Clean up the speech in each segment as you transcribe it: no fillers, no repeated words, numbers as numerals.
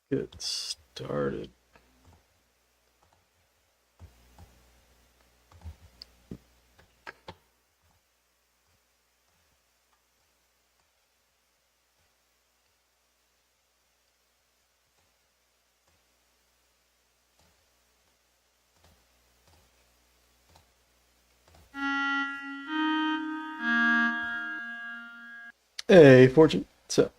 get started. Hey, Fortune. So,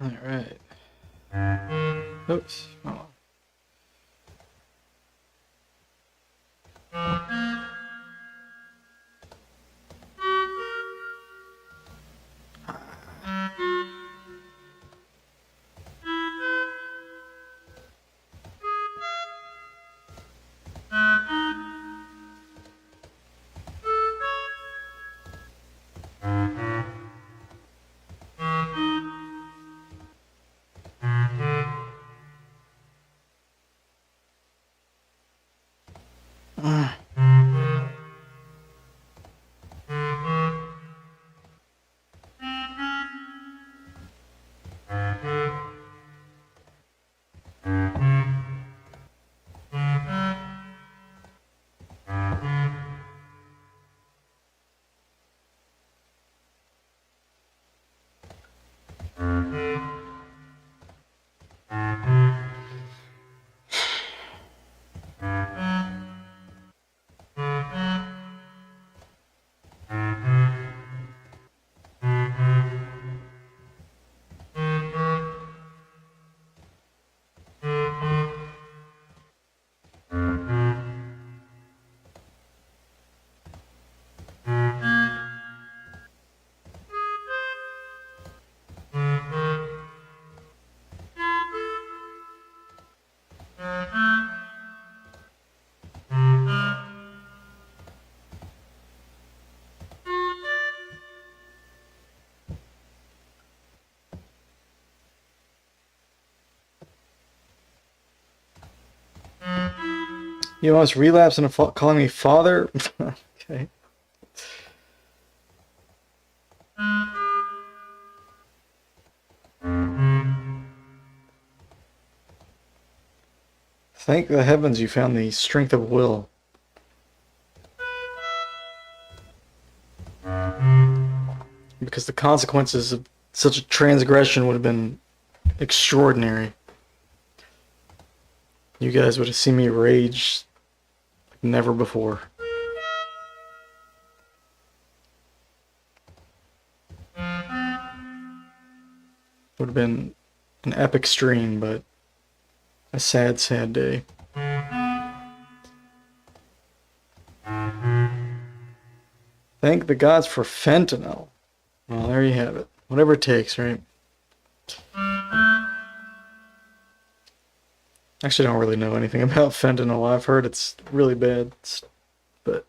all right. Oops. Oh. You almost relapse into calling me father? Okay. Thank the heavens you found the strength of will. Because the consequences of such a transgression would have been extraordinary. You guys would have seen me rage like never before. Would have been an epic stream, but a sad, sad day. Thank the gods for fentanyl. Well, there you have it. Whatever it takes, right? Actually, I don't really know anything about fentanyl. I've heard it's really bad, but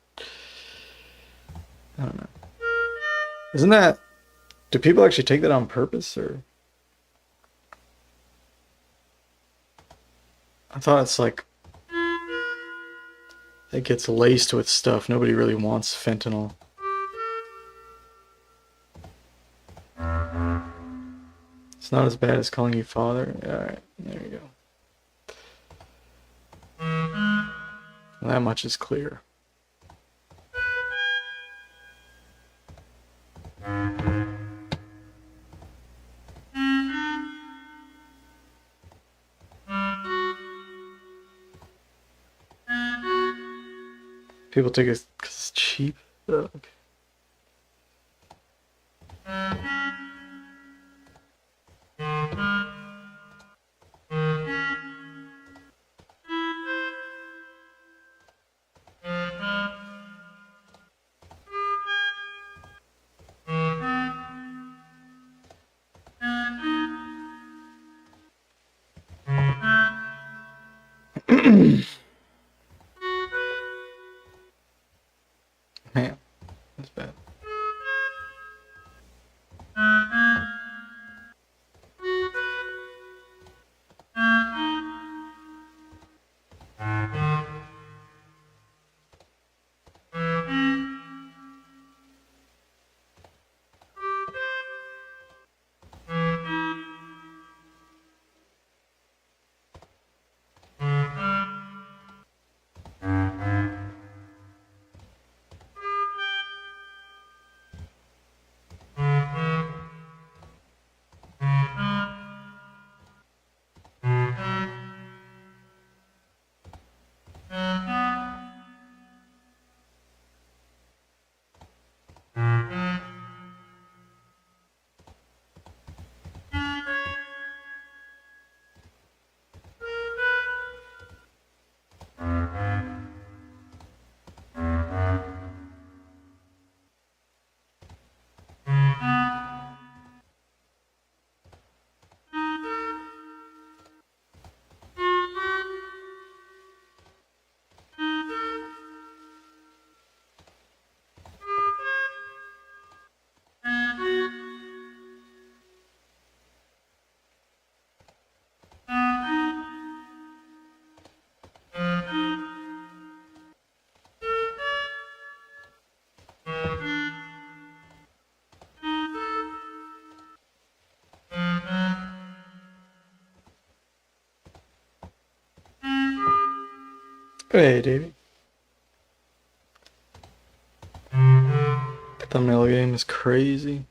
I don't know. Isn't that... Do people actually take that on purpose, or... I thought it's like... It gets laced with stuff. Nobody really wants fentanyl. It's not as bad as calling you father. Alright, there you go. Well, that much is clear. People take it because it's cheap. Oh, okay. Man, that's bad. Hey, Davey. The thumbnail game is crazy.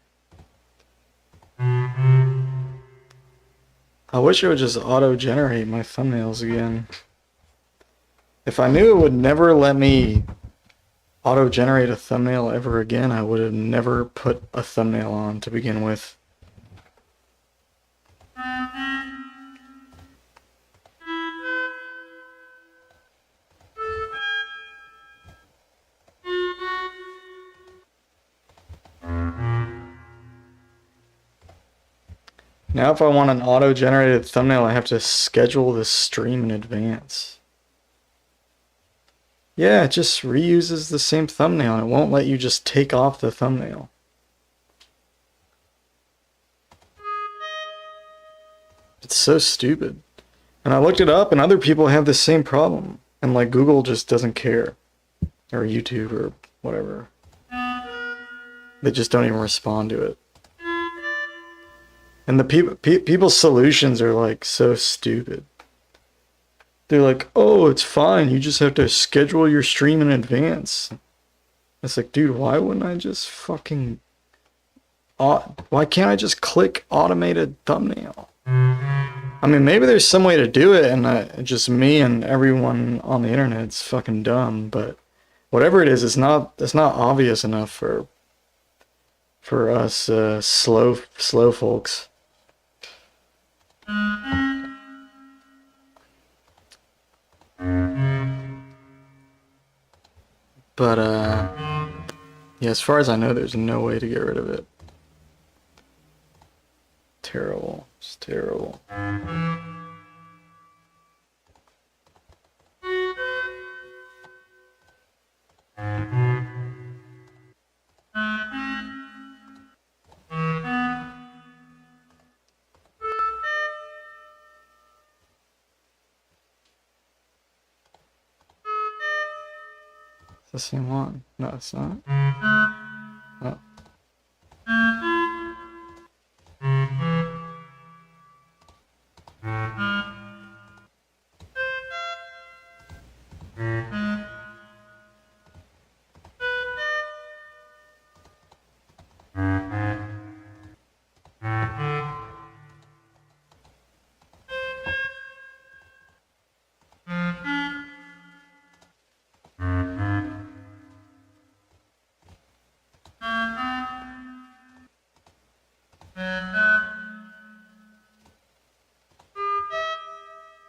I wish it would just auto-generate my thumbnails again. If I knew it would never let me auto-generate a thumbnail ever again, I would have never put a thumbnail on to begin with. Now if I want an auto-generated thumbnail, I have to schedule the stream in advance. Yeah, it just reuses the same thumbnail. It won't let you just take off the thumbnail. It's so stupid. And I looked it up and other people have the same problem. And like Google just doesn't care, or YouTube or whatever. They just don't even respond to it. And the people's solutions are like so stupid. They're like, "Oh, it's fine. You just have to schedule your stream in advance." It's like, dude, why wouldn't I just fucking why can't I just click automated thumbnail? I mean, maybe there's some way to do it, and just me and everyone on the internet's fucking dumb. But whatever it is, it's not obvious enough for us slow folks. But yeah, as far as I know, there's no way to get rid of it. Terrible. It's terrible. It's the same one. No, it's not. Oh.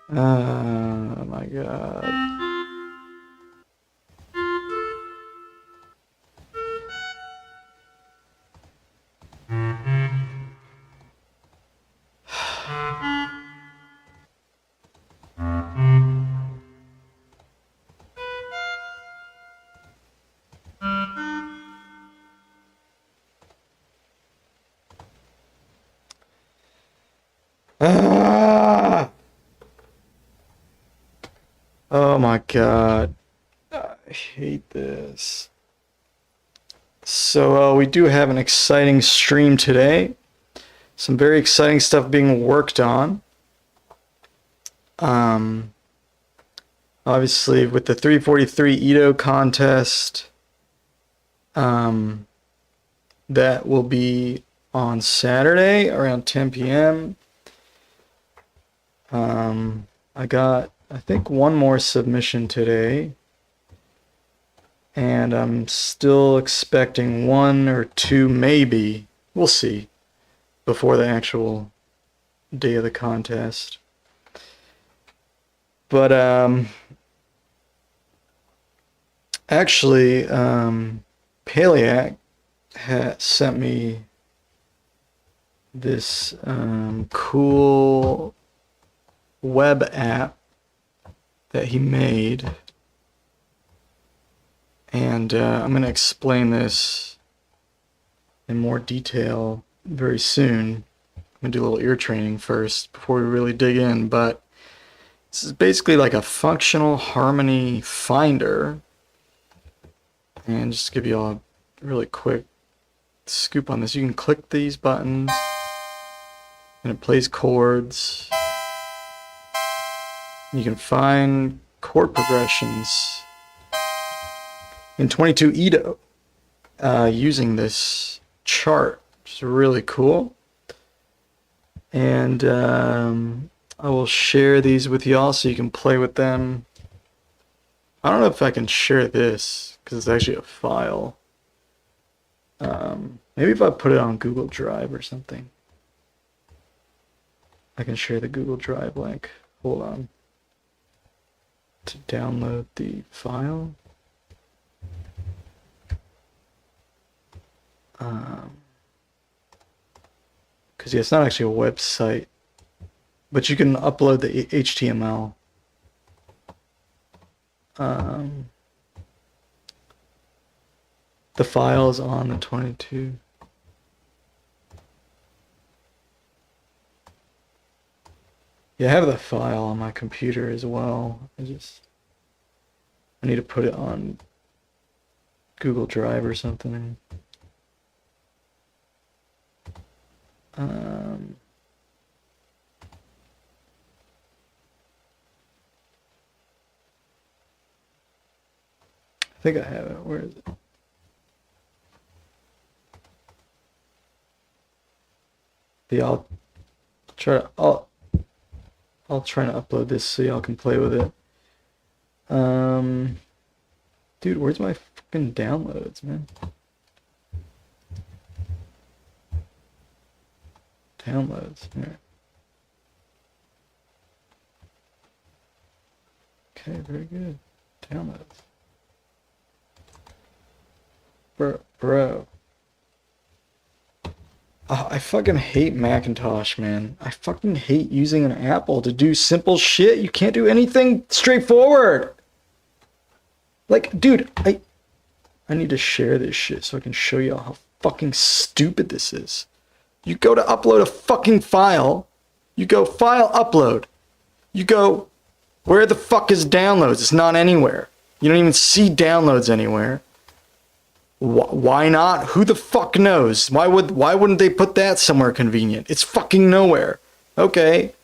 Oh my god. Ah! Oh my god. I hate this. So we do have an exciting stream today. Some very exciting stuff being worked on. Obviously with the 343 Ito contest, that will be on Saturday around 10 p.m. I got, I think, one more submission today, and I'm still expecting one or two, maybe, we'll see, before the actual day of the contest. But actually, Paleac sent me this cool web app that he made, and I'm going to explain this in more detail very soon. I'm going to do a little ear training first before we really dig in, but this is basically like a functional harmony finder. And just to give you all a really quick scoop on this, you can click these buttons and it plays chords. You can find chord progressions in 22 Ito using this chart, which is really cool. And I will share these with y'all so you can play with them. I don't know if I can share this because it's actually a file. Maybe if I put it on Google Drive or something, I can share the Google Drive link. Hold on. To download the file. Because yeah, it's not actually a website, but you can upload the HTML. The file is on the 22. Yeah, I have the file on my computer as well. I just I need to put it on Google Drive or something. I think I have it. Where is it? I'll try to I'll try to upload this so y'all can play with it. Dude, where's my fucking downloads, man? Downloads. Here. Okay, very good. Downloads. Bro. Oh, I fucking hate Macintosh, man. I fucking hate using an Apple to do simple shit. You can't do anything straightforward. Like, dude, I need to share this shit so I can show you how fucking stupid this is. You go to upload a fucking file. You go file upload. You go, where the fuck is downloads? It's not anywhere. You don't even see downloads anywhere. Why not? Who the fuck knows? Why wouldn't they put that somewhere convenient? It's fucking nowhere. Okay.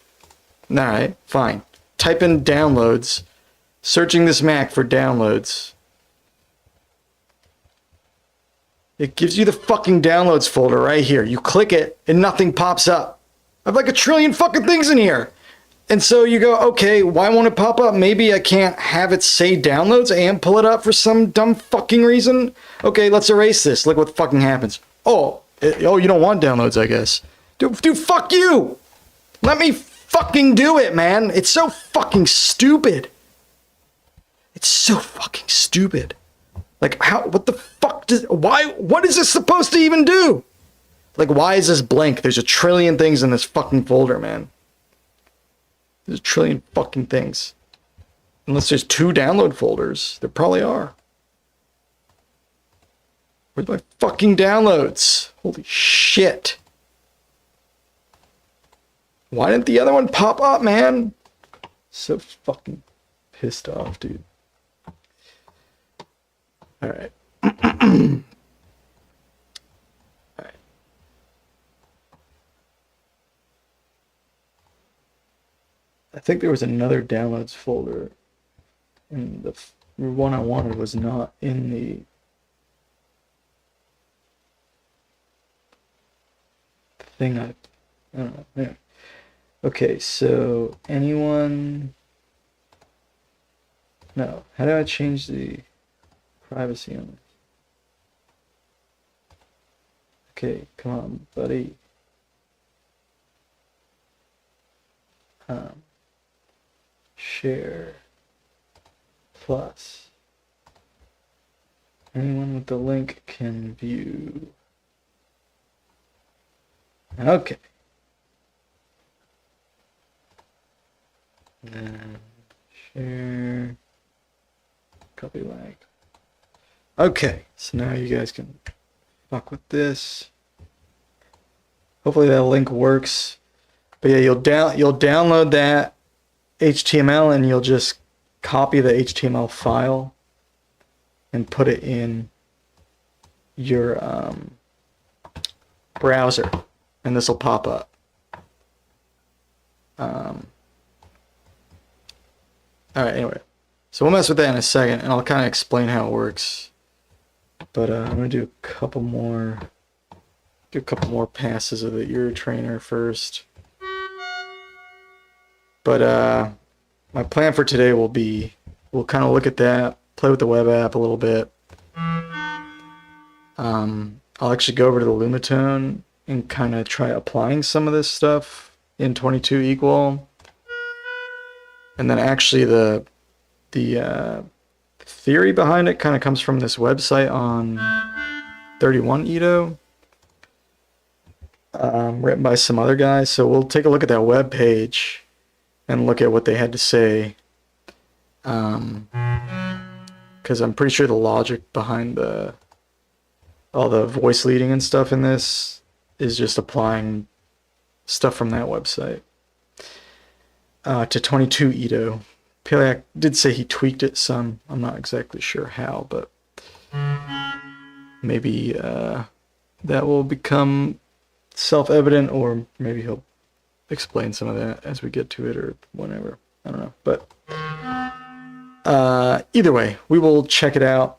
Alright, fine. Type in downloads. Searching this Mac for downloads. It gives you the fucking downloads folder right here. You click it and nothing pops up. I have like a trillion fucking things in here. And so you go, okay, why won't it pop up? Maybe I can't have it say downloads and pull it up for some dumb fucking reason. Okay, let's erase this. Look what fucking happens. Oh, you don't want downloads, I guess. Dude, fuck you. Let me fucking do it, man. It's so fucking stupid. It's so fucking stupid. Like, what the fuck what is this supposed to even do? Like, why is this blank? There's a trillion things in this fucking folder, man. There's a trillion fucking things. Unless there's 2 download folders. There probably are. Where's my fucking downloads? Holy shit. Why didn't the other one pop up, man? So fucking pissed off, dude. Alright. Alright. I think there was another downloads folder, and the one I wanted was not in the thing I don't know. Yeah. Okay, so anyone? No. How do I change the privacy on this? Okay, come on, buddy. Share plus. Anyone with the link can view. Okay. And share. Copy link. Okay, so now you guys can fuck with this. Hopefully that link works. But yeah, you'll download that HTML and you'll just copy the HTML file and put it in your browser, and this will pop up. Alright, anyway. So we'll mess with that in a second, and I'll kind of explain how it works. But I'm going to do a couple more passes of the ear trainer first. But my plan for today will be, we'll kind of look at that, play with the web app a little bit. I'll actually go over to the lumatone and kind of try applying some of this stuff in 22 equal. And then actually the theory behind it kind of comes from this website on 31 Edo, written by some other guys. So we'll take a look at that web page and look at what they had to say, because I'm pretty sure the logic behind all the voice leading and stuff in this is just applying stuff from that website to 22 Edo. Paliak did say he tweaked it some. I'm not exactly sure how, but maybe that will become self-evident, or maybe he'll explain some of that as we get to it, or whenever. I don't know. But either way, we will check it out,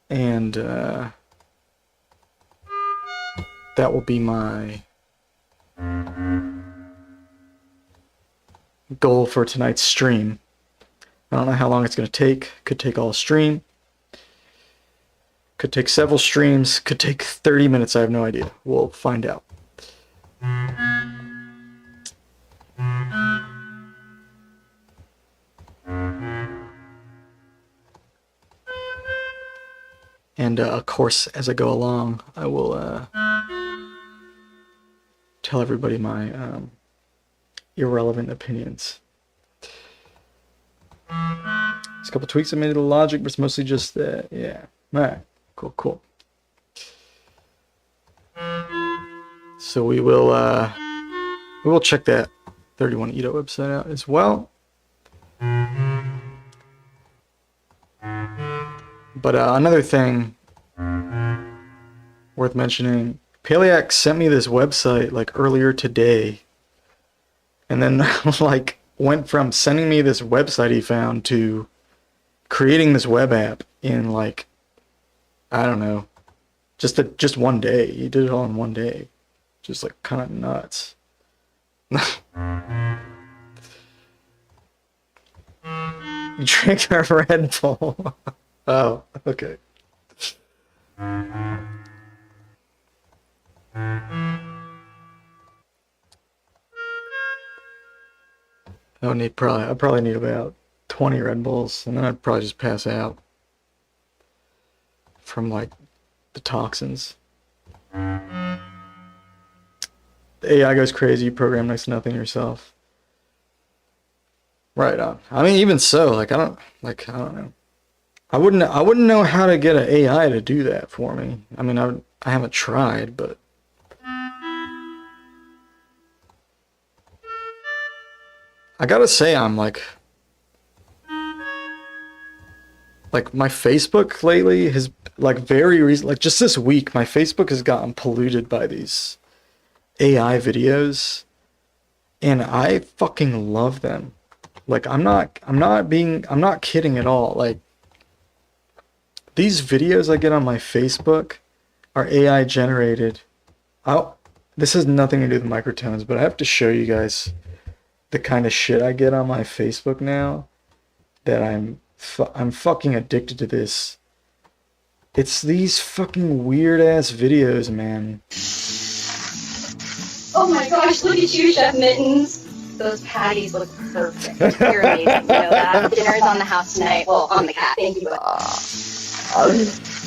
and that will be my goal for tonight's stream. I don't know how long it's going to take. Could take all stream. Could take several streams. Could take 30 minutes. I have no idea. We'll find out. And of course, as I go along, I will tell everybody my irrelevant opinions. There's a couple tweaks I made to the logic, but it's mostly just that. Yeah. Alright. Cool. So we will check that 31 Ito website out as well. But another thing worth mentioning, Paliak sent me this website like earlier today, and then like went from sending me this website he found to creating this web app in like, I don't know, just one day. He did it all in one day. Just like kind of nuts. You drink a Red Bull. Oh, okay. I probably need about 20 Red Bulls, and then I'd probably just pass out from like the toxins. The AI goes crazy, you program next to nothing yourself. Right on. I mean, even so, I don't know. I wouldn't know how to get an AI to do that for me. I mean, I haven't tried, but I gotta say, I'm like my Facebook lately has like very recent, like just this week, my Facebook has gotten polluted by these AI videos, and I fucking love them. Like I'm not kidding at all. Like these videos I get on my Facebook are AI generated. This has nothing to do with microtones, but I have to show you guys the kind of shit I get on my Facebook now that I'm fucking addicted to this. It's these fucking weird ass videos, man. Oh my gosh, look at you, Chef Mittens. Those patties look perfect. You're amazing, you know that. Dinner's on the house tonight. Well, on the cat. Thank you.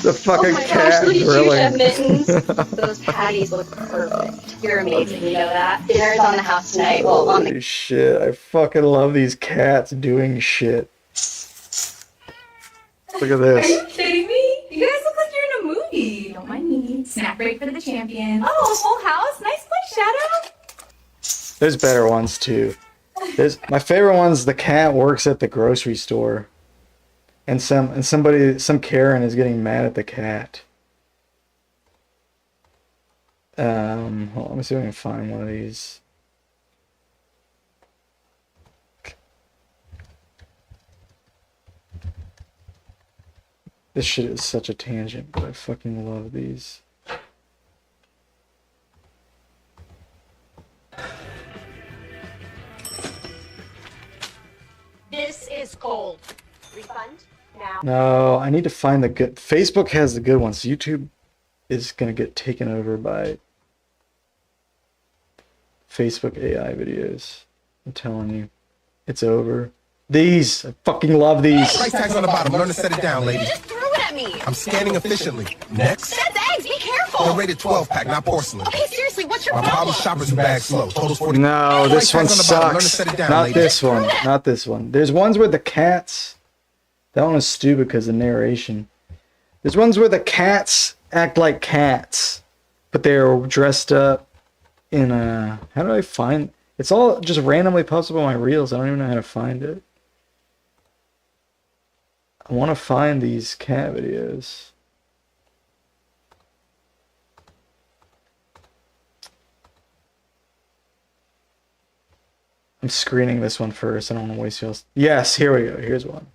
The fucking cat look at grilling. you, Chef Mittens. Those patties look perfect. You're amazing, you know that. Dinner's on the house tonight. Well, on the Holy shit, I fucking love these cats doing shit. Look at this. Are you kidding me? You guys look like you're in a movie. Don't mind me. Snack break for the champion. Oh, full house. Nice place, Shadow. There's better ones too. My favorite one's the cat works at the grocery store, and some Karen is getting mad at the cat. Hold on, let me see if I can find one of these. This shit is such a tangent, but I fucking love these. This is cold. Refund now. No, I need to find the good. Facebook has the good ones. YouTube is gonna get taken over by Facebook AI videos. I'm telling you, it's over. These, I fucking love these. Price tag's on the bottom. Learn to set it down, lady. Just threw it at me. I'm scanning efficiently. Next. That's eggs. Be careful. They're rated 12 pack, not porcelain. Okay, seriously, what's your My problem? problem shoppers who bag slow. Totals 40. No, this one Price tag's on the bottom. Learn to sucks. set it down, Not lady. this one. Not this one. There's ones where the cats. That one is stupid because of narration. There's ones where the cats act like cats, but they're dressed up in a. How do I find? It's all just randomly posted on my reels. I don't even know how to find it. I want to find these cat videos. I'm screening this one first. I don't want to waste y'all's. Yes, here we go. Here's one.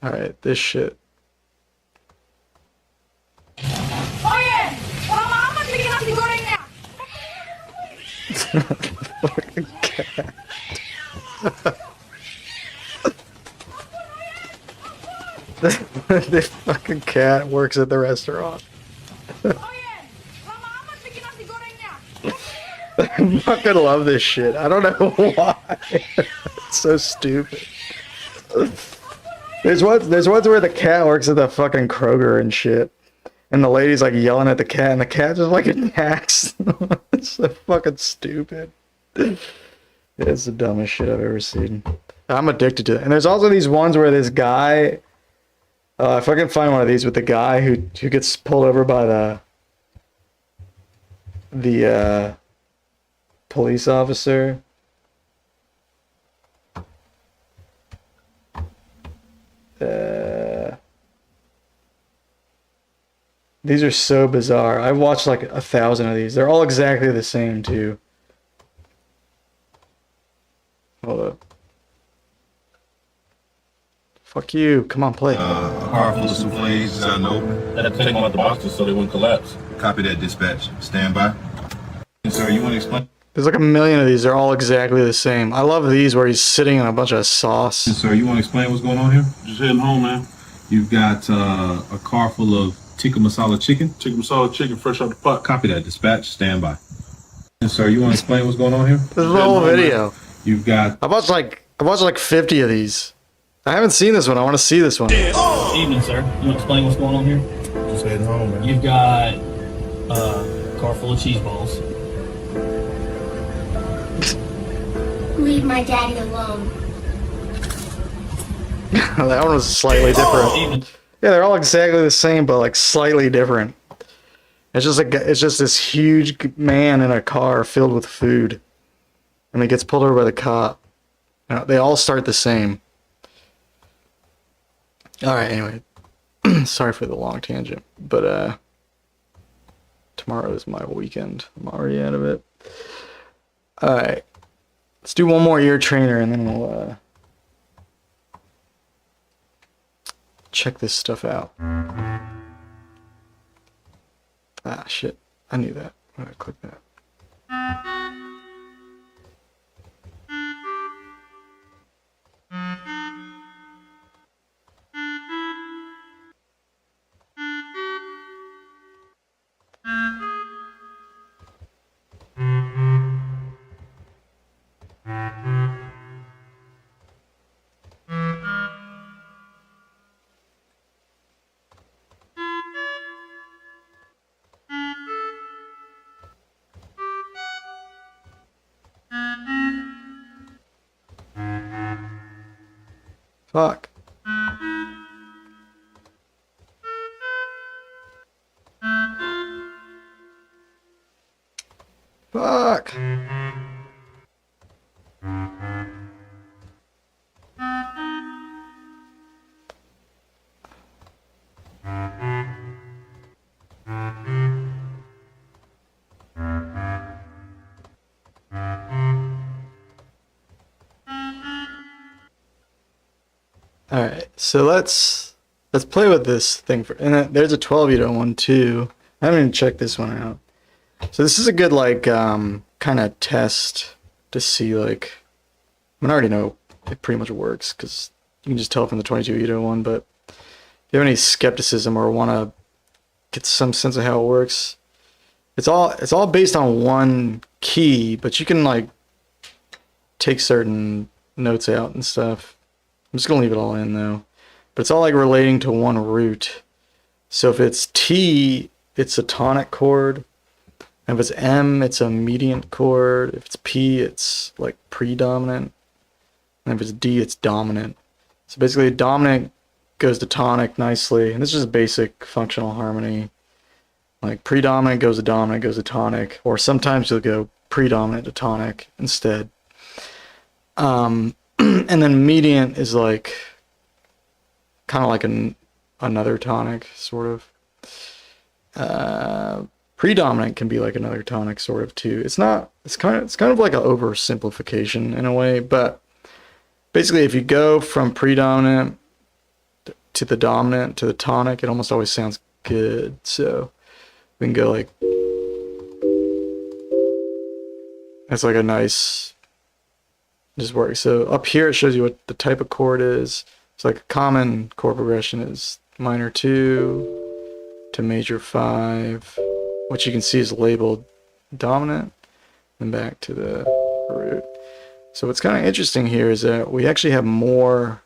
Alright, this shit. Oye, mamá, bigyan natin goreng niya. Fucking cat. The fucking cat works at the restaurant. Oye, mamá, bigyan natin goreng niya. I fucking love this shit. I don't know why. It's so stupid. There's ones where the cat works at the fucking Kroger and shit. And the lady's like yelling at the cat and the cat just like attacks. It's so fucking stupid. It's the dumbest shit I've ever seen. I'm addicted to it. And there's also these ones where this guy if I can find one of these with the guy who gets pulled over by the police officer. These are so bizarre. I've watched like 1,000 of these. They're all exactly the same too. Hold up. Fuck you. Come on, play. A car full of souffles out in the open. I had to take them out the boxes so they wouldn't collapse. Copy that, dispatch. Stand by. Sir, you want to explain? There's like a million of these. They're all exactly the same. I love these where he's sitting on a bunch of sauce. Sir, you want to explain what's going on here? Just heading home, man. You've got a car full of tikka masala chicken. Chicken masala chicken fresh out the pot. Copy that, dispatch. Stand by. Sir, you want to explain what's going on here? This is the whole video. You've got... I watched like 50 of these. I haven't seen this one. I want to see this one. Evening, sir. You want to explain what's going on here? Just heading home, man. You've got a car full of cheese balls. Leave my daddy alone. That one was slightly different. Evening. Yeah, they're all exactly the same, but like slightly different. It's just this huge man in a car filled with food, and he gets pulled over by the cop. They all start the same. All right. Anyway, sorry for the long tangent, but tomorrow is my weekend. I'm already out of it. All right, let's do one more ear trainer, and then we'll check this stuff out. Ah, shit. I knew that. I'm gonna click that. Fuck. Fuck. All right, so let's play with this thing for, and there's a 12-uto one too. I haven't even checked this one out. So this is a good like kind of test to see like. I mean, I already know it pretty much works because you can just tell from the 22-uto one. But if you have any skepticism or want to get some sense of how it works, it's all based on one key, but you can like take certain notes out and stuff. I'm just gonna leave it all in though, but it's all like relating to one root. So if it's T, it's a tonic chord. And if it's M, it's a mediant chord. If it's P, it's like predominant. And if it's D, it's dominant. So basically dominant goes to tonic nicely. And this is just basic functional harmony. Like predominant goes to dominant, goes to tonic. Or sometimes you'll go predominant to tonic instead. And then mediant is like kind of like another tonic, sort of. Predominant can be like another tonic, sort of too. It's not. It's kind of like an oversimplification in a way, but basically, if you go from predominant to the dominant to the tonic, it almost always sounds good. So we can go like. That's like a nice. Just work. So up here it shows you what the type of chord is. It's like a common chord progression is minor 2 to major 5, which you can see is labeled dominant, and back to the root. So what's kind of interesting here is that we actually have more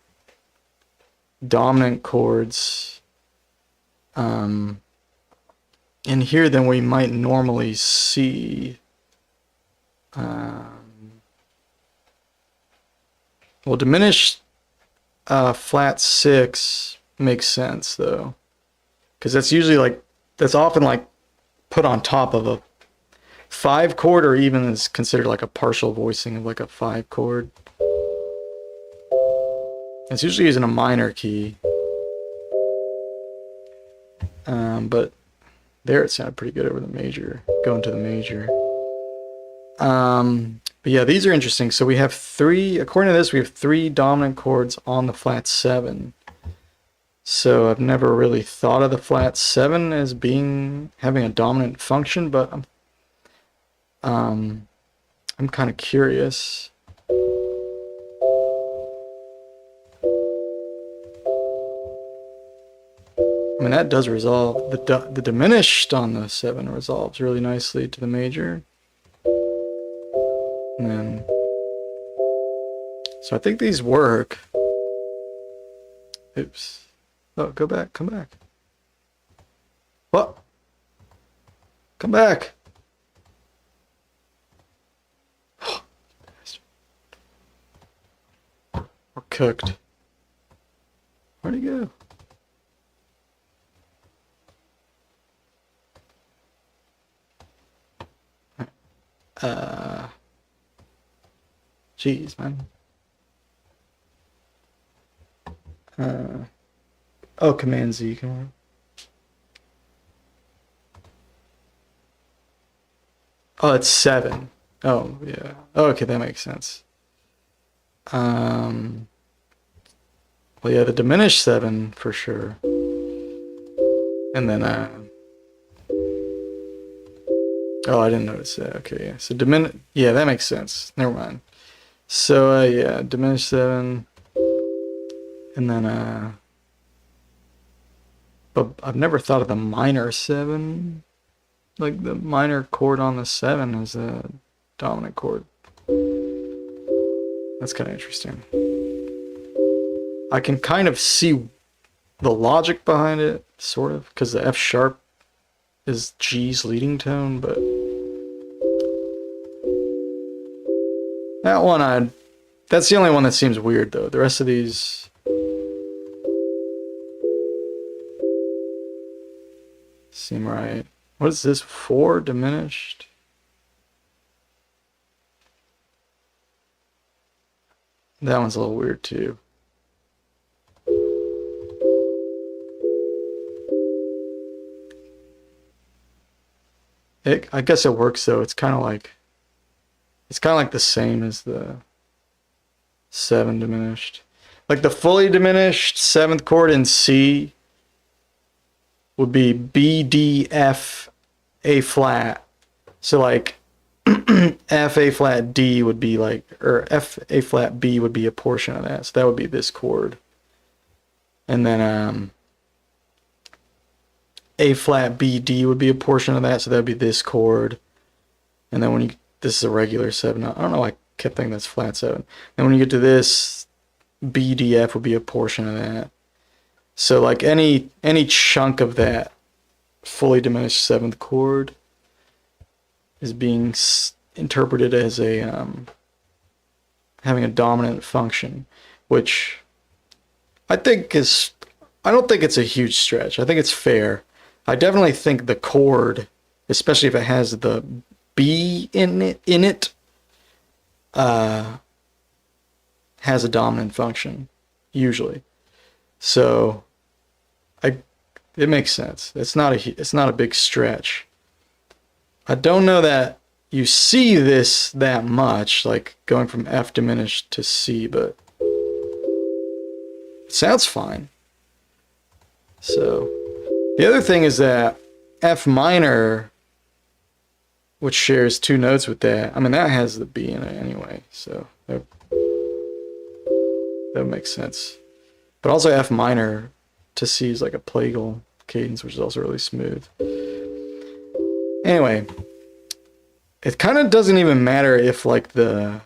dominant chords in here than we might normally see. Well, diminished flat 6 makes sense though, because that's usually like, that's often like put on top of a 5 chord, or even is considered like a partial voicing of like a 5 chord. It's usually using a minor key, but there it sounded pretty good over the major, going to the major. But yeah, these are interesting. So we have 3, according to this, we have 3 dominant chords on the flat 7. So I've never really thought of the flat 7 as having a dominant function, but I'm kind of curious. I mean, that does resolve. The diminished on the 7 resolves really nicely to the major. And then, so I think these work. Oops. Oh, go back, come back. What? Come back. We're cooked. Where'd he go? Jeez, man. Oh, Command Z, come on. Oh, it's 7. Oh, yeah. Oh, okay, that makes sense. Well, yeah, the diminished 7 for sure. And then, oh, I didn't notice that. Okay, yeah. So yeah, that makes sense. Never mind. So, yeah, diminished 7. And then, but I've never thought of the minor 7. Like, the minor chord on the 7 is a dominant chord. That's kind of interesting. I can kind of see the logic behind it, sort of, because the F sharp is G's leading tone, but that one, that's the only one that seems weird, though. The rest of these seem right. What is this? 4 diminished? That one's a little weird, too. I guess it works, though. It's kind of like the same as the 7 diminished. Like the fully diminished 7th chord in C would be B, D, F, A flat. So like F, A flat, D would be like, or F, A flat, B would be a portion of that. So that would be this chord. And then A flat, B, D would be a portion of that. So that would be this chord. And then when you, this is a regular 7. I don't know why I kept thinking that's flat 7. And when you get to this, B, D, F would be a portion of that. So like any chunk of that fully diminished 7th chord is being interpreted as a having a dominant function, which I don't think it's a huge stretch. I think it's fair. I definitely think the chord, especially if it has the B in it, has a dominant function, usually. So it makes sense. It's not a big stretch. I don't know that you see this that much, like going from F diminished to C, but it sounds fine. So the other thing is that F minor, which shares 2 notes with that, I mean, that has the B in it anyway, so that makes sense. But also F minor to C is like a plagal cadence, which is also really smooth. Anyway, it kind of doesn't even matter if like the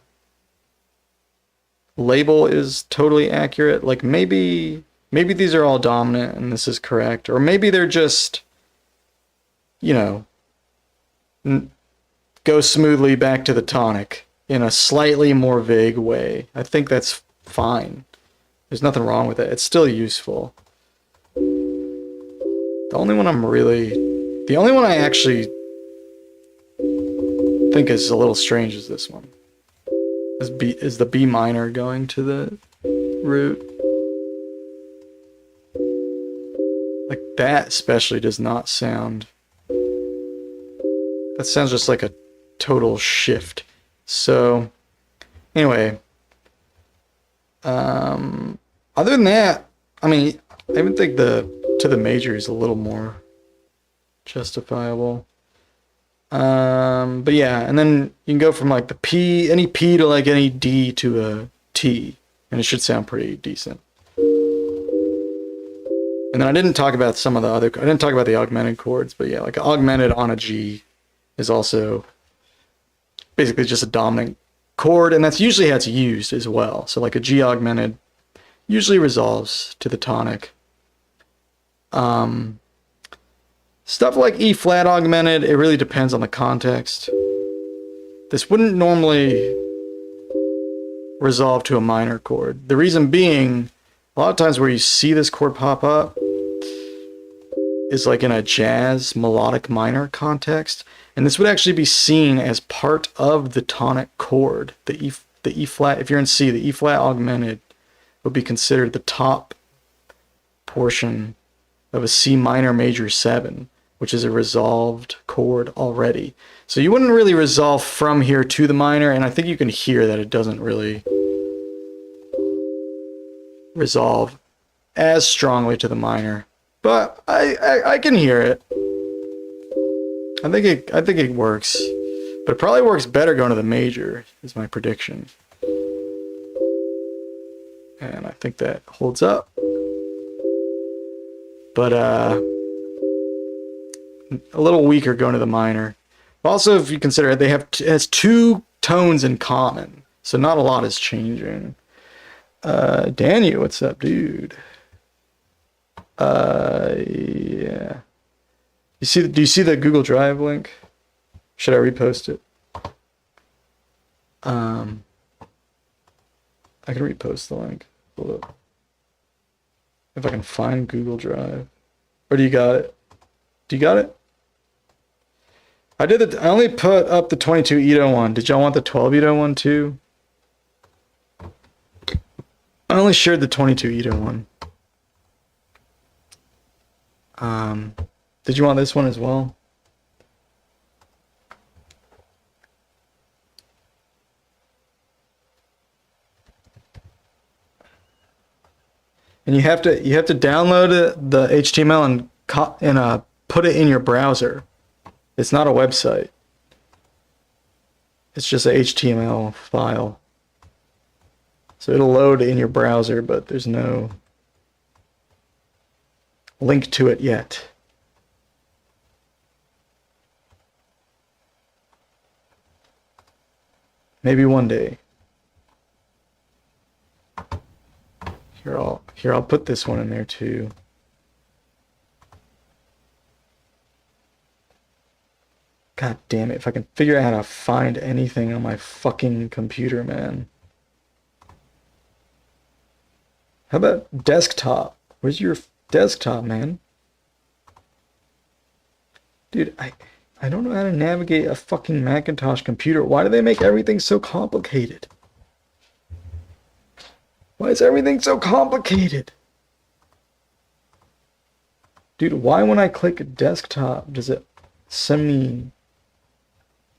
label is totally accurate. Like maybe these are all dominant and this is correct, or maybe they're just, you know, go smoothly back to the tonic in a slightly more vague way. I think that's fine. There's nothing wrong with it. It's still useful. The only one I actually think is a little strange is this one. Is the B minor going to the root? Like that especially does not sound. That sounds just like a total shift. So anyway, other than that, I mean, I even think to the major is a little more justifiable. But yeah, and then you can go from like the P, any P to like any D to a T, and it should sound pretty decent. And then I didn't talk about I didn't talk about the augmented chords, but yeah, like augmented on a G is also basically just a dominant chord, and that's usually how it's used as well. So like a G augmented usually resolves to the tonic. Stuff like E flat augmented, it really depends on the context. This wouldn't normally resolve to a minor chord. The reason being, a lot of times where you see this chord pop up is like in a jazz melodic minor context, and this would actually be seen as part of the tonic chord. The E flat, if you're in C, the E flat augmented would be considered the top portion of a C minor major 7, which is a resolved chord already. So you wouldn't really resolve from here to the minor, and I think you can hear that it doesn't really resolve as strongly to the minor. But I can hear it. I think it works. But it probably works better going to the major, is my prediction. And I think that holds up. But a little weaker going to the minor. Also, if you consider it, it has 2 tones in common, so not a lot is changing. Daniel, what's up, dude? Yeah. Do you see the Google Drive link? Should I repost it? I can repost the link. Hold up. If I can find Google Drive. Or do you got it? Do you got it? I only put up the 22 Ito one. Did y'all want the 12 Ito one too? I only shared the 22 Ito one. Did you want this one as well? And you have to download the HTML and put it in your browser. It's not a website. It's just a HTML file. So it'll load in your browser, but there's no link to it yet. Maybe one day. Here I'll put this one in there too. God damn it, if I can figure out how to find anything on my fucking computer, man. How about desktop? Where's your desktop, man? Dude, I don't know how to navigate a fucking Macintosh computer. Why do they make everything so complicated? Why is everything so complicated? Dude, why when I click desktop does it send me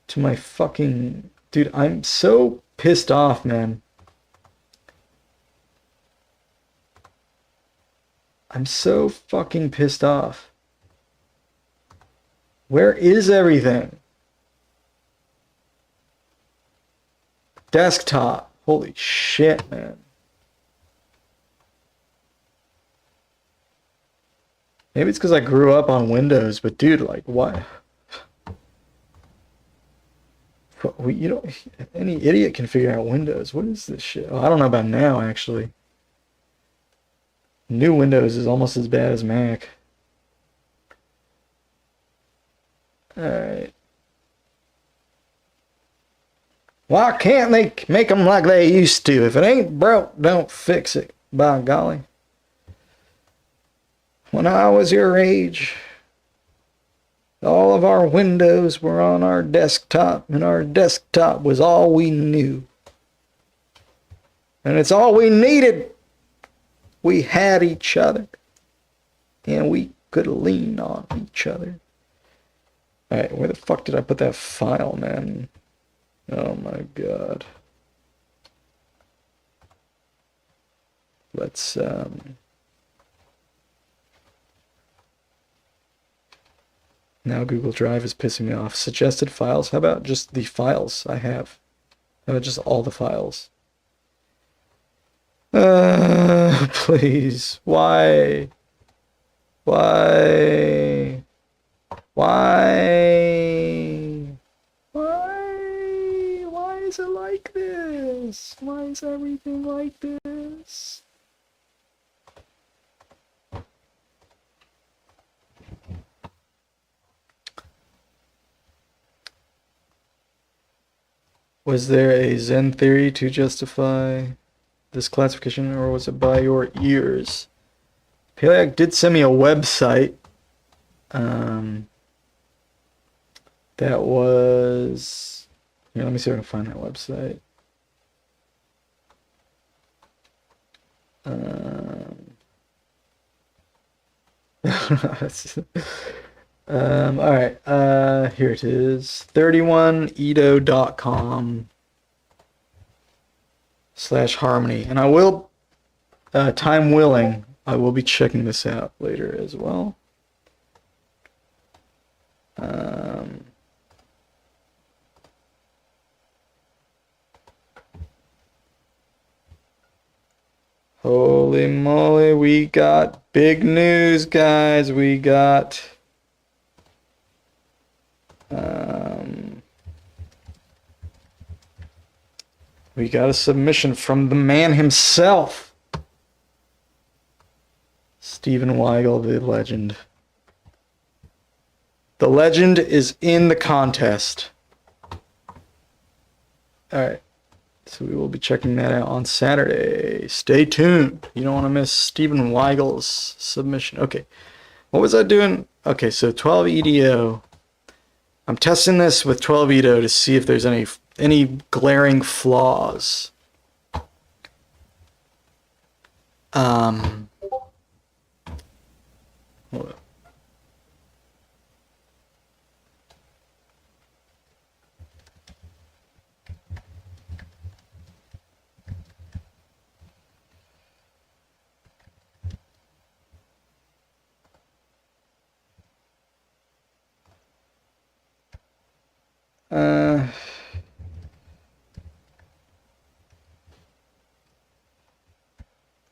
to my fucking... Dude, I'm so pissed off, man. I'm so fucking pissed off. Where is everything? Desktop. Holy shit, man. Maybe it's because I grew up on Windows, but dude, like, what? You don't... Any idiot can figure out Windows. What is this shit? Oh, I don't know about now, actually. New Windows is almost as bad as Mac. Alright. Why can't they make them like they used to? If it ain't broke, don't fix it. By golly. When I was your age, all of our windows were on our desktop, and our desktop was all we knew. And it's all we needed. We had each other, and we could lean on each other. Alright, where the fuck did I put that file, man? Oh my god. Let's, now Google Drive is pissing me off. Suggested files? How about just the files I have? How about just all the files? Please. Why? Why? Why? Why? Why is it like this? Why is everything like this? Was there a Zen theory to justify this classification, or was it by your ears? Paleac did send me a website. That was... Here, let me see if I can find that website. Alright, here it is. 31edo.com/harmony. And I will, time willing, I will be checking this out later as well. Holy moly, we got big news, guys. We got a submission from the man himself, Stephen Weigel, the legend. The legend is in the contest. Alright, so we will be checking that out on Saturday. Stay tuned. You don't want to miss Stephen Weigel's submission. Okay, what was I doing? Okay, so 12EDO. I'm testing this with 12EDO to see if there's any glaring flaws. Hold up.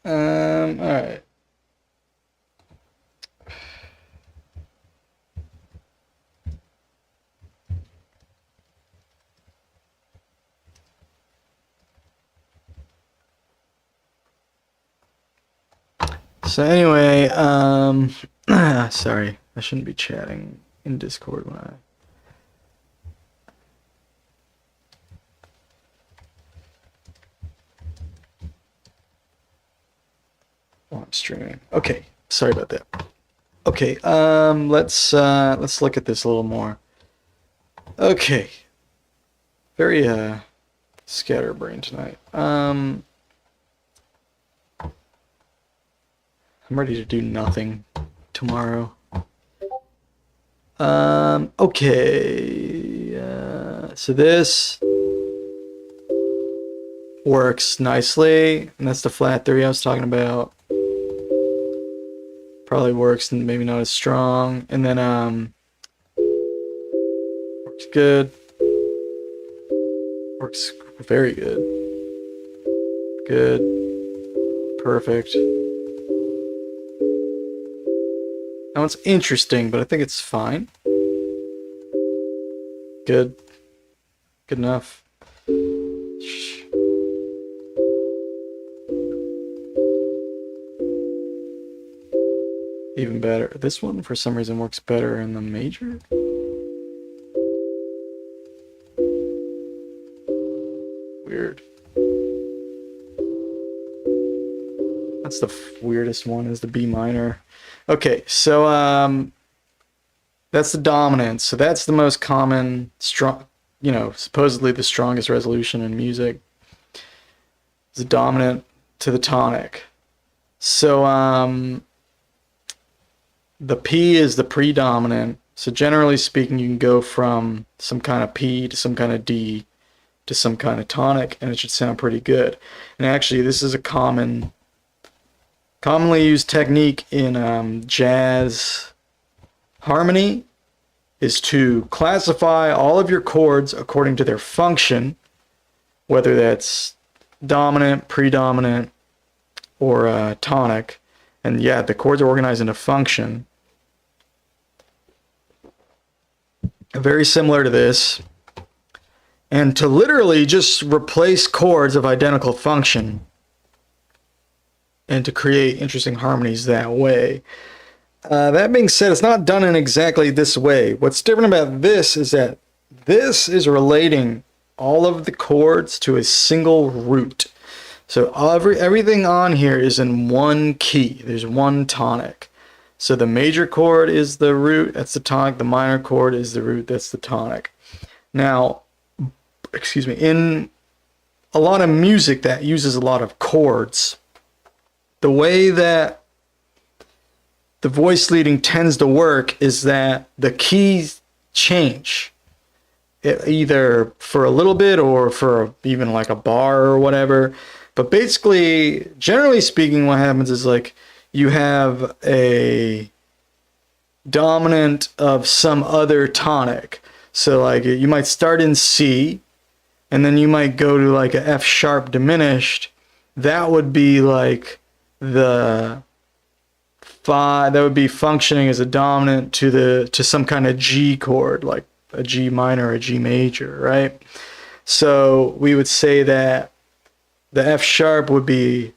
All right. So anyway, sorry, I shouldn't be chatting in Discord when I'm streaming. Okay, sorry about that. Okay, let's look at this a little more. Okay, very scatterbrained tonight. I'm ready to do nothing tomorrow. Okay. So this works nicely, and that's the flat 3 I was talking about. Probably works and maybe not as strong. And then works good. Works very good. Good. Perfect. That one's interesting, but I think it's fine. Good. Good enough. Even better. This one, for some reason, works better in the major. Weird. That's the weirdest one, is the B minor. Okay, so that's the dominant. So that's the most common, strong, you know, supposedly the strongest resolution in music. It's the dominant to the tonic. So the P is the predominant. So generally speaking, you can go from some kind of P to some kind of D to some kind of tonic, and it should sound pretty good. And actually, this is a commonly used technique in jazz harmony, is to classify all of your chords according to their function, whether that's dominant, predominant, or tonic. And yeah, the chords are organized into function. Very similar to this. And to literally just replace chords of identical function and to create interesting harmonies that way. That being said, it's not done in exactly this way. What's different about this is that this is relating all of the chords to a single root. So everything on here is in one key. There's one tonic. So the major chord is the root, that's the tonic. The minor chord is the root, that's the tonic. Now, excuse me, in a lot of music that uses a lot of chords, the way that the voice leading tends to work is that the keys change, either for a little bit or for even like a bar or whatever. But basically, generally speaking, what happens is like you have a dominant of some other tonic. So like you might start in C, and then you might go to like a F sharp diminished. That would be like the 5, that would be functioning as a dominant to some kind of G chord, like a G minor or a G major, right? So we would say that the F sharp would be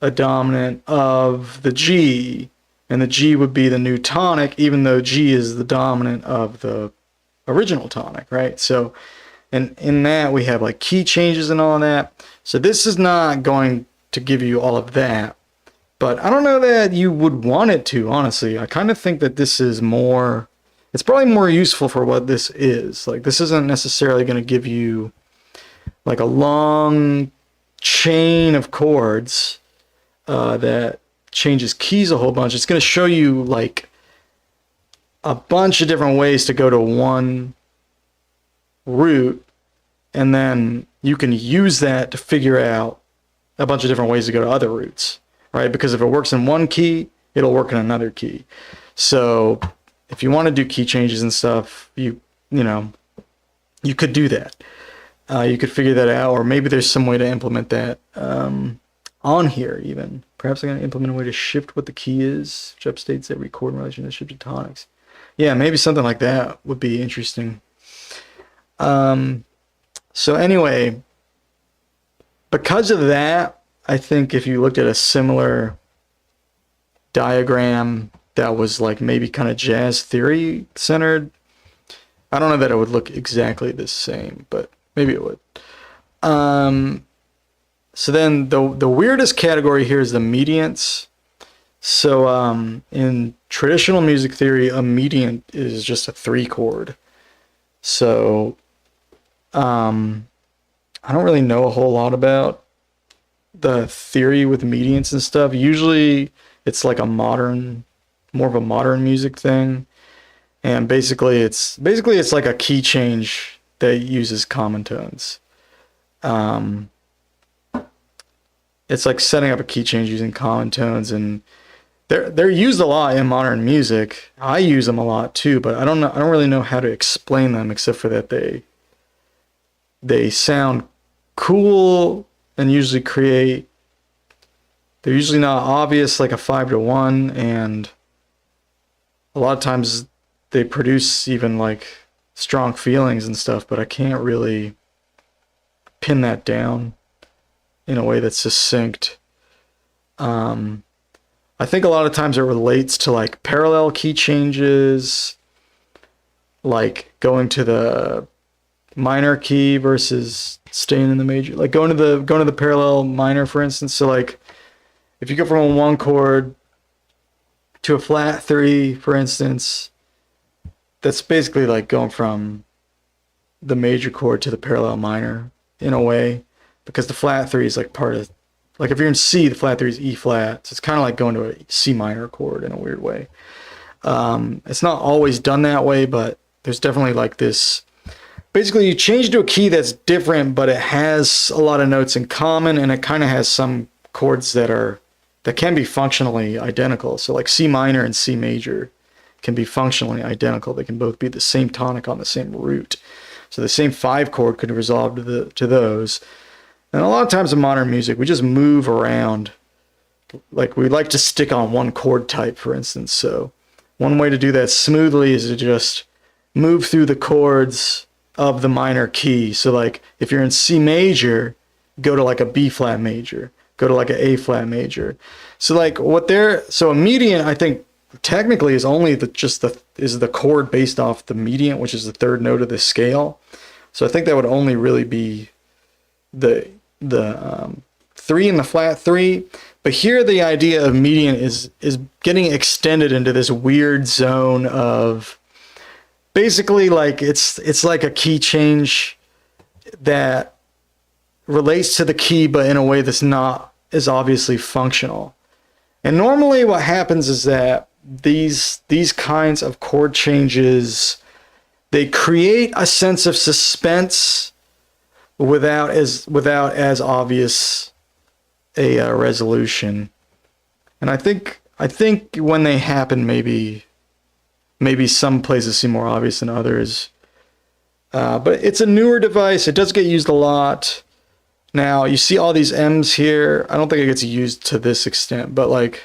a dominant of the G, and the G would be the new tonic, even though G is the dominant of the original tonic, right? So and in that we have like key changes and all of that. So this is not going to give you all of that, but I don't know that you would want it to, honestly. I kind of think that this is more, it's probably more useful for what this is. Like this isn't necessarily going to give you like a long chain of chords that changes keys a whole bunch. It's going to show you like a bunch of different ways to go to one root, and then you can use that to figure out a bunch of different ways to go to other roots, right? Because if it works in one key, it'll work in another key. So if you want to do key changes and stuff, you know, you could do that. You could figure that out, or maybe there's some way to implement that on here even. Perhaps I'm going to implement a way to shift what the key is, which upstates every chord in relation to shifted tonics. Yeah, maybe something like that would be interesting. So anyway, because of that, I think if you looked at a similar diagram that was like maybe kind of jazz theory centered, I don't know that it would look exactly the same, but maybe it would. So then the weirdest category here is the mediants. So in traditional music theory, a mediant is just a 3 chord. So I don't really know a whole lot about the theory with mediants and stuff. Usually it's like more of a modern music thing. And basically it's like a key change that uses common tones. It's like setting up a key change using common tones, and they're used a lot in modern music. I use them a lot too, but I don't really know how to explain them except for that they sound cool and usually they're usually not obvious like a 5-to-1, and a lot of times they produce even like strong feelings and stuff, but I can't really pin that down in a way that's succinct. I think a lot of times it relates to like parallel key changes, like going to the minor key versus staying in the major, like going to the parallel minor, for instance. So like if you go from a 1 chord to a flat 3, for instance, that's basically like going from the major chord to the parallel minor in a way, because the flat 3 is like part of, like if you're in C, the flat 3 is E flat, so it's kind of like going to a C minor chord in a weird way. It's not always done that way, but there's definitely like this, basically you change to a key that's different, but it has a lot of notes in common, and it kind of has some chords that can be functionally identical. So like C minor and C major can be functionally identical. They can both be the same tonic on the same root. So the same 5 chord could resolve to those. And a lot of times in modern music, we just move around. Like we like to stick on one chord type, for instance. So one way to do that smoothly is to just move through the chords of the minor key. So like if you're in C major, go to like a B flat major, go to like an A flat major. So like so a median, I think technically is only the chord based off the median, which is the 3rd note of the scale. So I think that would only really be the 3 and the flat 3. But here the idea of median is getting extended into this weird zone of basically like it's like a key change that relates to the key, but in a way that's not as obviously functional. And normally what happens is that these kinds of chord changes, they create a sense of suspense without as obvious a resolution. And I think when they happen, maybe some places seem more obvious than others. But it's a newer device. It does get used a lot. Now, you see all these M's here. I don't think it gets used to this extent, but like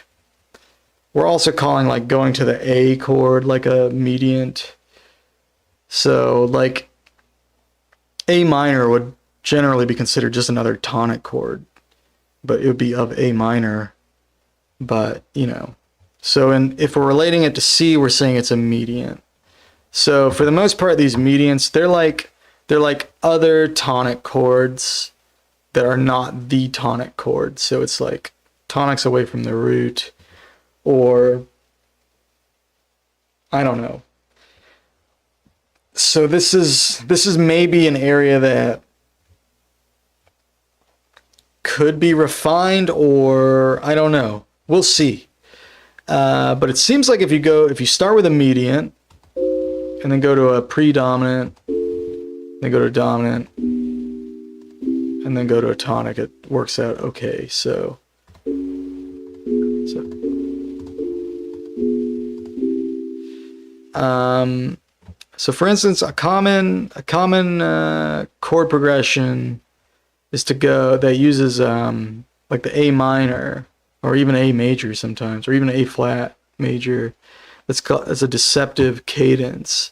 we're also calling like going to the A chord like a mediant. So like A minor would generally be considered just another tonic chord, but it would be of A minor. But, so if we're relating it to C, we're saying it's a mediant. So for the most part, these mediants, they're like other tonic chords that are not the tonic chord. So it's like tonics away from the root, or I don't know. So this is maybe an area that could be refined, or I don't know. We'll see. But it seems like if you start with a mediant and then go to a predominant, then go to a dominant, and then go to a tonic, it works out okay. So for instance, a common chord progression is that uses like the A minor, or even A major sometimes, or even A flat major. That's a deceptive cadence.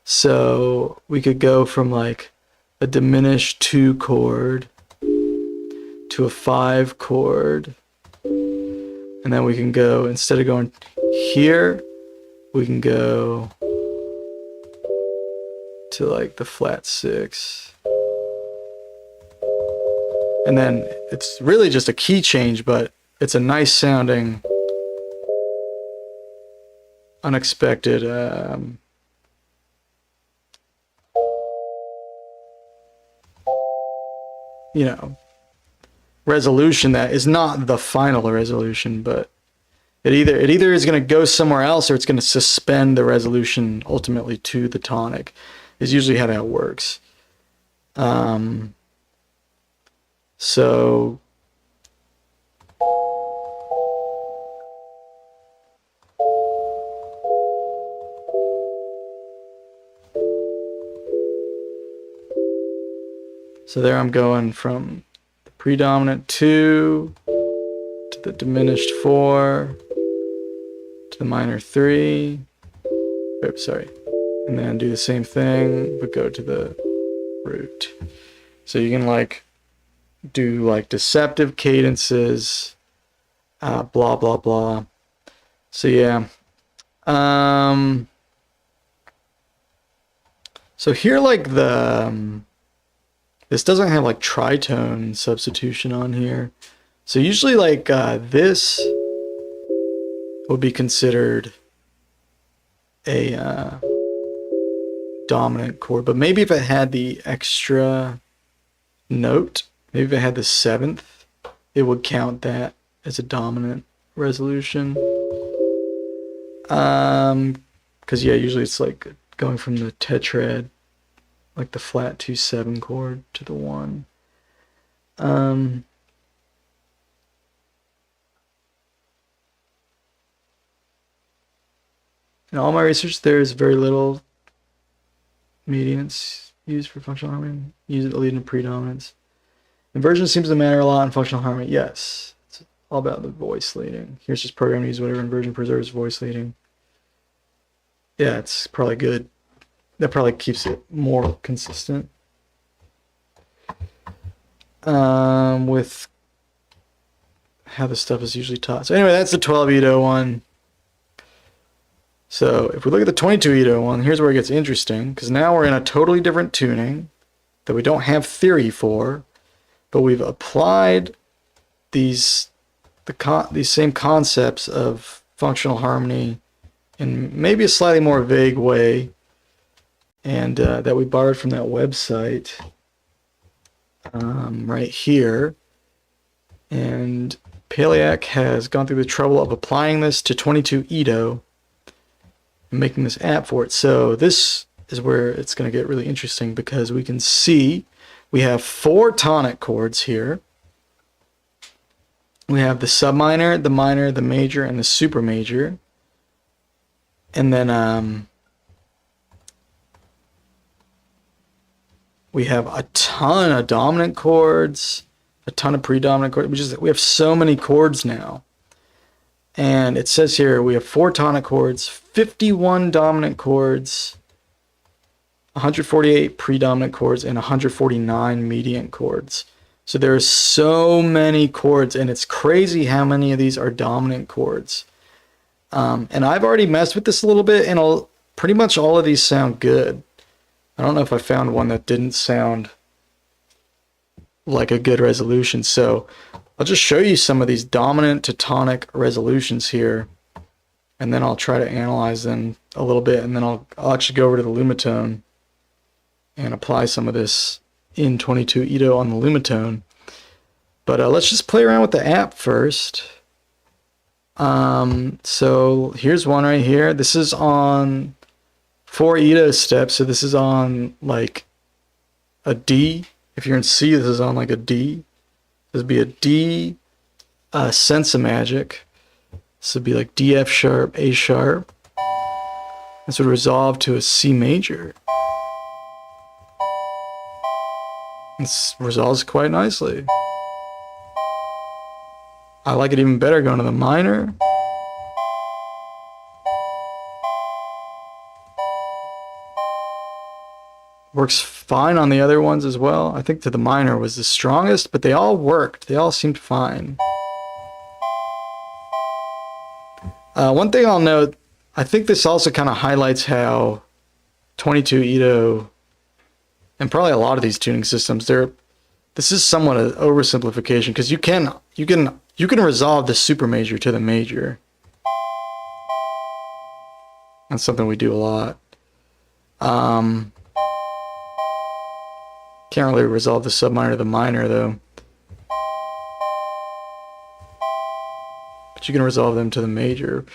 So we could go from like a diminished 2 chord to a 5 chord, and then we can go, instead of going here, we can go to like the flat 6. And then it's really just a key change, but it's a nice sounding, unexpected, resolution that is not the final resolution, but It either is going to go somewhere else or it's going to suspend the resolution ultimately to the tonic. Is usually how that works. So there I'm going from the predominant 2 to the diminished 4 to the minor 3. Oops, sorry. And then do the same thing, but go to the root. So you can like do like deceptive cadences, blah, blah, blah. So yeah. So here like the... this doesn't have like tritone substitution on here. So usually like this would be considered a dominant chord, but maybe if it had the extra note, maybe if it had the 7th, it would count that as a dominant resolution. Because yeah, usually it's like going from the tetrad, like the flat 2/7 chord, to the 1. In all my research, there's very little mediance used for functional harmony. Use it to lead in predominance. Inversion seems to matter a lot in functional harmony. Yes, it's all about the voice leading. Here's just program to use whatever inversion preserves voice leading. Yeah, it's probably good. That probably keeps it more consistent. With how the stuff is usually taught. So anyway, that's the 12 Ito one. So if we look at the 22 Ito one, here's where it gets interesting, because now we're in a totally different tuning that we don't have theory for, but we've applied these same concepts of functional harmony in maybe a slightly more vague way, and that we borrowed from that website right here. And Paleac has gone through the trouble of applying this to 22 Ito and making this app for it. So this is where it's going to get really interesting, because we can see we have 4 tonic chords here. We have the subminor, the minor, the major, and the super major. And then we have a ton of dominant chords, a ton of predominant chords. We have so many chords now. And it says here we have 4 tonic chords, 51 dominant chords, 148 predominant chords, and 149 mediant chords. So there are so many chords, and it's crazy how many of these are dominant chords. And I've already messed with this a little bit, and pretty much all of these sound good. I don't know if I found one that didn't sound like a good resolution. So I'll just show you some of these dominant to tonic resolutions here, and then I'll try to analyze them a little bit, and then I'll actually go over to the lumatone and apply some of this in 22 Ito on the lumatone. But let's just play around with the app first. So here's one right here. This is on 4 Ito steps, so this is on like a D. If you're in C, this is on like a D. This would be a D sense of magic. This would be like D, F sharp, A sharp. This would resolve to a C major. This resolves quite nicely. I like it even better going to the minor. Works fine on the other ones as well. I think to the minor was the strongest, but they all worked. They all seemed fine. One thing I'll note, I think this also kind of highlights how 22 Ito, and probably a lot of these tuning systems, this is somewhat an oversimplification, because you can resolve the super major to the major. That's something we do a lot. Can't really resolve the subminor to the minor though. but you can resolve them to the major.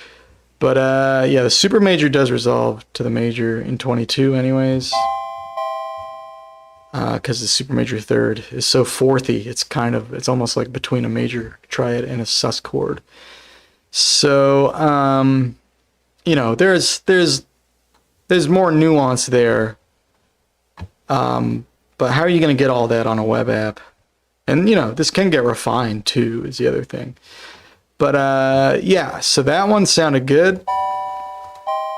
But yeah, the super major does resolve to the major in 22 anyways. Because the super major third is so fourthy, it's almost like between a major triad and a sus chord. So, you know, there's more nuance there. But how are you going to get all that on a web app? And, you know, this can get refined too, is the other thing. But yeah, so that one sounded good.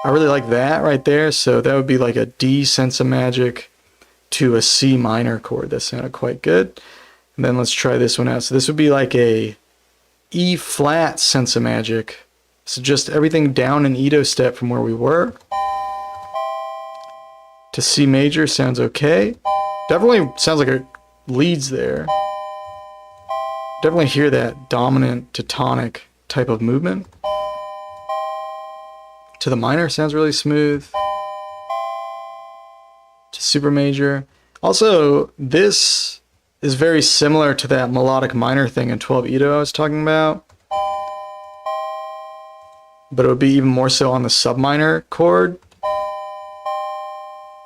I really like that right there. So that would be like a D sense of magic to a C minor chord. That sounded quite good. And then let's try this one out. So this would be like a E flat sense of magic. So just everything down an Edo step from where we were. To C major sounds okay. Definitely sounds like it leads there. Definitely hear that dominant to tonic type of movement. To the minor sounds really smooth. To super major. Also, this is very similar to that melodic minor thing in 12 Edo I was talking about. But it would be even more so on the subminor chord.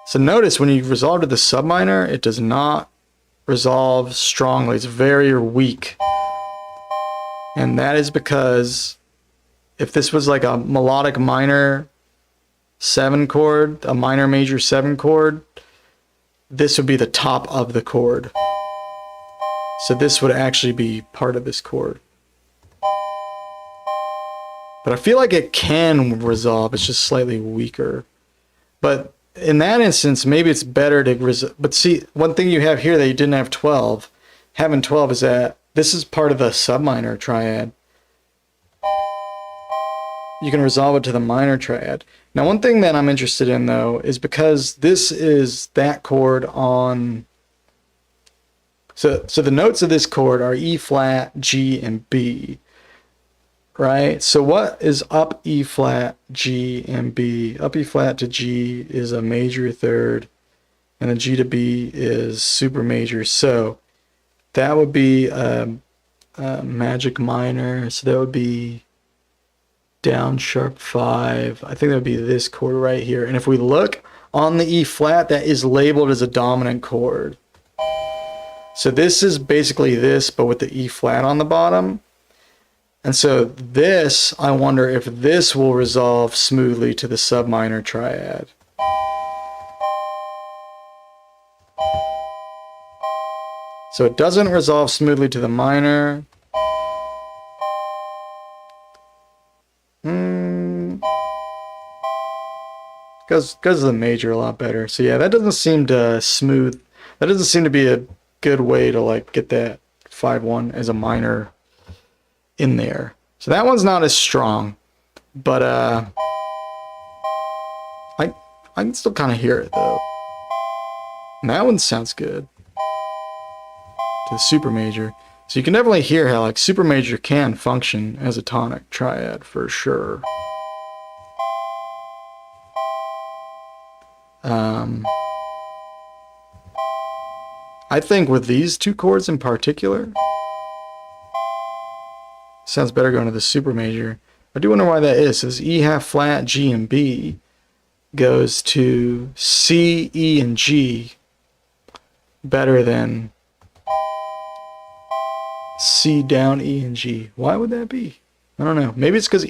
So notice when you resolve to the subminor, it does not resolve strongly. It's very weak. And that is because if this was like a melodic minor 7 chord, a minor major 7 chord, this would be the top of the chord. So this would actually be part of this chord. But I feel like it can resolve, it's just slightly weaker. But in that instance, maybe it's better to resolve. But see, one thing you have here that you didn't have 12, having 12 is that this is part of the subminor triad. You can resolve it to the minor triad. Now, one thing that I'm interested in, though, is because this is that chord on... So the notes of this chord are E flat, G, and B. Right? So what is up E flat, G, and B? Up E flat to G is a major third, and the G to B is super major. So that would be a magic minor. So that would be down sharp 5. I think that would be this chord right here. And if we look on the E flat, that is labeled as a dominant chord. So this is basically this, but with the E flat on the bottom. And so this, I wonder if this will resolve smoothly to the subminor triad. So it doesn't resolve smoothly to the minor. Goes to the major a lot better. So yeah, that doesn't seem to smooth. That doesn't seem to be a good way to like get that 5-1 as a minor in there. So that one's not as strong, but I can still kind of hear it though. And that one sounds good. To the super major. So you can definitely hear how like super major can function as a tonic triad for sure. I think with these two chords in particular, sounds better going to the super major. I do wonder why that is. So this E half flat, G, and B goes to C, E, and G better than C down E and G. Why would that be? I don't know. Maybe it's because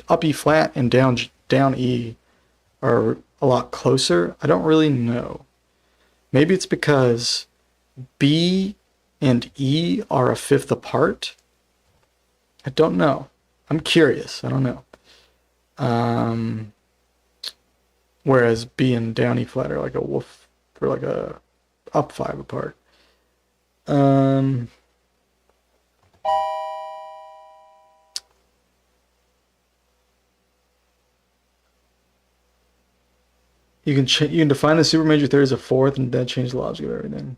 up E flat and down E are a lot closer. I don't really know. Maybe it's because B and E are a fifth apart. I don't know. I'm curious. I don't know. Whereas B and down E flat are like a wolf, or like a up 5 apart. You can define the super major third as a fourth, and that changes the logic of everything.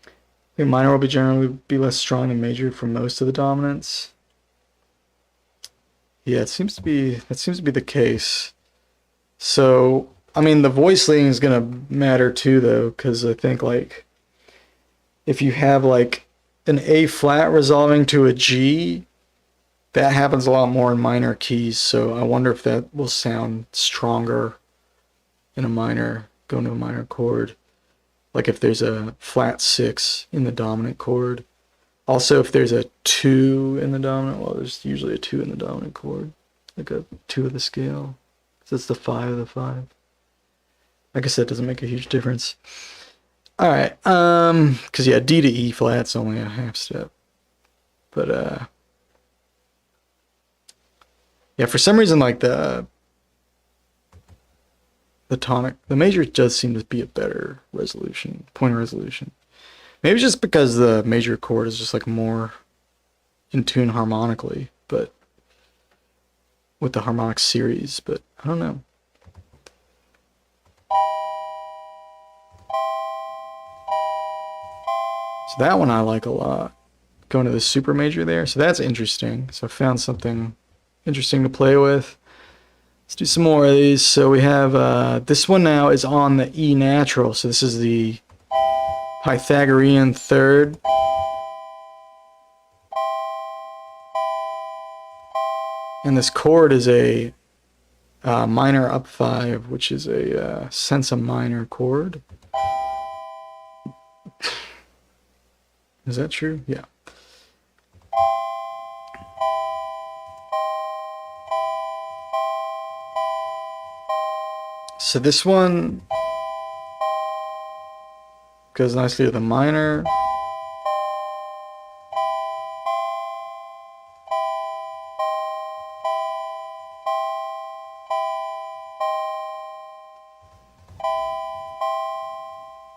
I think minor will generally be less strong than major for most of the dominants. Yeah, that seems to be the case. So, I mean, the voice leading is gonna matter too, though, because I think like if you have like an A flat resolving to a G, that happens a lot more in minor keys, so I wonder if that will sound stronger in a minor, going to a minor chord. Like if there's a flat 6 in the dominant chord. Also, if there's a 2 in the dominant, well, there's usually a 2 in the dominant chord. Like a 2 of the scale. So that's the 5 of the 5. I guess that doesn't make a huge difference. Alright, because yeah, D to E flat's only a half step. But, yeah, for some reason, like the tonic, the major does seem to be a better resolution, point of resolution. Maybe just because the major chord is just like more in tune harmonically, but with the harmonic series, but I don't know. So that one I like a lot. Going to the super major there, so that's interesting. So I found something interesting to play with. Let's do some more of these. So we have this one now is on the E natural. So this is the Pythagorean third. And this chord is a minor up 5, which is a senza minor chord. Is that true? Yeah. So this one goes nicely to the minor.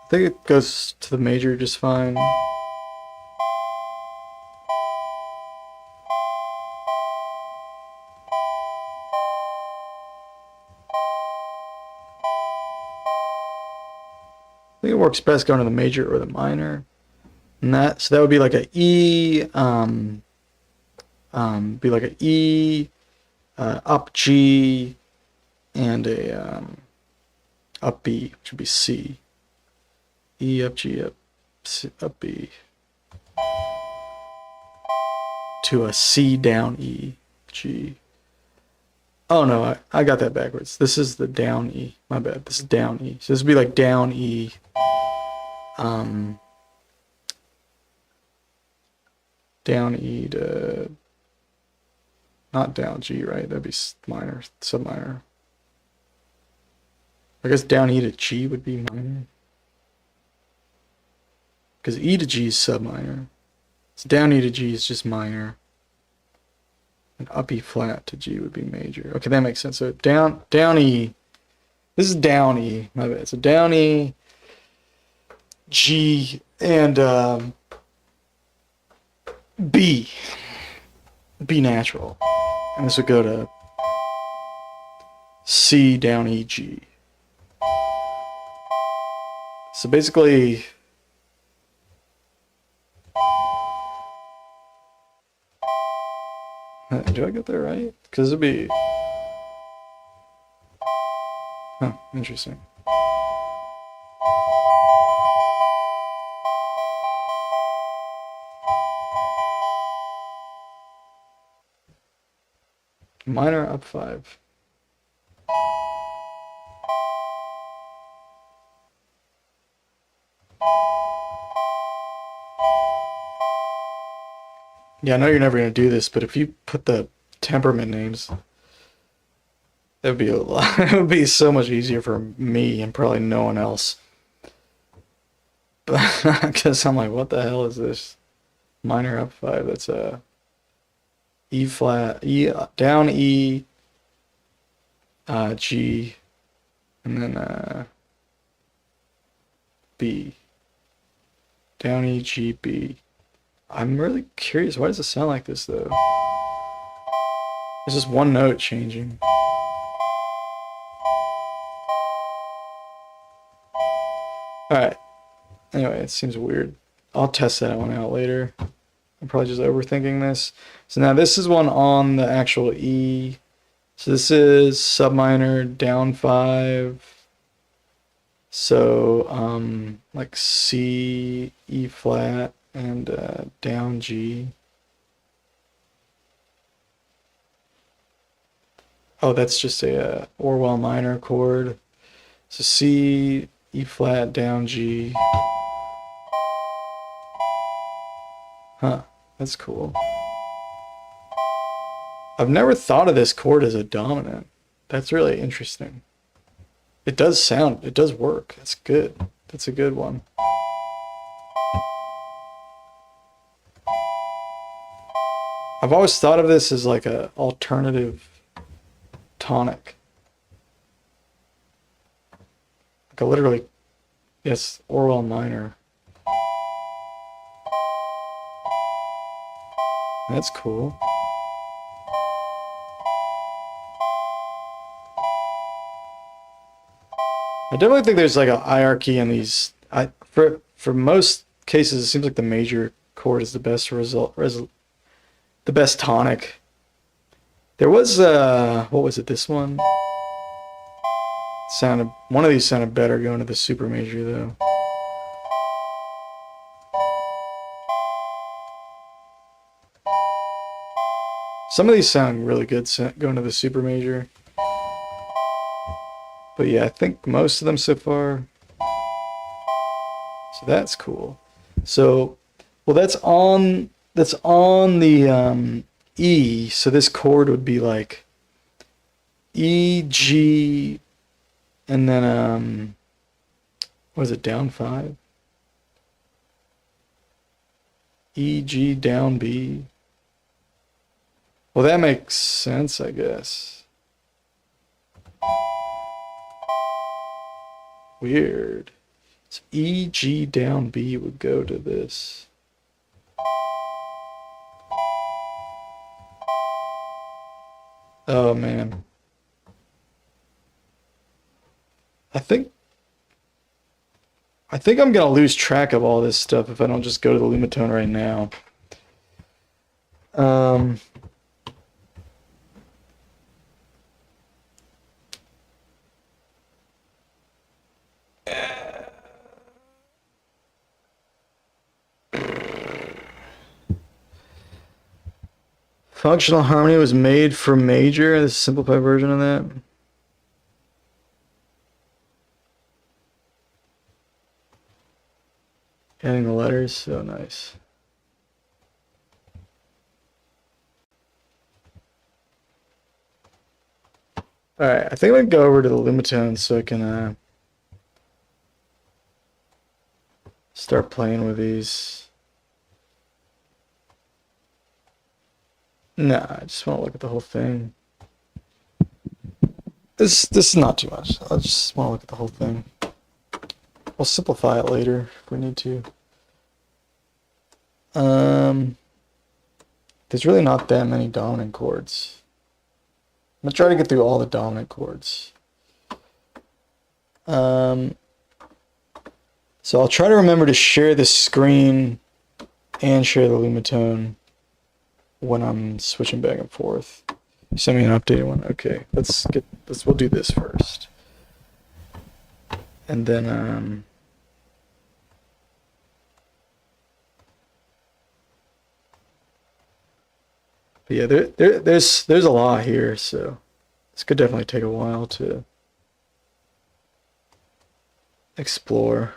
I think it goes to the major just fine. I think it works best going to the major or the minor. And that, so that would be like a E, be like a E, up G, and a up B, which would be C. E, up G, up C, up B. To a C down E, G. Oh no, I got that backwards. This is the down E. My bad. This is down E. So this would be like down E. Down E to not down G, right? That'd be minor, subminor. I guess down E to G would be minor. Because E to G is subminor. So down E to G is just minor. And up E flat to G would be major. Okay, that makes sense. So down E. This is down E. My bad. So down E, G, and B. B natural. And this would go to C down E, G. So basically, do I get that right? Because it'd be, huh, interesting. Minor up 5. Yeah, I know you're never going to do this, but if you put the temperament names, that would be a lot. It would be so much easier for me and probably no one else. But because I'm like, what the hell is this? Minor up 5. That's a E flat, E down E, G, and then B. Down E, G, B. I'm really curious. Why does it sound like this though? There's just one note changing. Alright. Anyway, it seems weird. I'll test that one out later. I'm probably just overthinking this. So now this is one on the actual E. So this is subminor down 5. So like C, E flat, and down G. Oh, that's just a Orwell minor chord. So C, E flat, down G. Huh, that's cool. I've never thought of this chord as a dominant. That's really interesting. It does sound, it does work. That's good. That's a good one. I've always thought of this as like a alternative tonic. Like a literally, yes, Orwell minor. That's cool. I definitely think there's like a hierarchy in these. For most cases, it seems like the major chord is the best the best tonic. There was what was it? This one sounded. One of these sounded better going to the super major though. Some of these sound really good going to the super major. But yeah, I think most of them so far. So that's cool. So, well, that's on the E. So this chord would be like E, G, and then what is it, down 5? E, G, down B. Well, that makes sense, I guess. Weird. So E, G, down B would go to this. Oh, man. I think I'm gonna lose track of all this stuff if I don't just go to the lumatone right now. Functional harmony was made for major. This is a simplified version of that. Adding the letters, so nice. Alright, I think I'm gonna go over to the lumatone so I can start playing with these. Nah, I just want to look at the whole thing. This is not too much. I just want to look at the whole thing. We'll simplify it later if we need to. There's really not that many dominant chords. I'm gonna try to get through all the dominant chords. So I'll try to remember to share the screen and share the lumatone when I'm switching back and forth. Send me an updated one. Okay, we'll do this first. And then but yeah, there's a lot here, so this could definitely take a while to explore.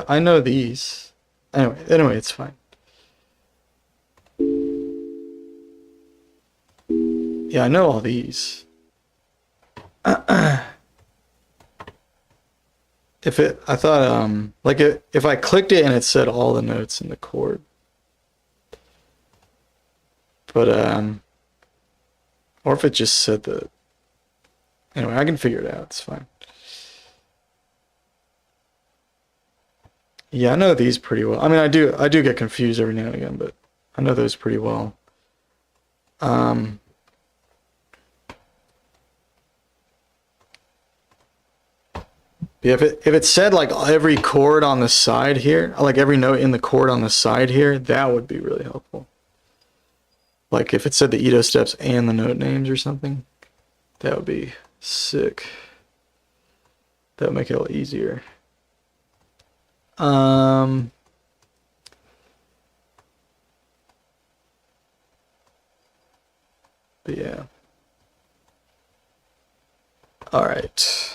I know these. Anyway, it's fine. Yeah, I know all these. I thought like if I clicked it and it said all the notes in the chord. But or if it just said the, anyway, I can figure it out. It's fine. Yeah, I know these pretty well. I mean, I do get confused every now and again, but I know those pretty well. Yeah, if it said like every chord on the side here, like every note in the chord on the side here, that would be really helpful. Like if it said the Edo steps and the note names or something, that would be sick. That would make it a little easier. But yeah. All right.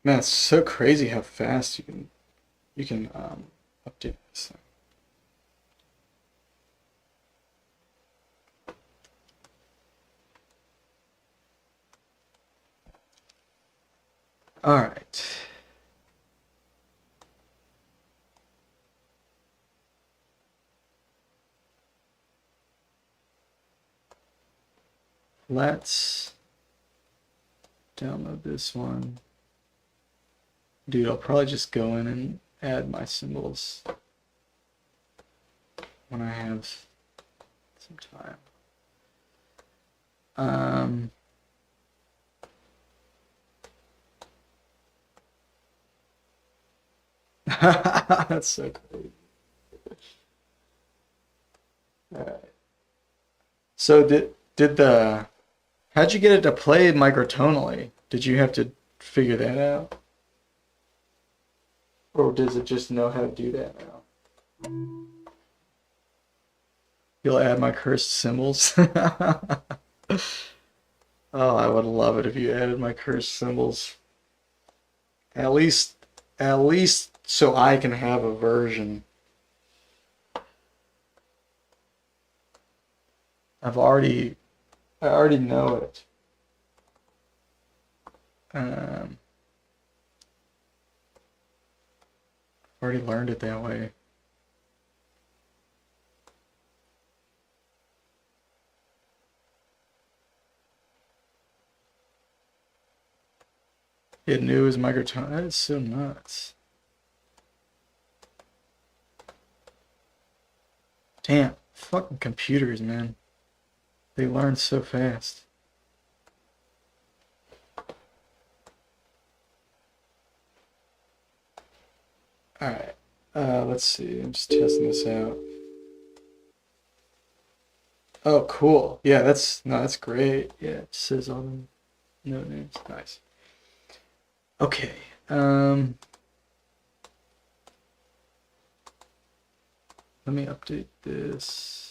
Man, it's so crazy how fast you can update this thing. All right. Let's download this one. Dude, I'll probably just go in and add my symbols when I have some time. That's so crazy. All right. So how'd you get it to play microtonally? Did you have to figure that out? Or does it just know how to do that now? You'll add my cursed symbols? Oh, I would love it if you added my cursed symbols. At least so I can have a version. I already know it. Already learned it that way. It knew it was microtonal. That is so nuts. Damn, fucking computers, man. They learn so fast. Alright, let's see. I'm just testing this out. Oh, cool. Yeah, that's great. Yeah, it says all the note names. Nice. Okay. Let me update this.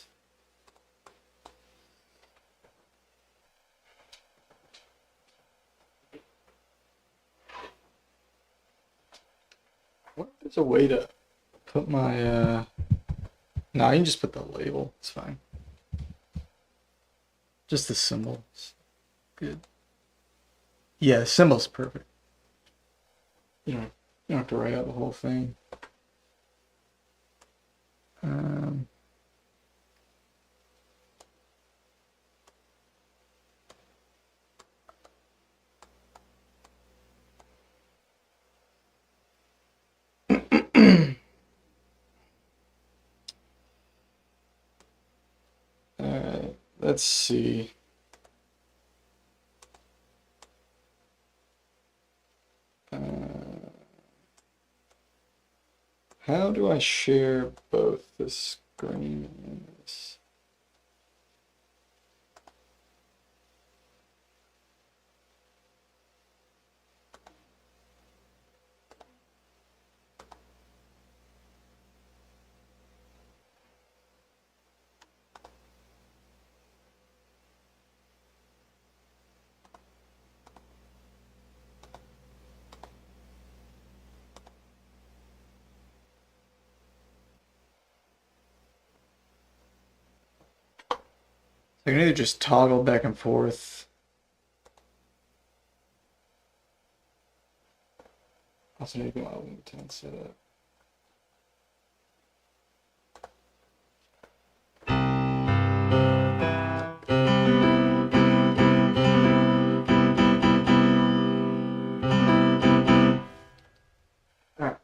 What if there's a way to put my no, you can just put the label. It's fine. Just the symbols. Good. Yeah, the symbol's perfect. You don't have to write out the whole thing. Alright, let's see. How do I share both the screen and this? I can either just toggle back and forth. Also need to go out lumatone setup. Alright.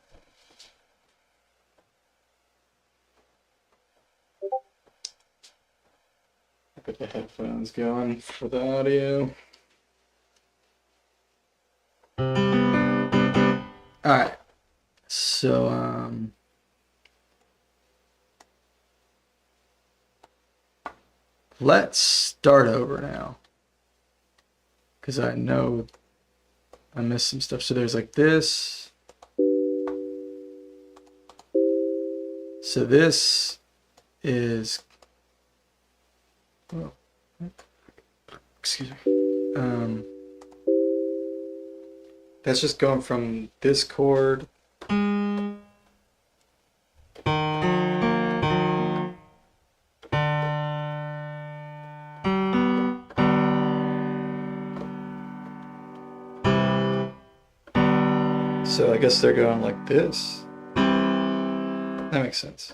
Get the headphones going for the audio. Alright. So, let's start over now. Because I know I missed some stuff. So there's like this. So this is... Oh, excuse me. That's just going from this chord so I guess they're going like this. That makes sense.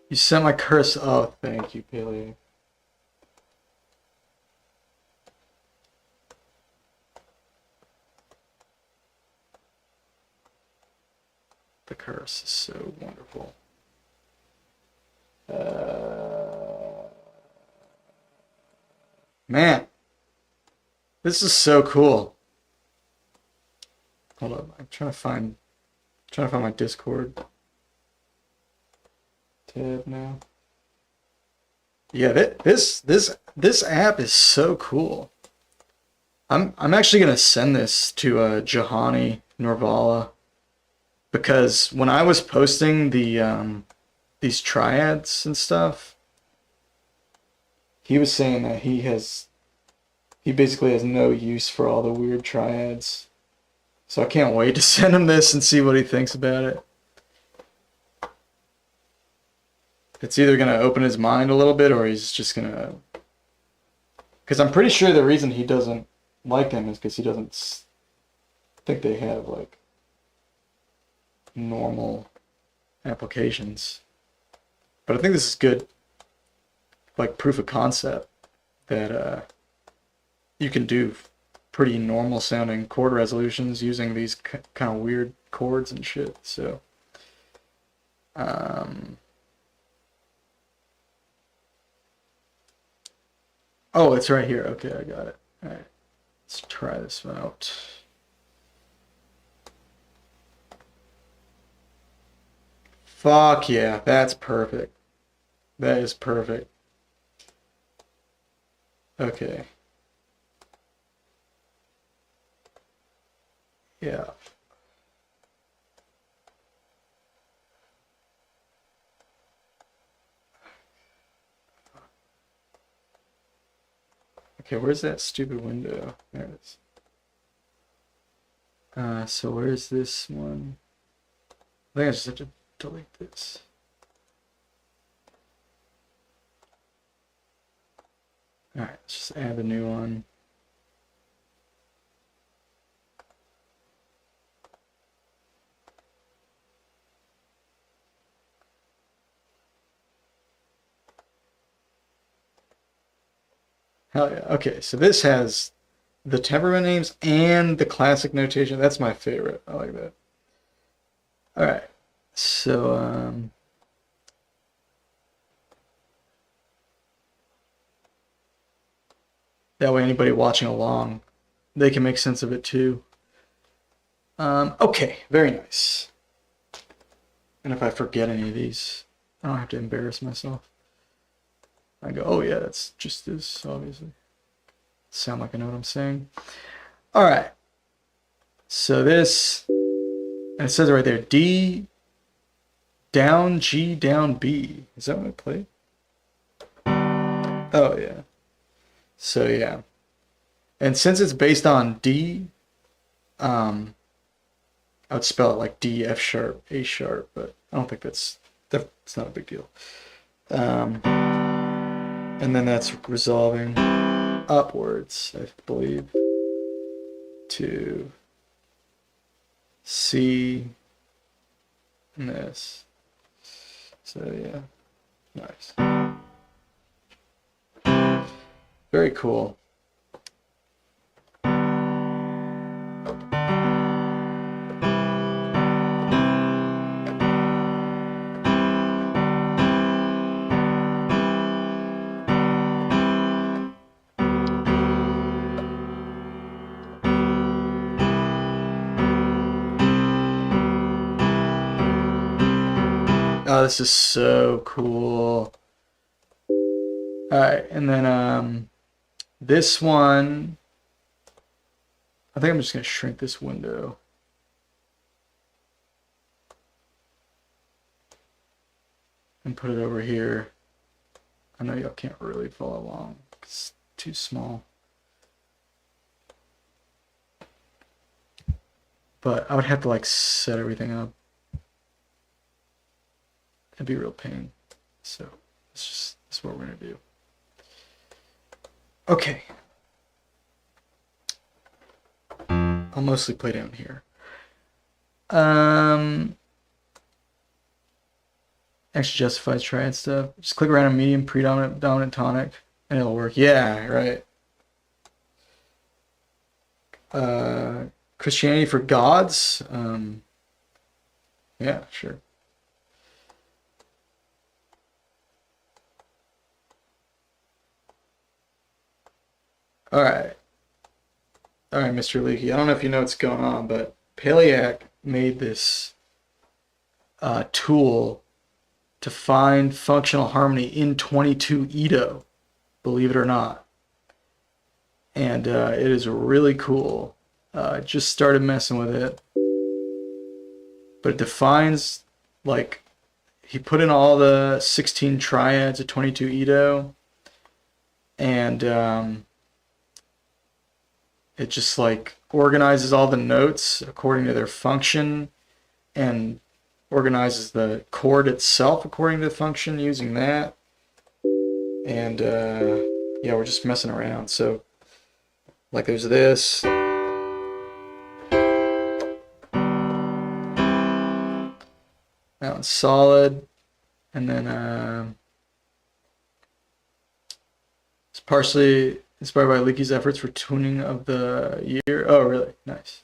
You sent my curse. Oh, thank you, Paleo. The curse is so wonderful. Man, this is so cool. Hold up, I'm trying to find my Discord tab now. Yeah, this app is so cool. I'm actually gonna send this to Jahani Norvala because when I was posting the these triads and stuff, he was saying that he basically has no use for all the weird triads. So I can't wait to send him this and see what he thinks about it. It's either going to open his mind a little bit or he's just going to... Because I'm pretty sure the reason he doesn't like them is because he doesn't think they have, like, normal applications. But I think this is good, like, proof of concept that you can do pretty normal sounding chord resolutions using these kind of weird chords and shit. So, oh, it's right here. Okay, I got it. All right, let's try this one out. Fuck yeah, that's perfect. That is perfect. Okay. Yeah. Okay, where's that stupid window? There it is. So where's this one? I think I just have to delete this. Alright, let's just add a new one. Hell yeah. Okay, so this has the temperament names and the classic notation. That's my favorite. I like that. Alright, so, that way anybody watching along, they can make sense of it too. Okay, very nice. And if I forget any of these, I don't have to embarrass myself. I go, oh yeah, that's just this, obviously. Sound like I know what I'm saying. All right. So this, and it says it right there, D down, G down, B. Is that what I played? Oh yeah. So yeah. And since it's based on D, I would spell it like D, F sharp, A sharp, but I don't think that's not a big deal. And then that's resolving upwards, I believe, to C and this. So yeah, nice. Very cool. Oh, this is so cool. Alright, and then this one, I think I'm just going to shrink this window. And put it over here. I know y'all can't really follow along. It's too small. But I would have to like set everything up. It'd be a real pain. So that's what we're gonna do. Okay. I'll mostly play down here. Actually justifies triad stuff. Just click around a medium, predominant, dominant, tonic, and it'll work. Yeah, right. Christianity for gods. Yeah, sure. All right, Mr. Leaky. I don't know if you know what's going on, but Paliak made this tool to find functional harmony in 22 Edo, believe it or not. And it is really cool. I just started messing with it. But it defines, like, he put in all the 16 triads of 22 Edo. And it just, like, organizes all the notes according to their function. And organizes the chord itself according to the function using that. And yeah, we're just messing around. So like there's this. That one's solid. And then it's partially inspired by Leaky's efforts for tuning of the year. Oh really? Nice.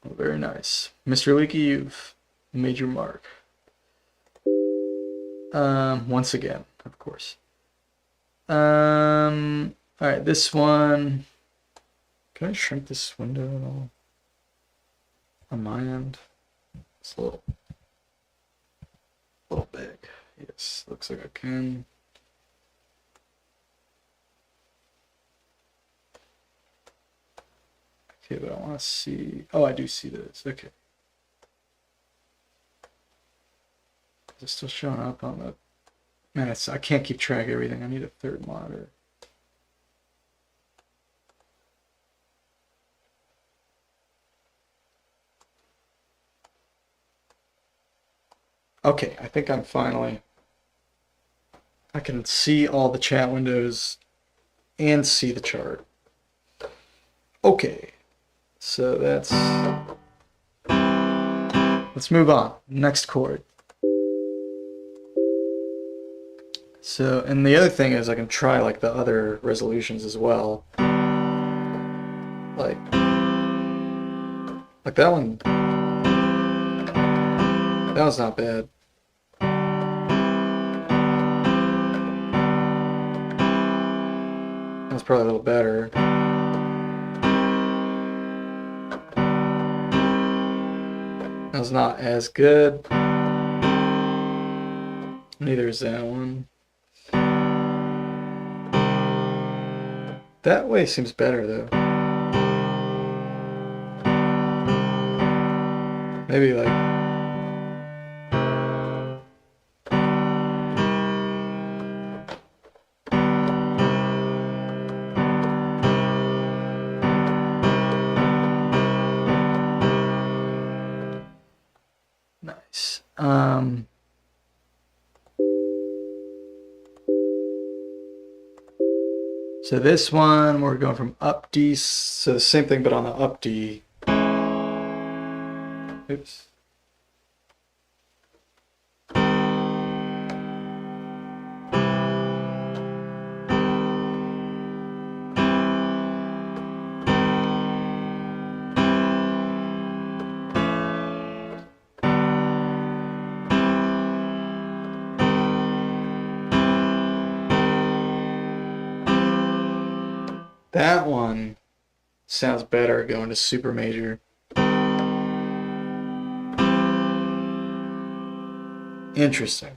Very nice. Mr. Leaky, you've made your mark. Once again, of course. Alright, this one. Can I shrink this window at all? On my end? It's a little big. Yes, looks like I can. Okay, but I want to see. Oh, I do see this. Okay. Is it still showing up on the? Man, I can't keep track of everything. I need a third monitor. Okay, I think I'm finally. I can see all the chat windows and see the chart. Okay. So that's, let's move on. Next chord. So, and the other thing is I can try like the other resolutions as well. Like that one. That was not bad. That was probably a little better. That was not as good. Neither is that one. That way seems better though. Maybe like So this one, we're going from up D, so the same thing, but on the up D. Oops. That one sounds better going to super major. Interesting.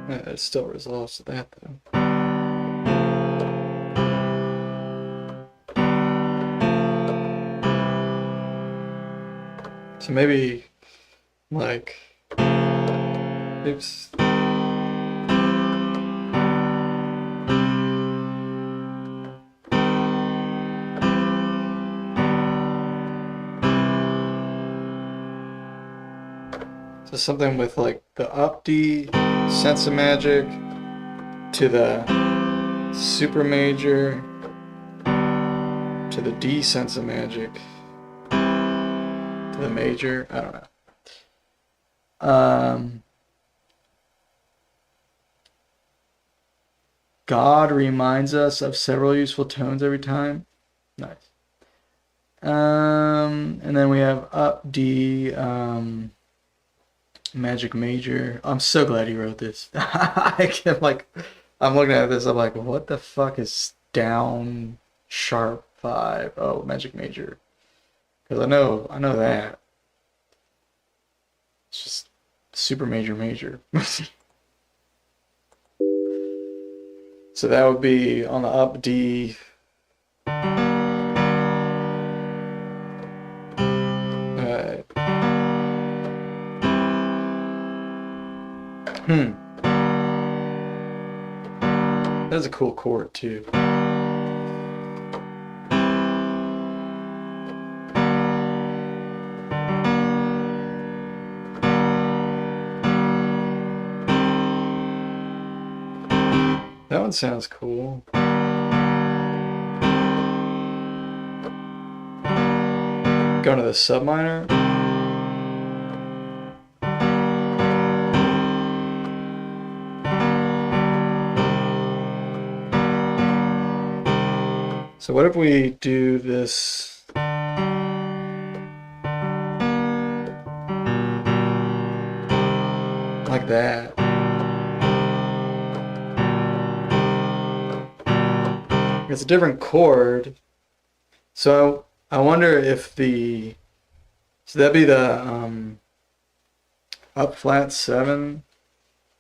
It still resolves to that though. So maybe like, oops. So something with like the up D sense of magic to the super major to the D sense of magic to the major. I don't know. God reminds us of several useful tones every time. Nice. And then we have up D, magic major. I'm so glad he wrote this. I'm looking at this. I'm like, what the fuck is down sharp 5? Oh, magic major. Because I know that. It's just super major major. So that would be on the up D. Alright. That's a cool chord too. That one sounds cool. Going to the sub minor. So what if we do this like that? It's a different chord. So I wonder if so that'd be the up flat 7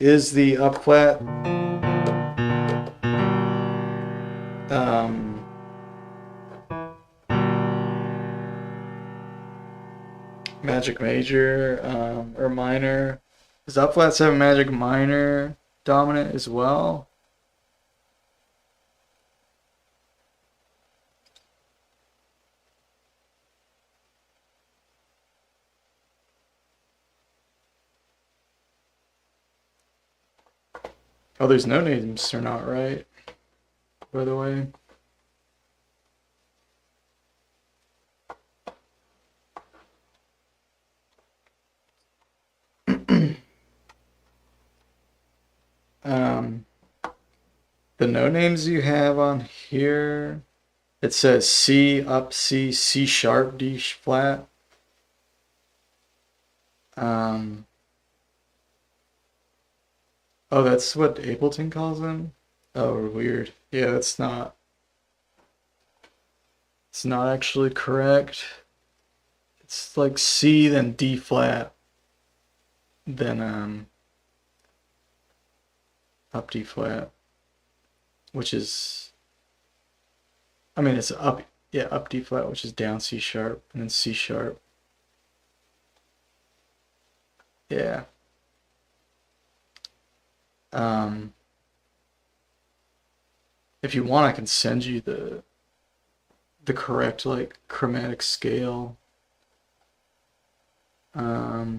is the up flat magic major or minor. Is up flat 7 magic minor dominant as well? Oh, there's no names are not right, by the way. The no names you have on here, it says C, up C, C sharp, D flat. Oh, that's what Ableton calls them? Oh, weird. Yeah, it's not actually correct. It's like C, then D flat, then up D flat, which is, I mean, it's up, yeah, up D flat, which is down C sharp, and then C sharp. Yeah. Um, if you want, I can send you the correct like chromatic scale. But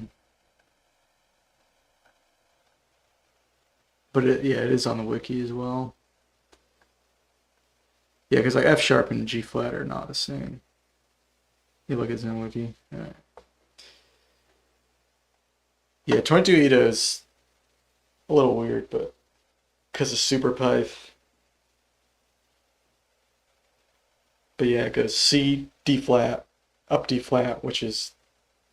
yeah, it is on the wiki as well. Yeah, because like F sharp and G flat are not the same. You look at XenWiki. All right. Yeah, 22 Ito is a little weird, but because of super pipe. But yeah, it goes C, D flat, up D flat, which is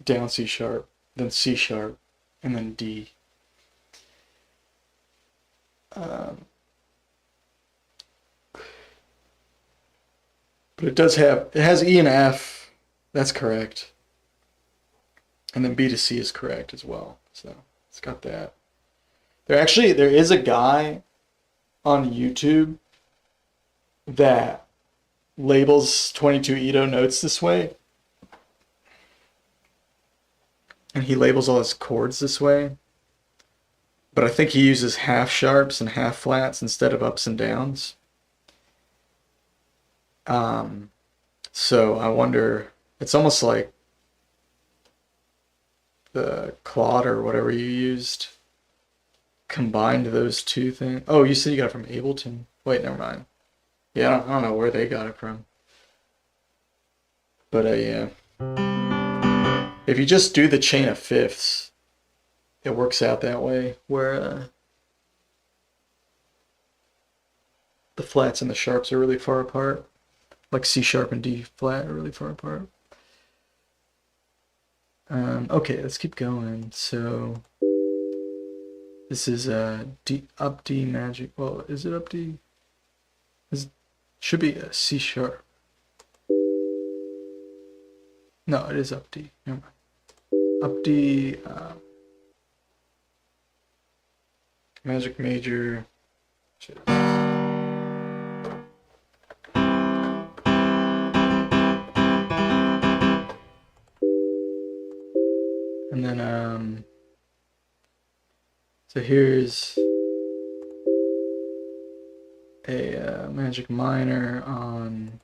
down C sharp, then C sharp, and then D. But it has E and F, that's correct. And then B to C is correct as well. So it's got that. There is a guy on YouTube that labels 22 Ito notes this way. And he labels all his chords this way. But I think he uses half sharps and half flats instead of ups and downs. So I wonder, it's almost like the Claude or whatever you used combined those two things. Oh, you said you got it from Ableton. Wait, never mind. Yeah, I don't know where they got it from. But yeah. If you just do the chain of fifths, it works out that way, where the flats and the sharps are really far apart. Like C sharp and D flat are really far apart. Okay, let's keep going. So this is D, up D magic. Well, is it up D? Should be a C sharp. No, it is up D. Never mind. Up D, magic major. Shit. And then, so here's a magic minor on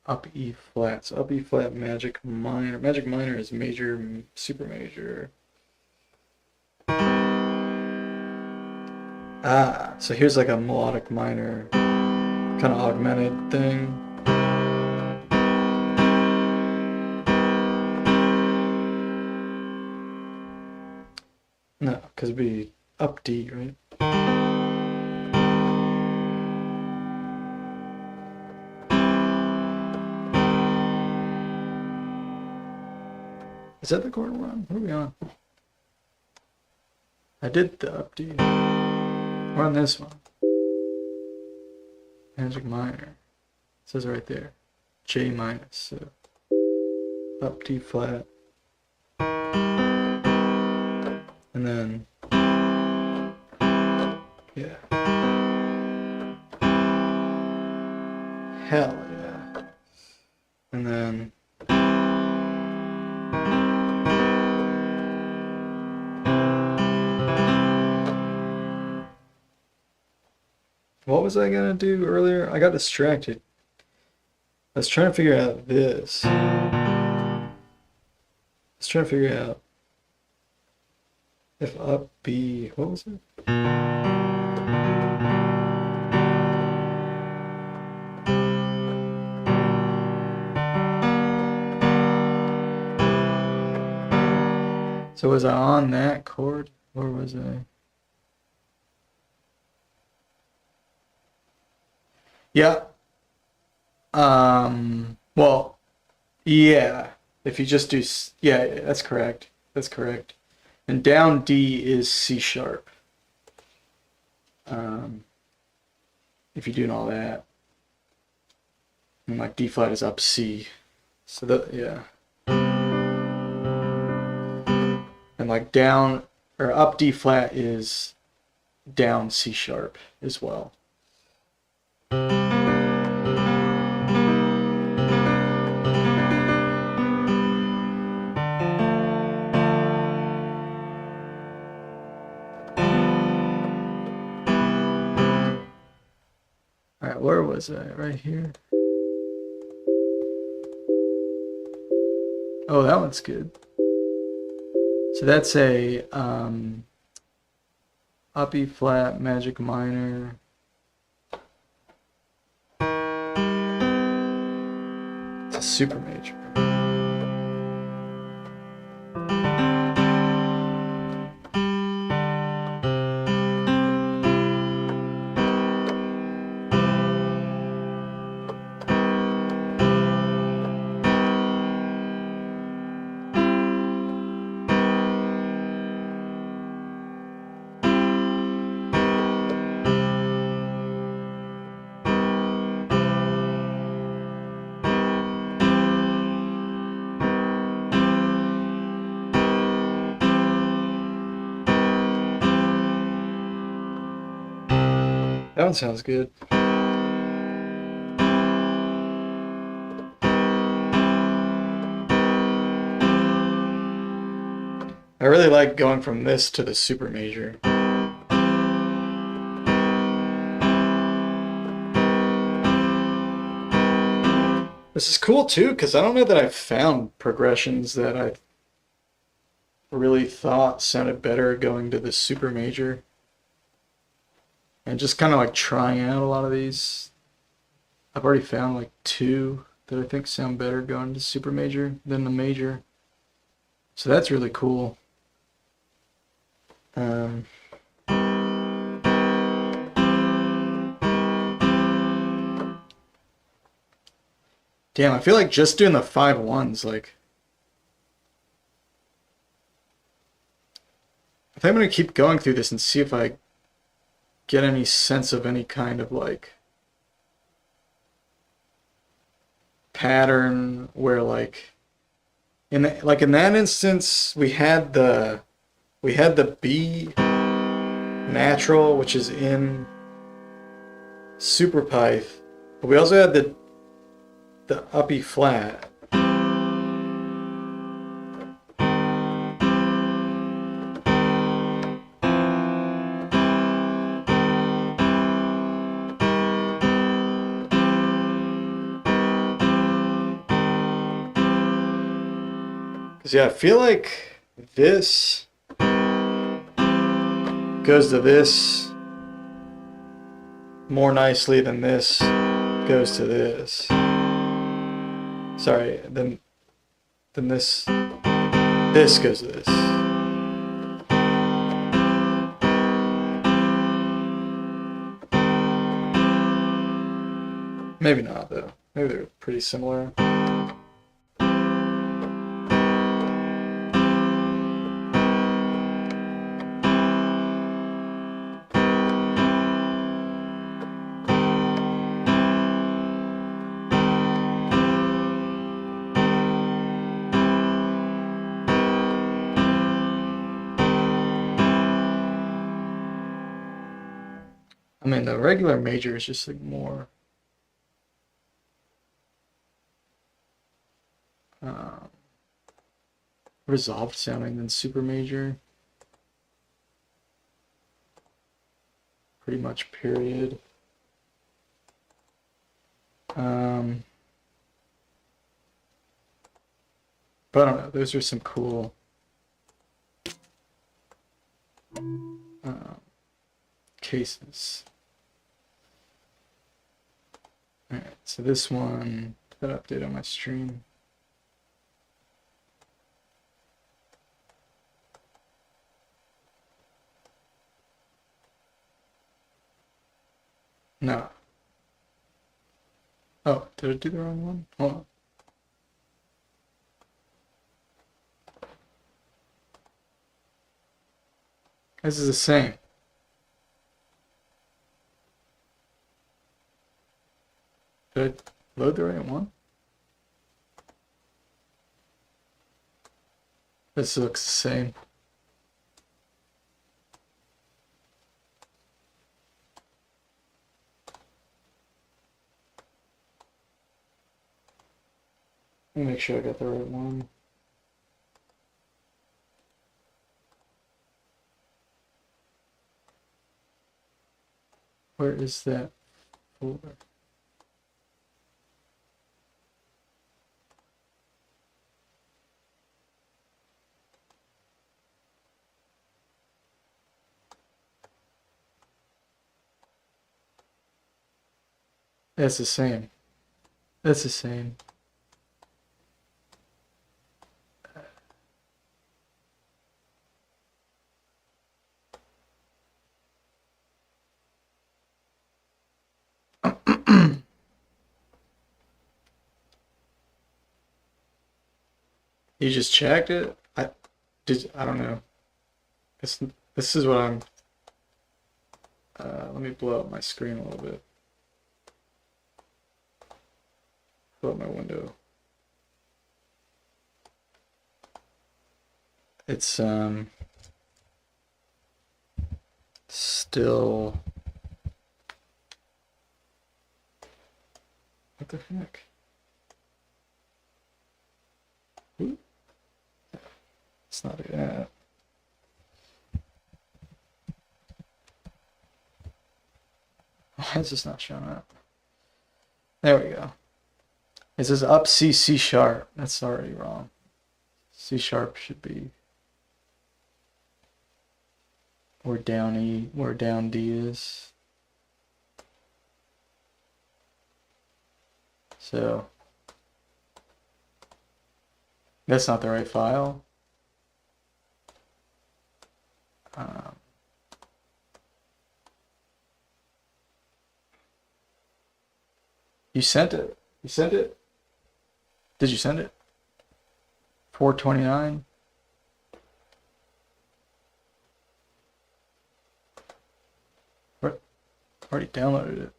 up E flat. So up E flat magic minor. Magic minor is major, super major. So here's like a melodic minor kind of augmented thing. No, because it'd be up D, right? Is that the chord we're on? What are we on? I did the up D. We're on this one. Magic minor. It says right there. J minus. So up D flat. And then, yeah. Hell yeah. And then, what was I gonna do earlier? I got distracted. I was trying to figure out this. I was trying to figure out if up B, what was it? So was I on that chord, or was I? Yeah. Well, yeah. If you just do, yeah, that's correct. That's correct. And down D is C sharp. If you're doing all that. And like D flat is up C. So that, yeah. And like down, or up D flat is down C sharp as well. was I? Right here. Oh, that one's good. So that's a up E flat magic minor. It's a super major. That one sounds good. I really like going from this to the super major. This is cool too, because I don't know that I've found progressions that I really thought sounded better going to the super major. And just kind of like trying out a lot of these. I've already found like 2 that I think sound better going to super major than the major. So that's really cool. Damn, I feel like just doing the 5/1s, like, I think I'm gonna keep going through this and see if I get any sense of any kind of like pattern where like in that instance we had the B natural, which is in super pipe, but we also had the up E flat. Because yeah, I feel like this goes to this more nicely than this goes to this. Sorry, then this goes to this. Maybe not though. Maybe they're pretty similar. I mean, the regular major is just like more resolved sounding than super major. Pretty much, period. But I don't know. Those are some cool cases. Alright, so this one, did that update on my stream? No. Oh, did I do the wrong one? Hold on. This is the same. Did I load the right one? This looks the same. Let me make sure I got the right one. Where is that folder? It's the same. It's the same. You just checked it? I don't know. This is what I'm let me blow up my screen a little bit. Blow up my window. It's still, what the heck? Ooh. It's not it. Why is this not showing up? There we go. It says up C, C sharp. That's already wrong. C sharp should be where down E, where down D is. So that's not the right file. You sent it. You sent it? Did you send it? 429? What? Already downloaded it.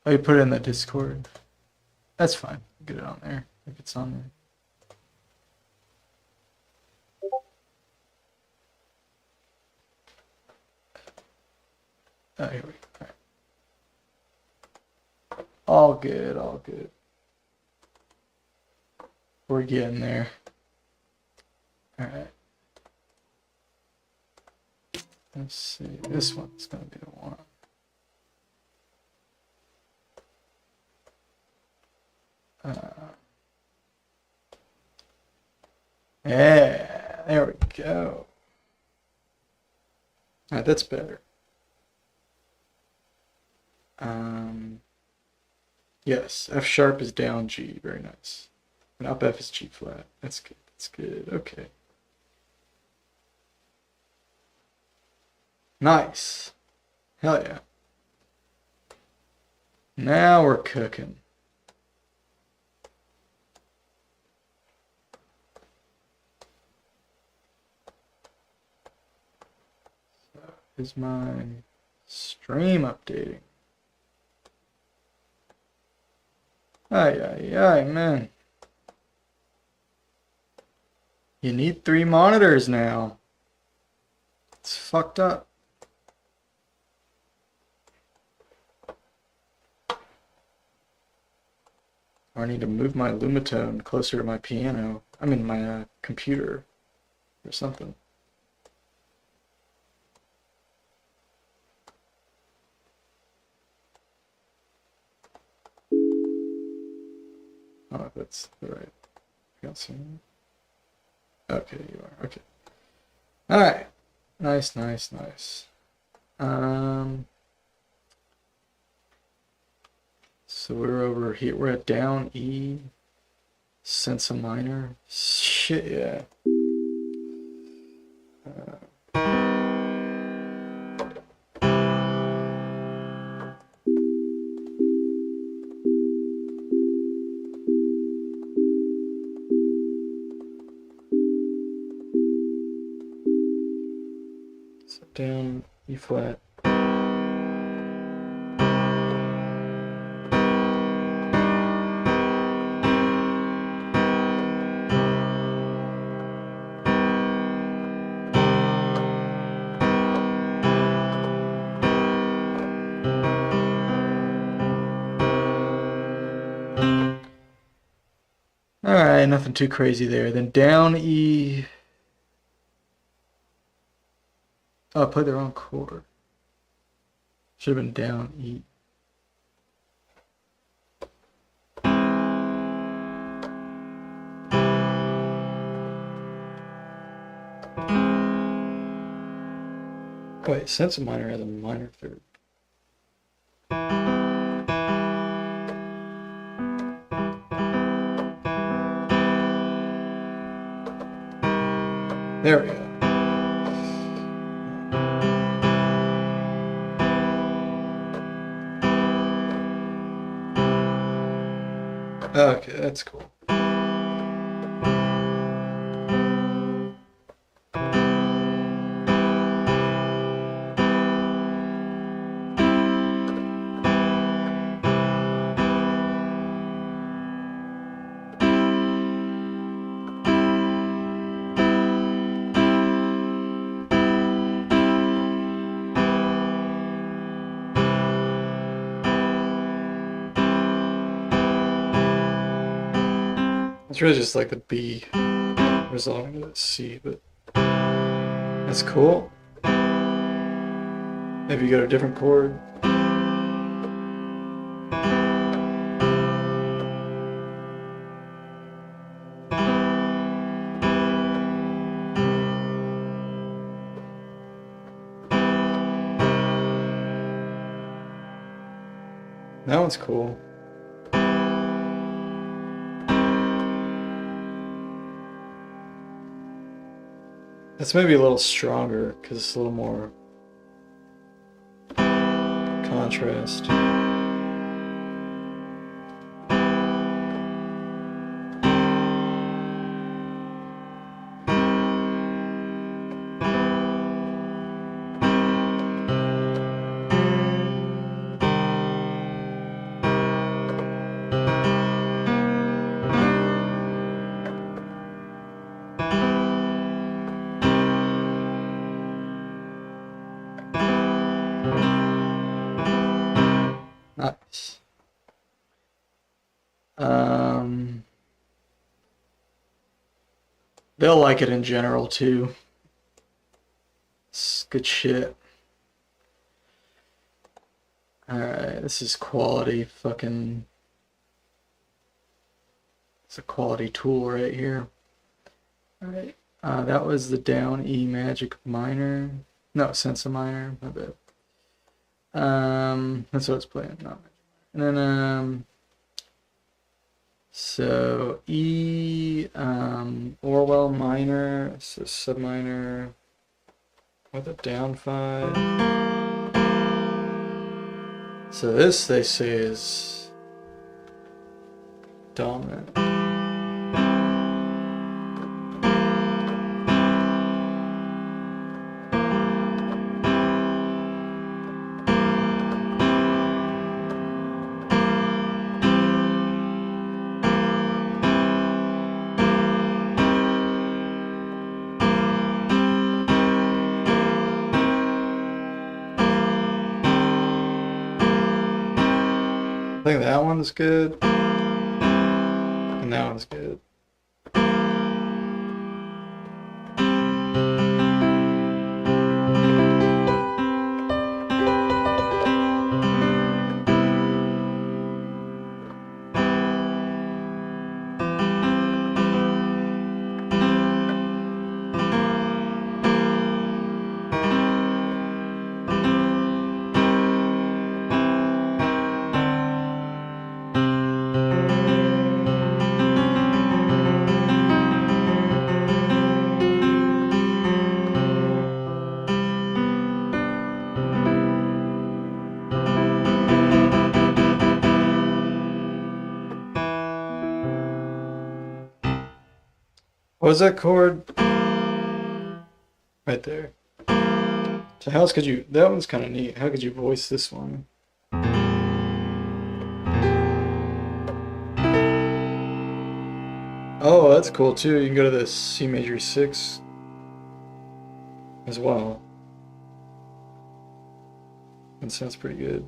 Oh, you put it in the Discord. That's fine. Get it on there if it's on there. Oh, here we go. All good, all good. We're getting there. Alright. Let's see. This one's going to be the one. Yeah, there we go. Alright, that's better. Yes, F sharp is down G, very nice. And up F is G flat. That's good, that's good, okay. Nice. Hell yeah. Now we're cooking. So, is my stream updating? Ay, man. You need 3 monitors now. It's fucked up. Or I need to move my lumatone closer to my piano. I mean my computer or something. Oh, that's right. I got some. Okay, you are. Okay. Alright. Nice, nice, nice. So we're over here. We're at down E. Sense minor. Shit, yeah. So down E flat. Alright, nothing too crazy there. Then down E. Oh, I played the wrong chord. Should have been down E. Wait, sense minor has a minor third. There we go. Okay, that's cool. It's really just like the B resolving to the C, but that's cool. Maybe you go to a different chord. That one's cool. That's maybe a little stronger because it's a little more contrast. Nice. They'll like it in general too. It's good shit. Alright, this is quality fucking... It's a quality tool right here. Alright, that was the down E magic minor. No, sense minor, my bad. That's what it's playing, not magic minor. And then, so E, Orwell minor, so sub minor, with a down 5. So this, they say, is dominant. I think that one's good, and that one's good. What was that chord? Right there. So how else could you... That one's kind of neat. How could you voice this one? Oh, that's cool too. You can go to the C major 6 as well. That sounds pretty good.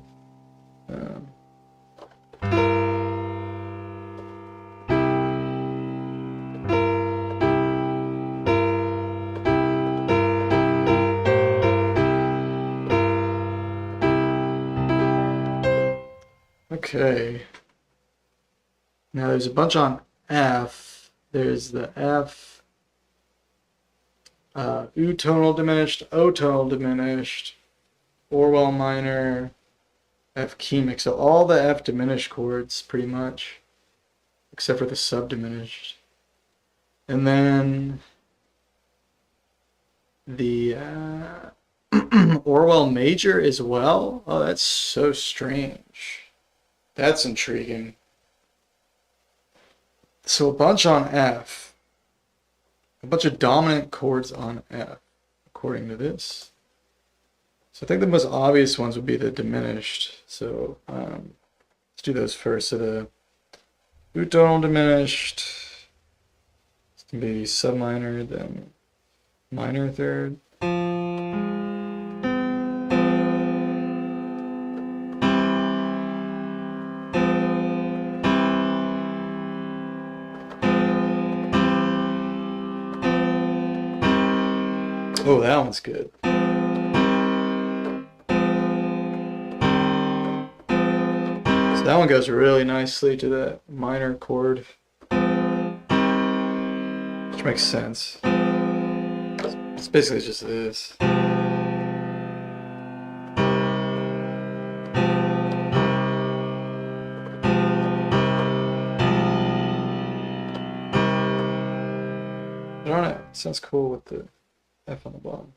Okay. Now there's a bunch on F. There's the F, U tonal diminished, O tonal diminished, Orwell minor, F chemic. So all the F diminished chords pretty much, except for the sub diminished. And then the Orwell major as well. Oh, that's so strange. That's intriguing. So a bunch on F. A bunch of dominant chords on F, according to this. So I think the most obvious ones would be the diminished. So let's do those first. So the utonal diminished. It's going to be sub minor, then minor third. Oh, that one's good. So that one goes really nicely to that minor chord, which makes sense. It's basically just this. I don't know. It sounds cool with the F on the bottom.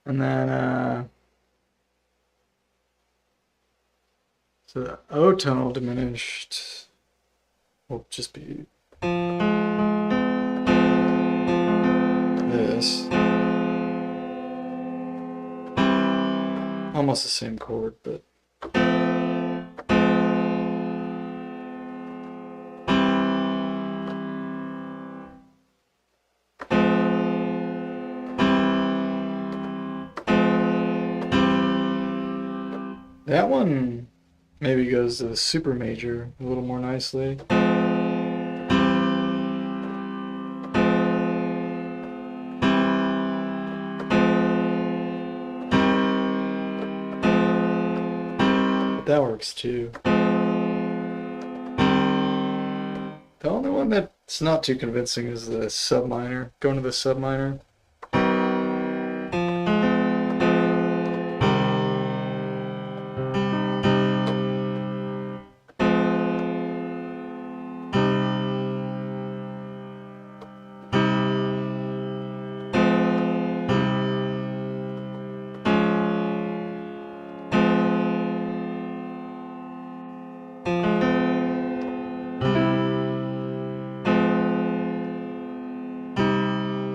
And then, so the O tonal diminished will just be this. Almost the same chord, but that one maybe goes to the super major a little more nicely. But that works too. The only one that's not too convincing is the sub minor. Going to the sub minor.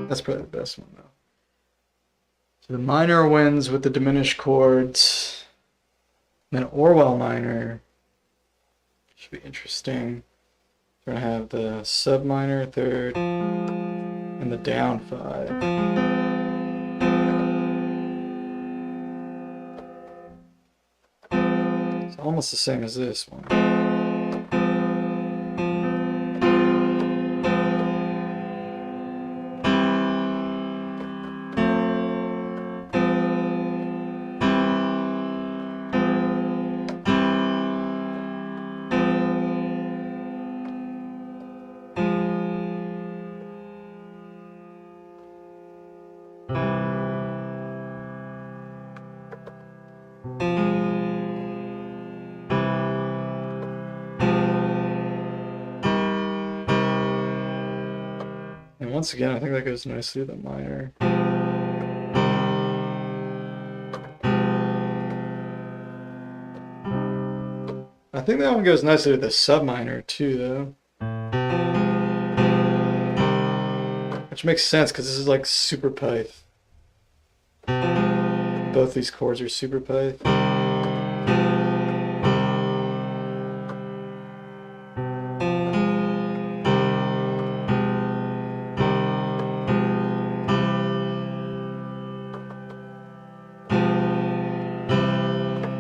That's probably the best one, though. So the minor wins with the diminished chords. Then Orwell minor should be interesting. We're going to have the sub minor third and the down five. It's almost the same as this one. And once again, I think that goes nicely to the minor. I think that one goes nicely with the sub minor too, though. Which makes sense because this is like super pyth. Both these chords are super pyth.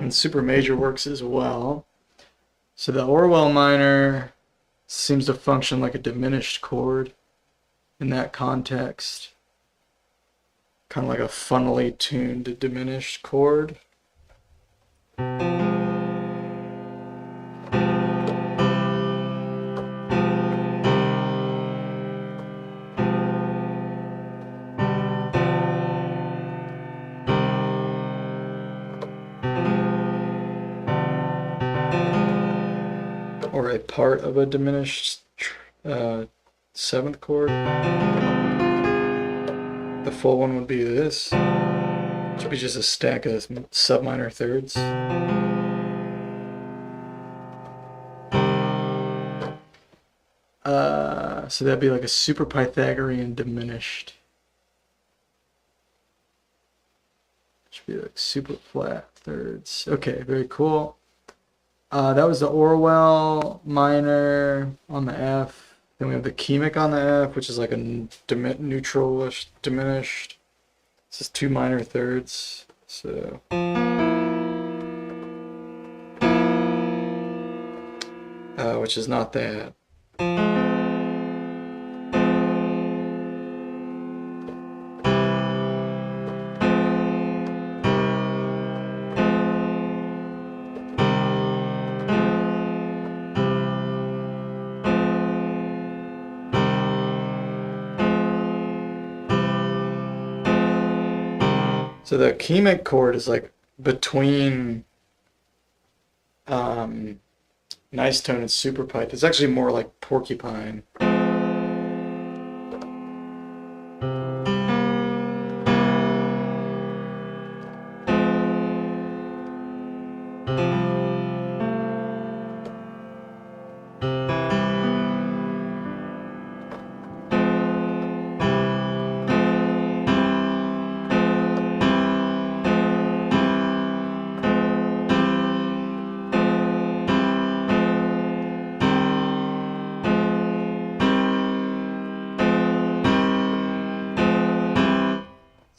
and super major works as well. So the Orwell minor seems to function like a diminished chord in that context. Kind of like a funnily tuned diminished chord. Or a part of a diminished seventh chord. The full one would be this, which would be just a stack of subminor thirds. So that'd be like a super Pythagorean diminished. Should be like super flat thirds. Okay, very cool. That was the Orwell minor on the F. Then we have the chemic on the F, which is like a neutral-ish diminished. This is 2 minor thirds. So which is not that. So the chemic chord is like between nice tone and super pipe. It's actually more like porcupine.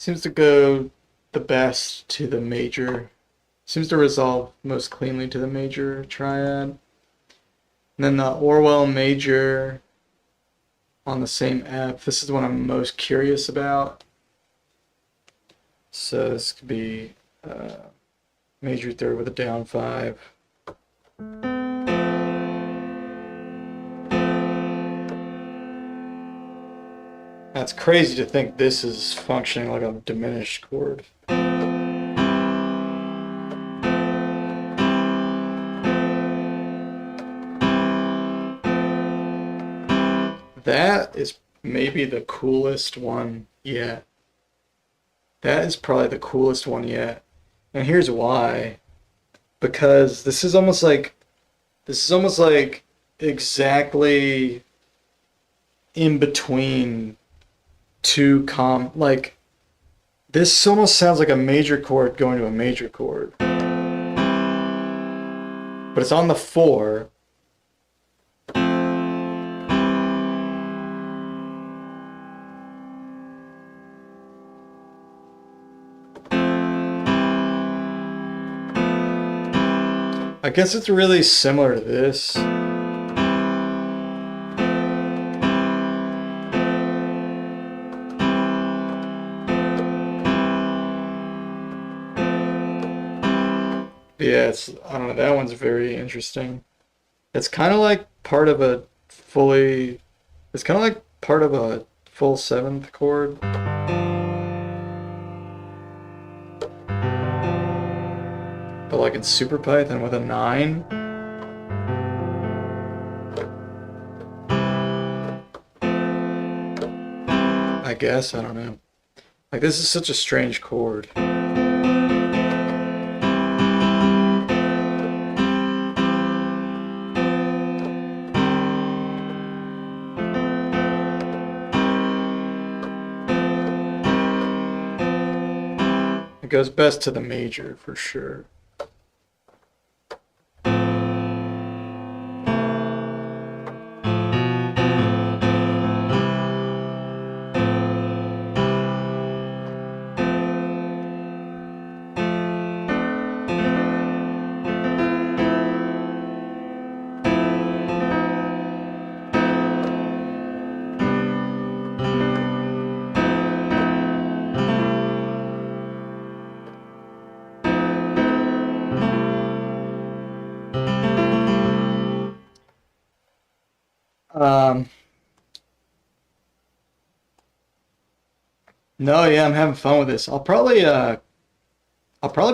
Seems to go the best to the major. Seems to resolve most cleanly to the major triad. And then the Orwell major on the same F. This is the one I'm most curious about. So this could be major third with a down 5. That's crazy to think this is functioning like a diminished chord. That is maybe the coolest one yet. That is probably the coolest one yet. And here's why. Because this is almost like exactly in between two like this almost sounds like a major chord going to a major chord. But it's on the 4. I guess it's really similar to this. Yeah, I don't know, that one's very interesting. It's kind of like part of a full 7th chord. But like in Super Python with a 9. I guess, I don't know. Like this is such a strange chord. It goes best to the major for sure. Um, no, yeah, I'm having fun with this. I'll probably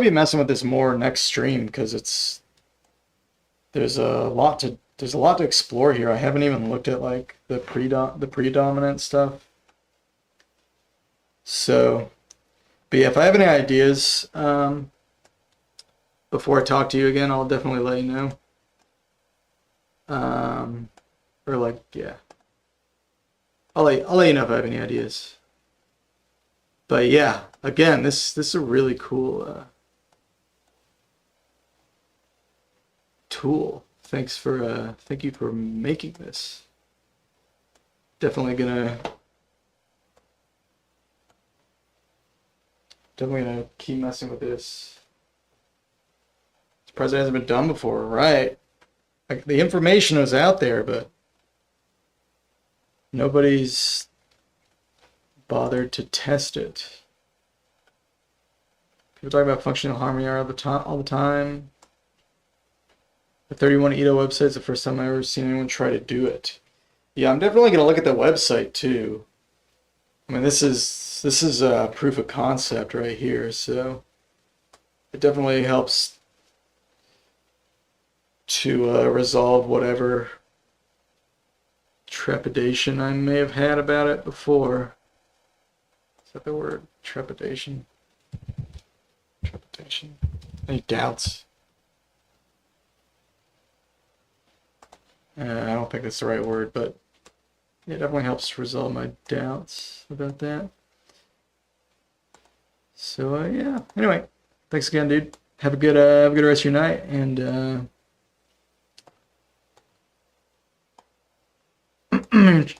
be messing with this more next stream because there's a lot to explore here. I haven't even looked at like the predominant stuff. So, but yeah, if I have any ideas before I talk to you again, I'll definitely let you know. Or like, yeah, I'll let you know if I have any ideas. But yeah, again, this is a really cool tool. Thank you for making this. Definitely gonna keep messing with this. Surprised it hasn't been done before, right? Like, the information was out there, but nobody's bothered to test it. People talk about functional harmony all the time. The 31 Ito website is the first time I've ever seen anyone try to do it. Yeah, I'm definitely gonna look at the website too. I mean, this is a proof of concept right here, so it definitely helps to resolve whatever trepidation I may have had about it before. Is that the word? Trepidation? Trepidation? Any doubts? I don't think that's the right word, but it definitely helps resolve my doubts about that. So yeah. Anyway, thanks again, dude. Have a good rest of your night, and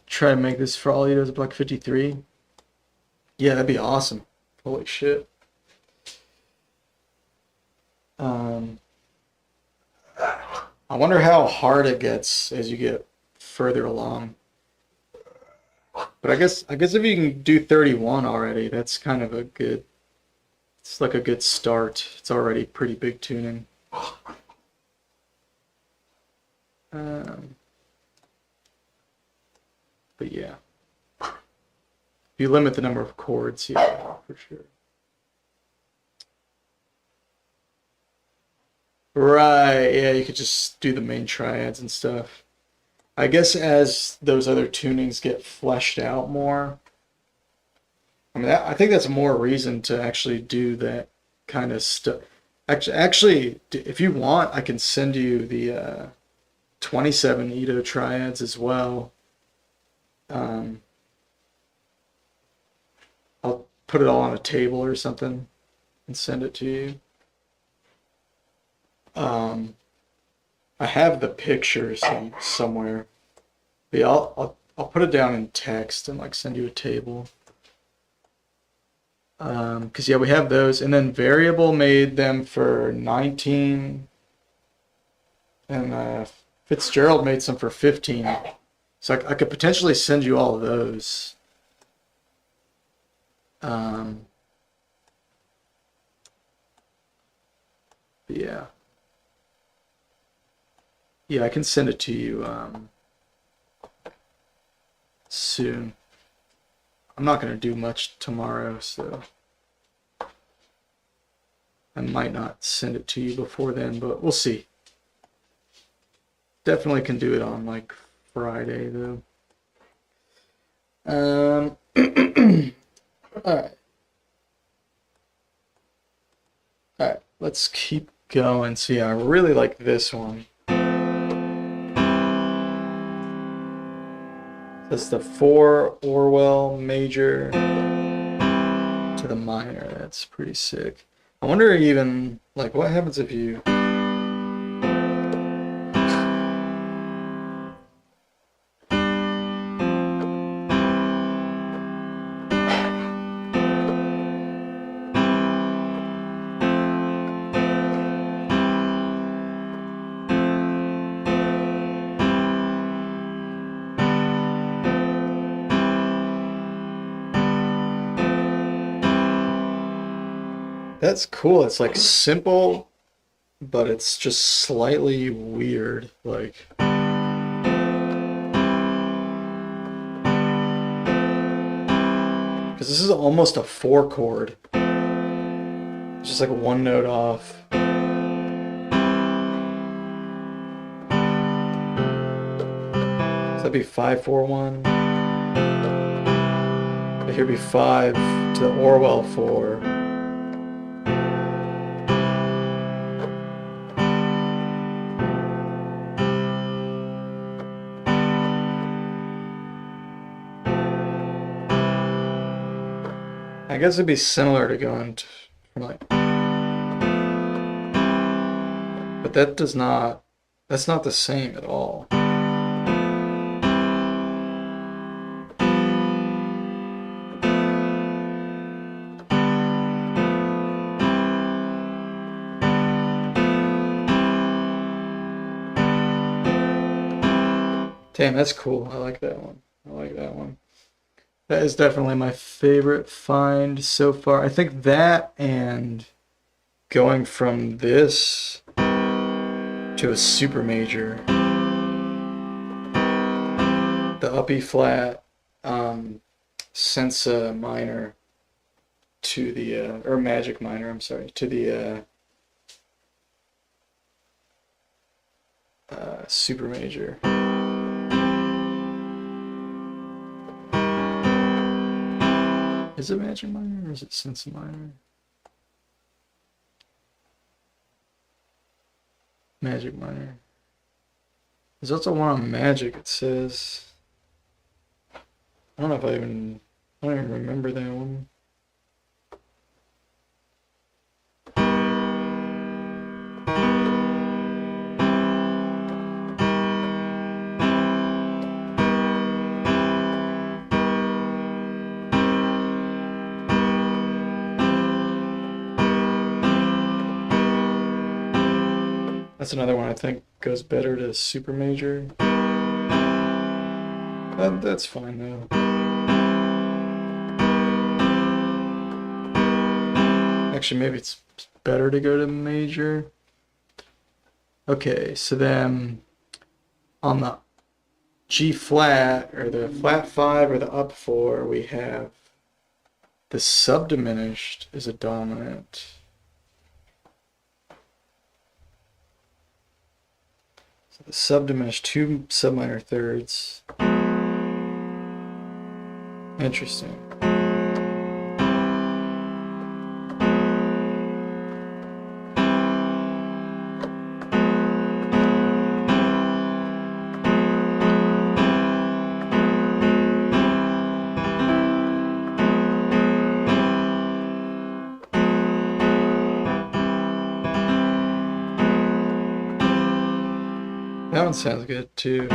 try to make this for all Eaters Black 53. Yeah, that'd be awesome. Holy shit. I wonder how hard it gets as you get further along. But I guess if you can do 31 already, that's kind of a good. It's like a good start. It's already pretty big tuning. But yeah, if you limit the number of chords, yeah, for sure. Right, yeah, you could just do the main triads and stuff. I guess as those other tunings get fleshed out more, I mean, I think that's more reason to actually do that kind of stuff. Actually, if you want, I can send you the 27 Ito triads as well. I'll put it all on a table or something and send it to you. I have the picture somewhere. But yeah, I'll put it down in text and like send you a table. Because yeah, we have those, and then Variable made them for 19, and Fitzgerald made some for 15. So I could potentially send you all of those. But yeah. Yeah, I can send it to you soon. I'm not going to do much tomorrow, so I might not send it to you before then, but we'll see. Definitely can do it on like Friday though. All right. All right, let's keep going. So yeah, I really like this one. That's the 4 Orwell major to the minor. That's pretty sick. I wonder even, like, what happens if you... That's cool. It's like simple, but it's just slightly weird. Like, Because this is almost a 4 chord. It's just like one note off. So that'd be 5-4-1. But here'd be 5 to the Orwell 4. I guess it'd be similar to going to like, but that's not the same at all. Damn, that's cool. I like that one. I like that one. That is definitely my favorite find so far. I think that and going from this to a super major, the up E flat, Sensa minor to the, or magic minor, I'm sorry, to the super major. Is it magic minor or is it Sensa minor? Magic minor. There's also one on magic, it says. I don't know if I don't even remember that one. That's another one I think goes better to super major. That's fine though. Actually, maybe it's better to go to major. Okay, so then on the G flat or the flat 5 or the up 4, we have the subdiminished is a dominant. So the subdiminished, 2 subminor thirds. Interesting. That one sounds good too.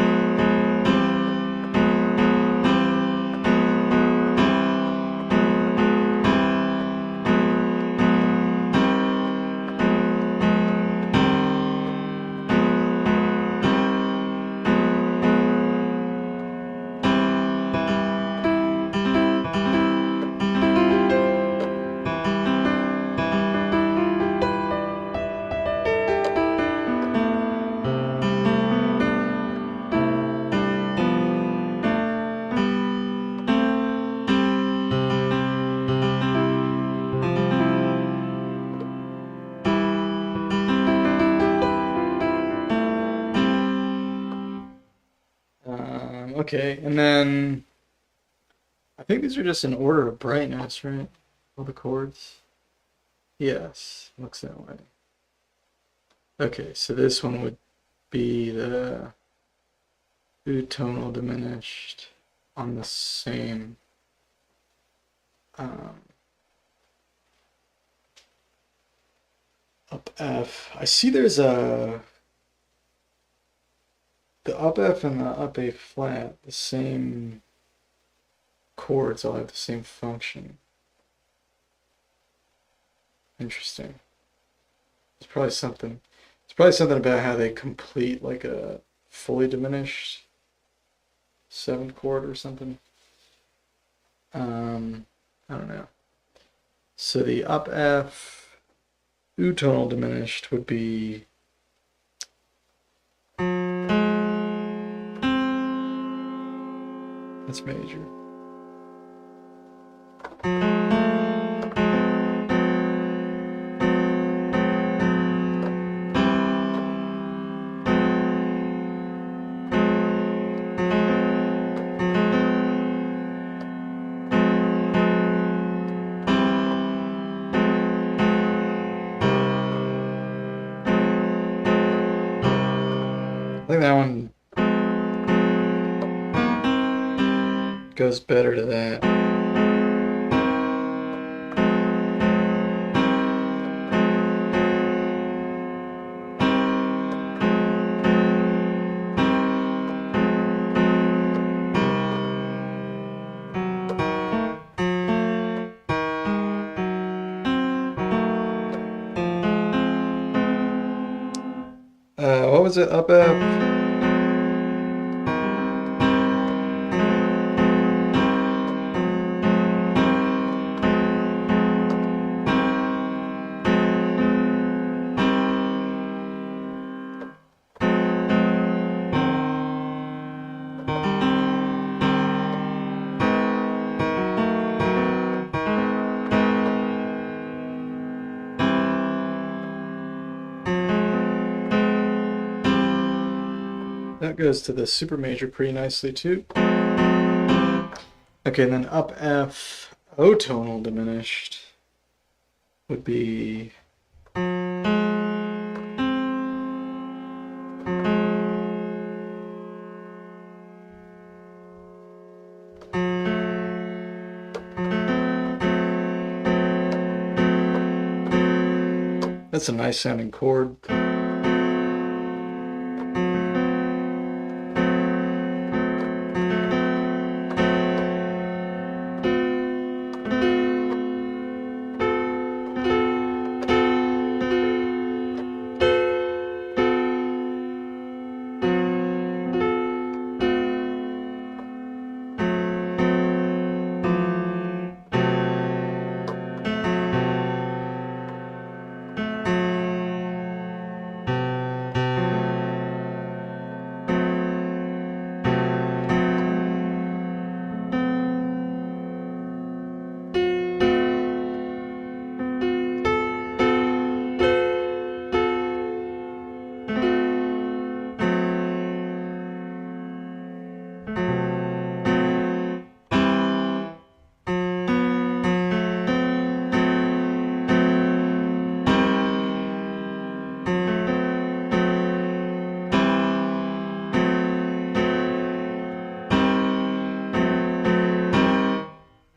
Okay, and then I think these are just in order of brightness, right? All the chords. Yes, looks that way. Okay, so this one would be the tonal diminished on the same up F. I see there's the up F and the up A flat, the same chords all have the same function. Interesting. It's probably something about how they complete like a fully diminished 7th chord or something. I don't know. So the up F tonal diminished would be that's major. think that one goes better to that. What was it? Up F? That goes to the super major pretty nicely too. Okay, and then up F, O tonal diminished would be that's a nice sounding chord.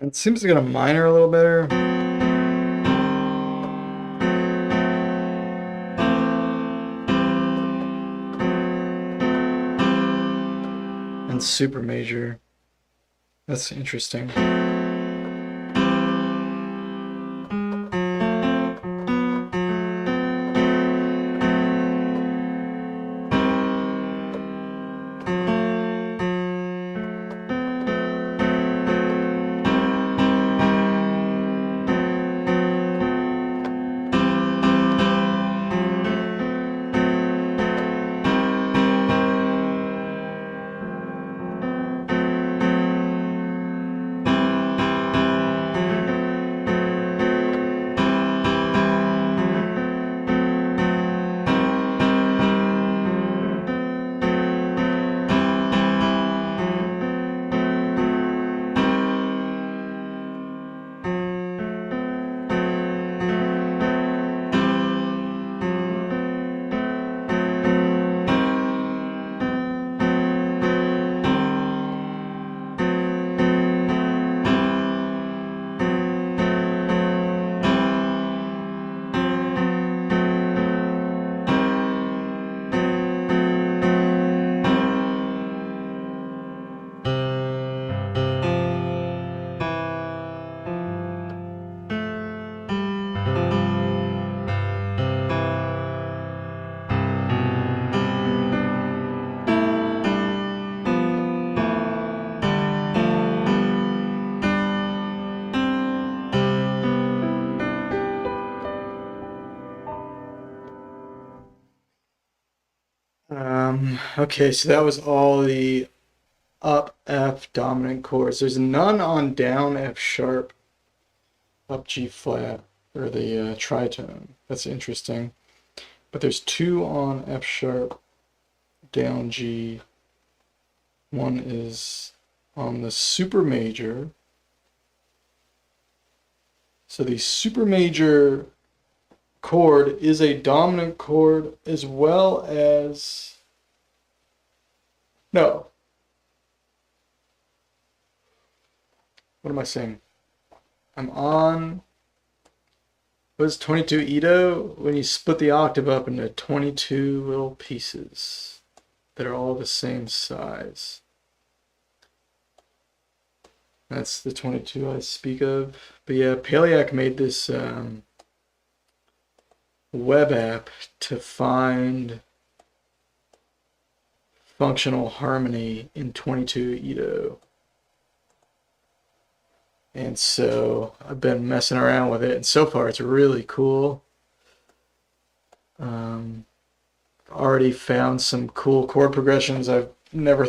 It seems to get a minor a little better. And super major. That's interesting. Okay, so that was all the up F dominant chords. There's none on down F sharp, up G flat, or the tritone. That's interesting. But there's two on F sharp, down G. One is on the super major. So the super major chord is a dominant chord as well as No. What am I saying? I'm on. What is 22 Ito? When you split the octave up into 22 little pieces that are all the same size. That's the 22 I speak of. But yeah, Paleac made this web app to find functional harmony in 22 Ito. And so I've been messing around with it, and so far it's really cool. Already found some cool chord progressions I've never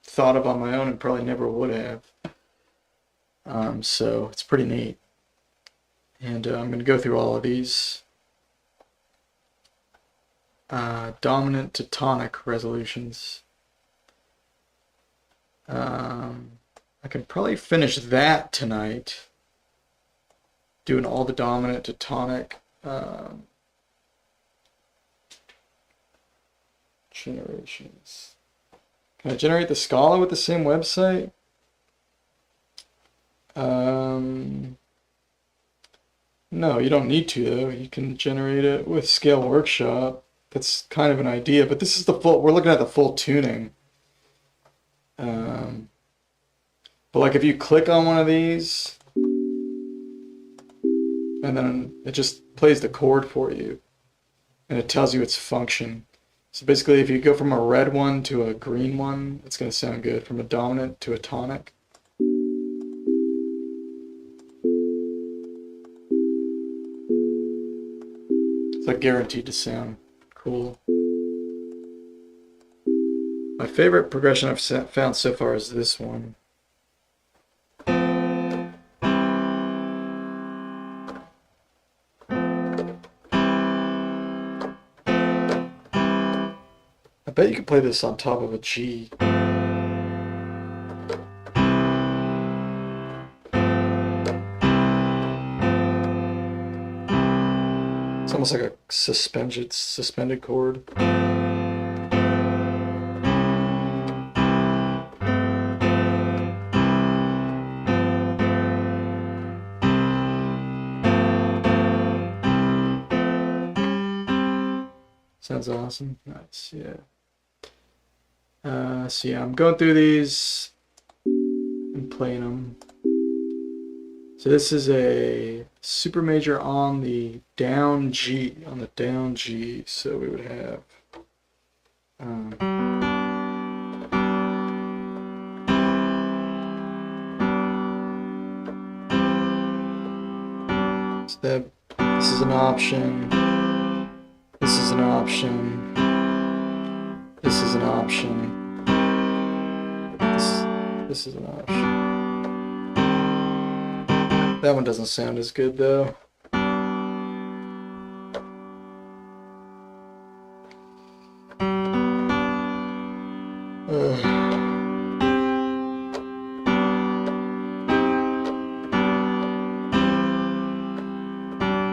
thought of on my own and probably never would have. So it's pretty neat. And I'm going to go through all of these. Dominant to tonic resolutions. I can probably finish that tonight. Doing all the dominant to tonic generations. Can I generate the Scala with the same website? No, you don't need to though. You can generate it with Scale Workshop. That's kind of an idea, but this is the full, we're looking at the full tuning. But like if you click on one of these, and then it just plays the chord for you, and it tells you its function. So basically if you go from a red one to a green one, it's going to sound good. From a dominant to a tonic. It's like guaranteed to sound cool. My favorite progression I've found so far is this one. I bet you could play this on top of a G. It's almost like a suspended chord. Sounds awesome. Nice, yeah. So yeah, I'm going through these and playing them. So this is a super major on the down G, So we would have so that this is an option. This is an option. This is an option. This is an option. That one doesn't sound as good though.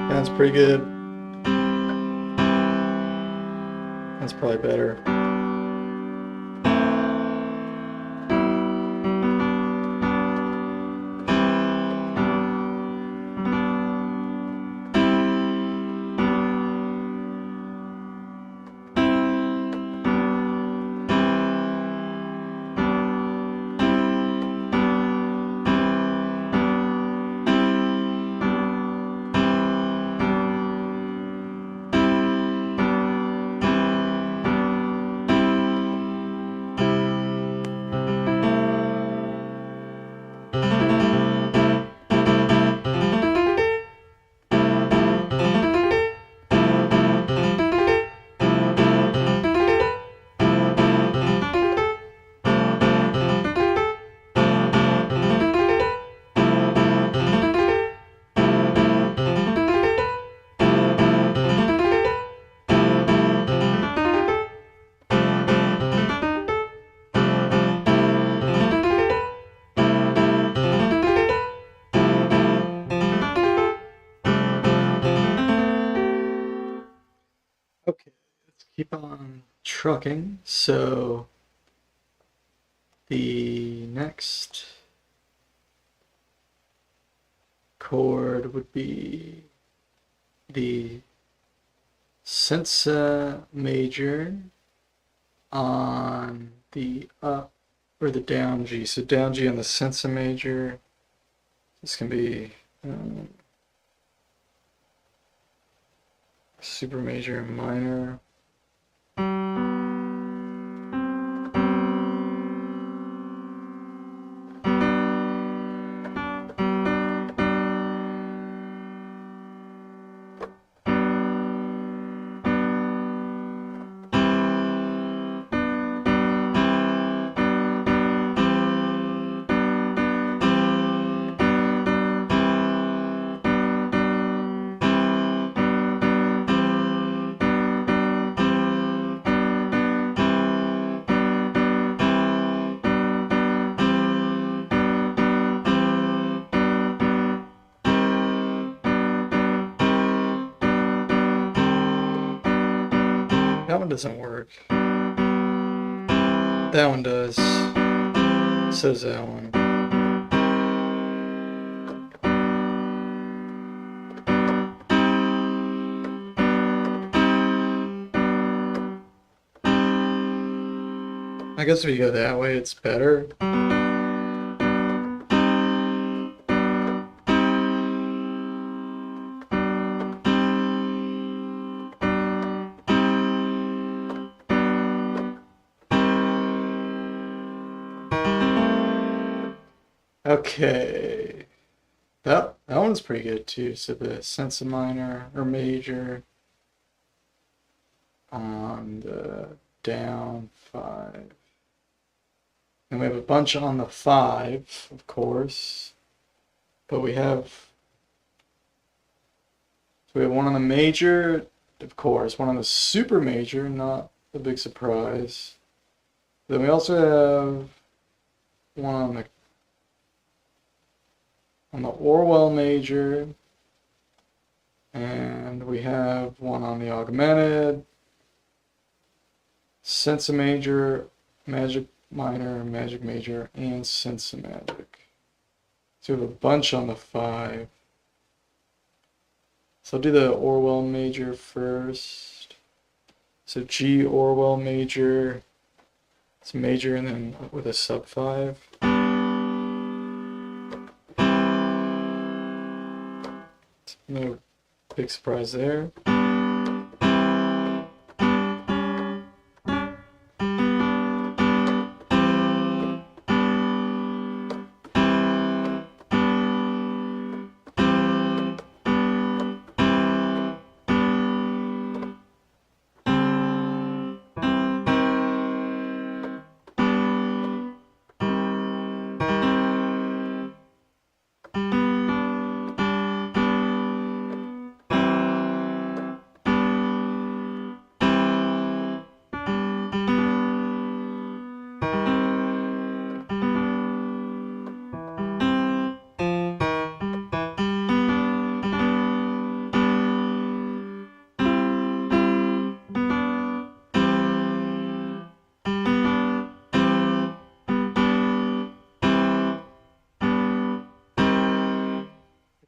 Sounds pretty good. That's probably better. Okay, let's keep on trucking. So The next chord would be the sensa major on the up or the down G. So down G on the sensa major. This can be super major and minor. That one doesn't work. That one does. So does that one. I guess if you go that way, it's better. Okay, that one's pretty good too. So the sensa minor or major on the down 5, and we have a bunch on the 5, of course, but we have one on the major, of course, one on the super major, not a big surprise. Then we also have one on the Orwell major, and we have one on the augmented, sensa major, magic minor, magic major, and sensa magic. So we have a bunch on the 5. So I'll do the Orwell major first. So G Orwell major, it's major and then with a sub 5. No big surprise there.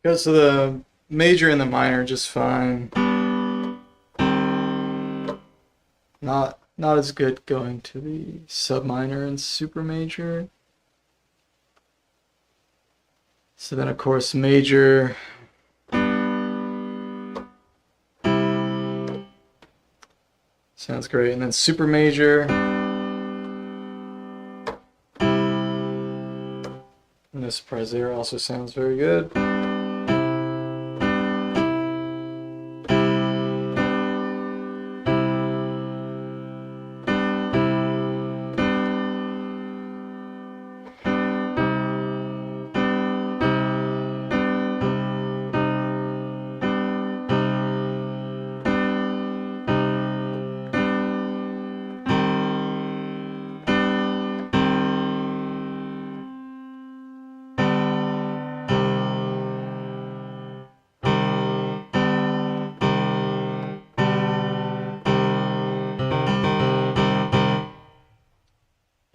Goes to the major and the minor just fine. Not as good going to the sub minor and super major. So then of course major sounds great, and then super major. No surprise there, also sounds very good.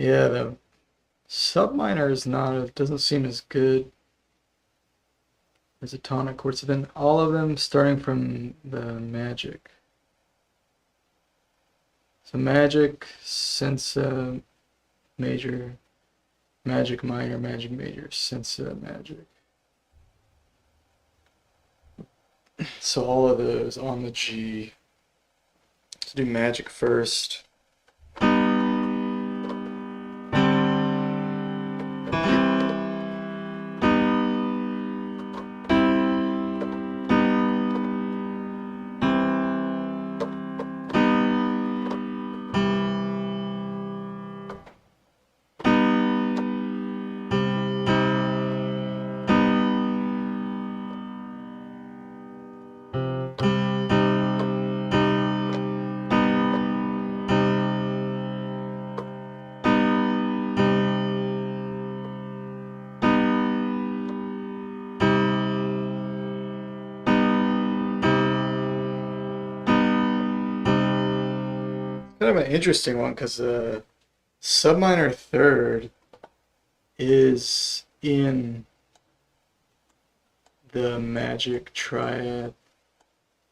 Yeah, Sub minor is not, it doesn't seem as good as a tonic chord. So then all of them starting from the magic. So magic, sensa, major, magic minor, magic major, sensa, magic. So all of those on the G. Let's do magic first. Kind of an interesting one because sub minor third is in the magic triad.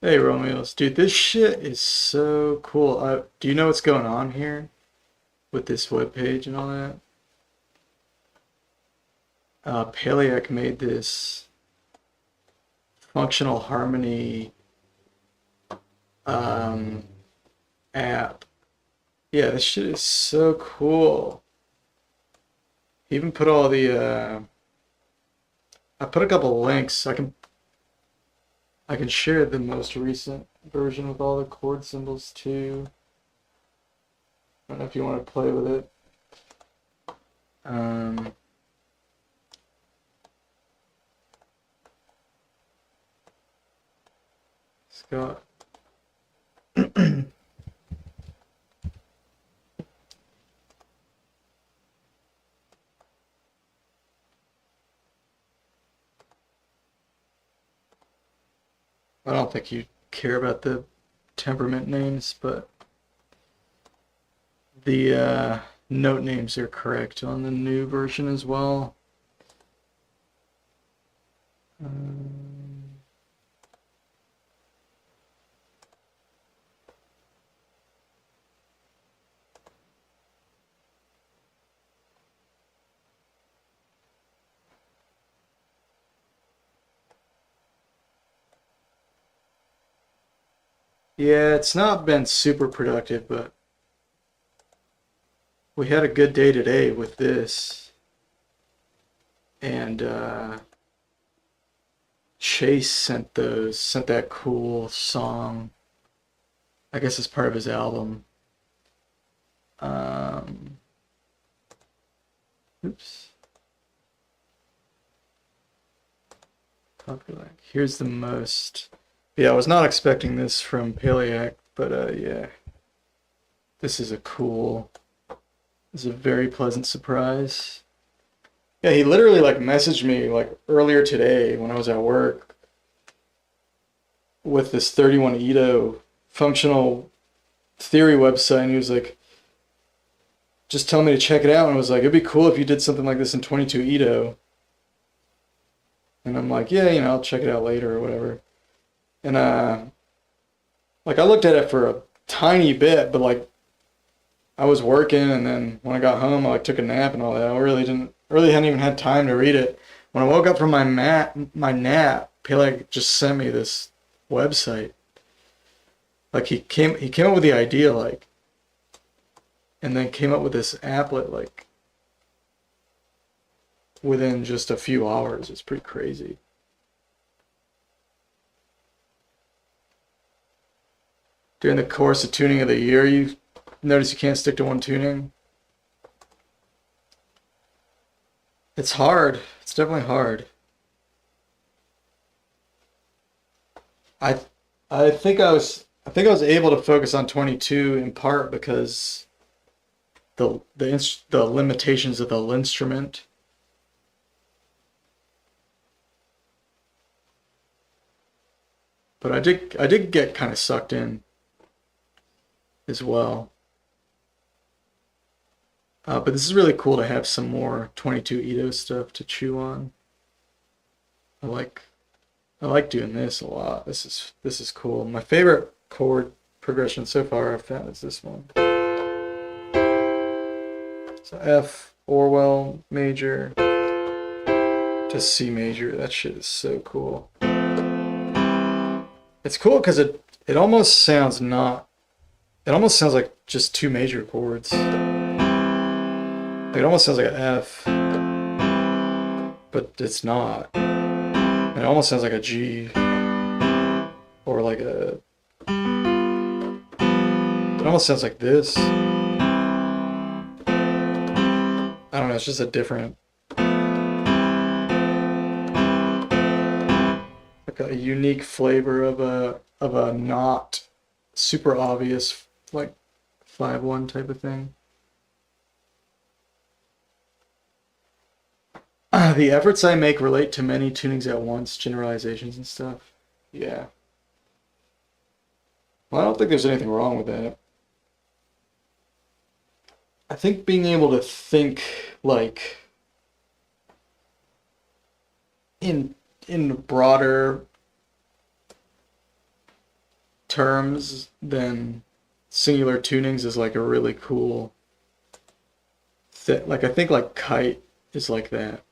Hey Romeos, dude, this shit is so cool. Do you know what's going on here with this webpage and all that? Paleac made this functional harmony app. Yeah, this shit is so cool. He even put all the I put a couple links. I can share the most recent version with all the chord symbols too. I don't know if you want to play with it. Scott. I don't think you care about the temperament names, but the note names are correct on the new version as well. Yeah, it's not been super productive, but we had a good day today with this. And Chase sent that cool song. I guess it's part of his album. Oops. Popular. Here's the most. Yeah, I was not expecting this from Paleac, but yeah. This is a very pleasant surprise. Yeah, he literally like messaged me like earlier today when I was at work with this 31 Ito functional theory website, and he was like, just tell me to check it out, and I was like, it'd be cool if you did something like this in 22 Ito. And I'm like, yeah, I'll check it out later or whatever. And like I looked at it for a tiny bit, but like I was working, and then when I got home, I like took a nap and all that. I really hadn't even had time to read it. When I woke up from my nap, Paleac just sent me this website. Like he came up with the idea, like, and then came up with this applet like within just a few hours. It's pretty crazy. During the course of tuning of the year, you notice you can't stick to one tuning. It's hard. It's definitely hard. I think I was able to focus on 22 in part because the limitations of the linnstrument. But I did get kind of sucked in as well. But this is really cool to have some more 22 Ito stuff to chew on. I like doing this a lot. This is cool. My favorite chord progression so far I've found is this one. So F, Orwell major to C major. That shit is so cool. It's cool because it almost sounds not. It almost sounds like just two major chords. Like it almost sounds like an F, but it's not. It almost sounds like a G or like a. It almost sounds like this. I don't know. It's just a different. Like a unique flavor of a not super obvious like 5/1 type of thing. The efforts I make relate to many tunings at once, generalizations and stuff. Yeah. Well, I don't think there's anything wrong with that. I think being able to think like in broader terms than singular tunings is like a really cool like I think like kite is like that.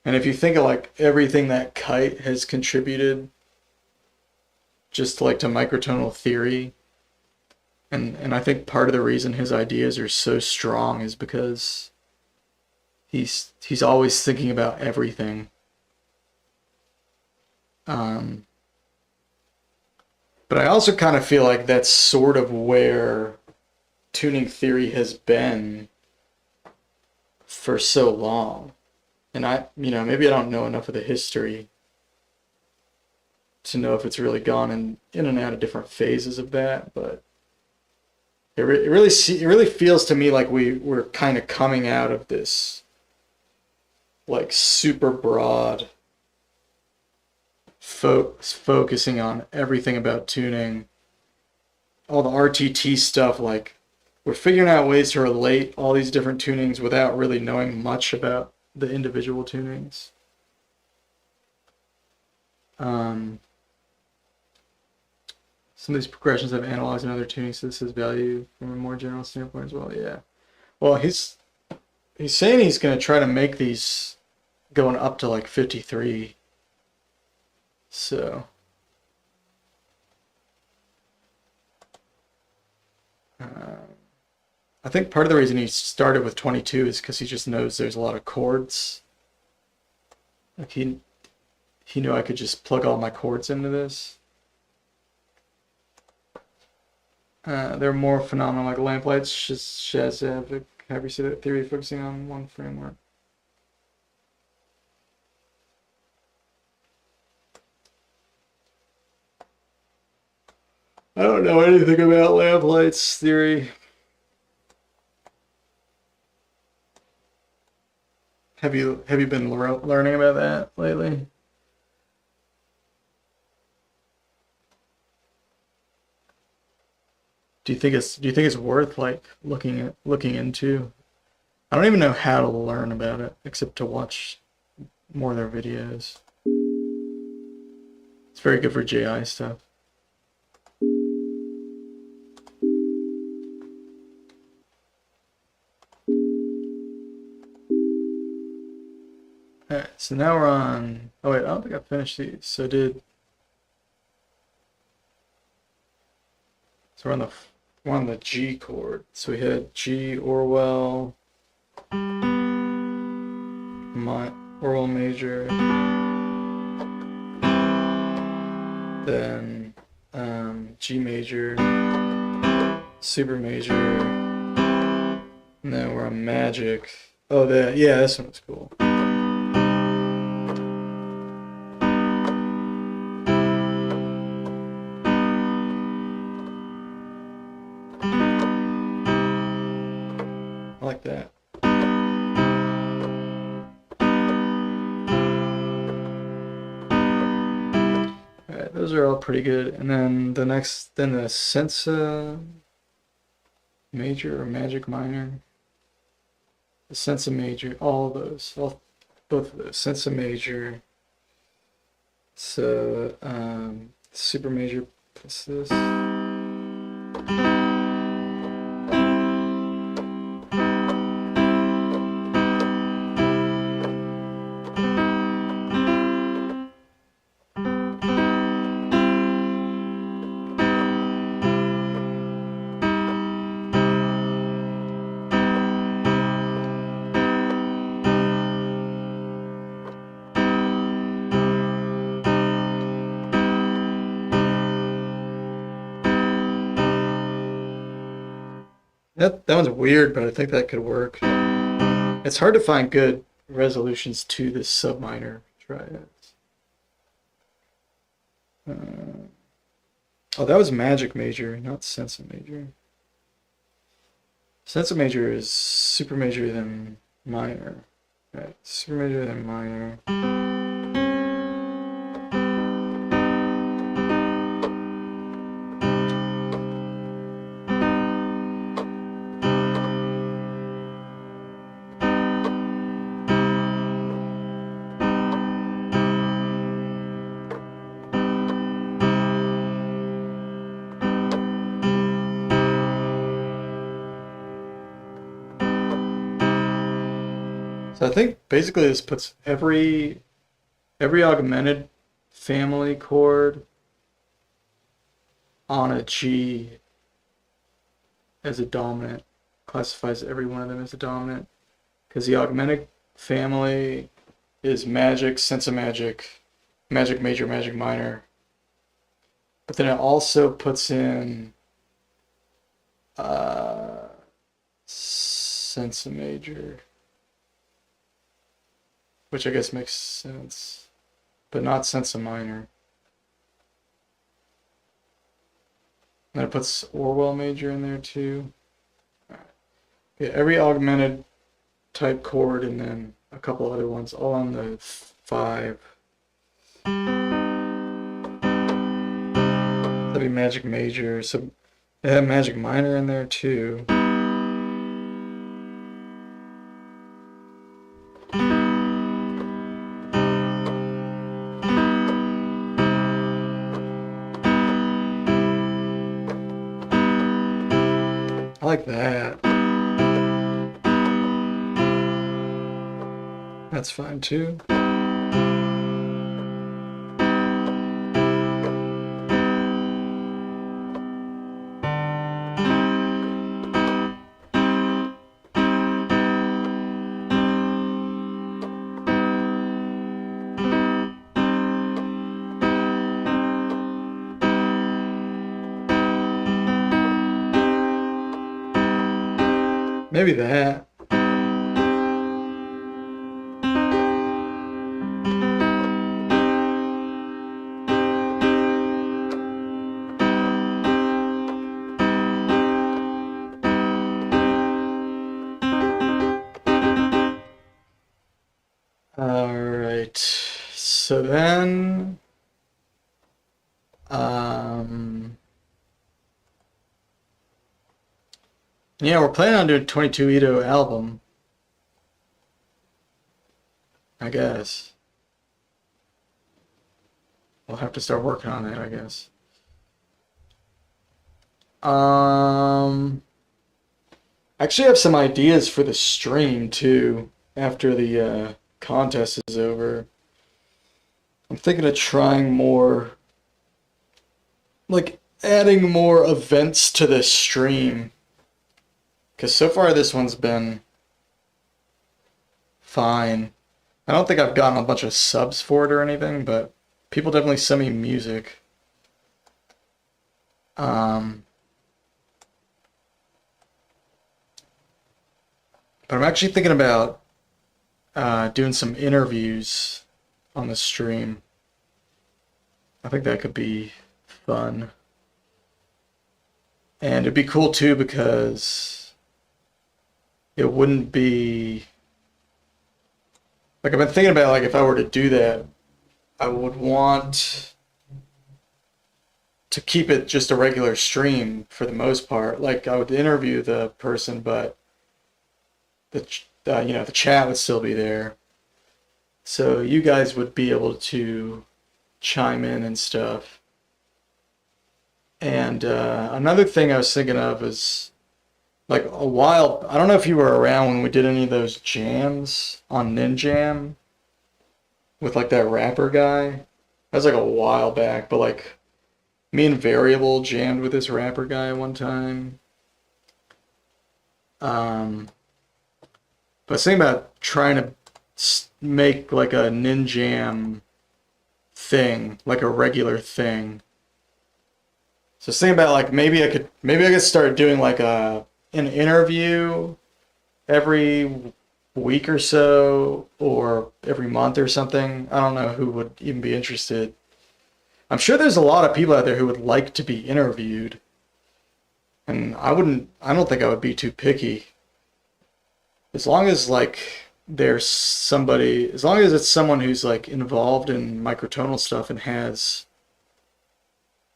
And if you think of like everything that kite has contributed just like to microtonal theory, and I think part of the reason his ideas are so strong is because he's always thinking about everything. But I also kind of feel like that's sort of where tuning theory has been for so long. And maybe I don't know enough of the history to know if it's really gone in and out of different phases of that, but it really feels to me like we're kind of coming out of this like super broad focusing on everything about tuning, all the RTT stuff, like we're figuring out ways to relate all these different tunings without really knowing much about the individual tunings. Some of these progressions I've analyzed in other tunings, so this has value from a more general standpoint as well. Yeah. Well, he's saying he's going to try to make these going up to like 53. So I think part of the reason he started with 22 is because he just knows there's a lot of chords. Like he knew I could just plug all my chords into this. They're more phenomenal like lamplights, just Shazam, have you seen that theory focusing on one framework? I don't know anything about lamplights theory. Have you been learning about that lately? Do you think it's worth like looking into? I don't even know how to learn about it except to watch more of their videos. It's very good for JI stuff. Alright, so now we're on. Oh wait, I don't think I finished these. So we're on the G chord. So we had G, Orwell, Orwell major, then G major, super major, and then we're on magic. Oh, yeah, this one's cool. I like that. Alright, those are all pretty good. And then the Sensa major or magic minor. the sense of major, all those, both of those, sense of major. So super major plus this. That one's weird, but I think that could work. It's hard to find good resolutions to this subminor triads. Oh, that was magic major, not sense of major. Sense of major is super major then minor. Right, super major then minor. So I think basically this puts every augmented family chord on a G as a dominant, classifies every one of them as a dominant, because the augmented family is magic, sense of magic, magic major, magic minor, but then it also puts in sense of major, which I guess makes sense, but not sense of minor. And then it puts Orwell major in there too. Yeah, every augmented type chord and then a couple other ones, all on the 5. That'd be magic major. So they have magic minor in there too. I like that. That's fine too. Maybe that. All right. So then, yeah, we're planning on doing a 22 Ito album, I guess. We'll have to start working on that, I guess. I actually have some ideas for the stream too after the contest is over. I'm thinking of trying more, like adding more events to this stream. Because so far this one's been fine. I don't think I've gotten a bunch of subs for it or anything, but people definitely send me music. But I'm actually thinking about doing some interviews on the stream. I think that could be fun. And it'd be cool too because it wouldn't be... Like, I've been thinking about, like, if I were to do that, I would want to keep it just a regular stream for the most part. Like, I would interview the person, but the chat would still be there. So you guys would be able to chime in and stuff. And another thing I was thinking of is like a while, I don't know if you were around when we did any of those jams on Ninjam with like that rapper guy. That was like a while back, but like me and Variable jammed with this rapper guy one time. But I was thinking about trying to make like a Ninjam thing, like a regular thing. So I was thinking about like maybe I could start doing like an interview every week or so, or every month or something. I don't know who would even be interested. I'm sure there's a lot of people out there who would like to be interviewed. And I don't think I would be too picky. As long as like there's somebody, as long as it's someone who's like involved in microtonal stuff and has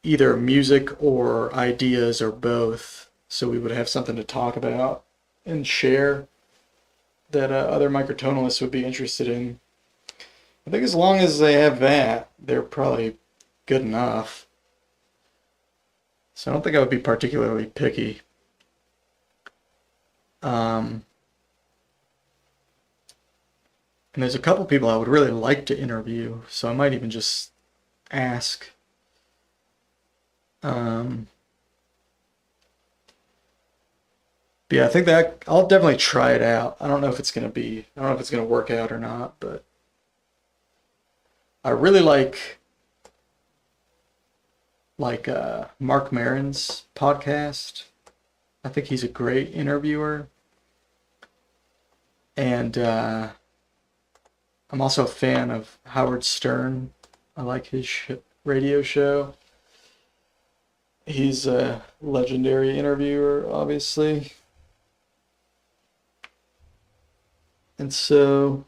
either music or ideas or both, so we would have something to talk about and share that other microtonalists would be interested in. I think as long as they have that, they're probably good enough. So I don't think I would be particularly picky. And there's a couple people I would really like to interview, so I might even just ask. But yeah, I think that I'll definitely try it out. I don't know if it's gonna work out or not, but I really like Mark Maron's podcast. I think he's a great interviewer. And I'm also a fan of Howard Stern. I like his radio show. He's a legendary interviewer, obviously. And so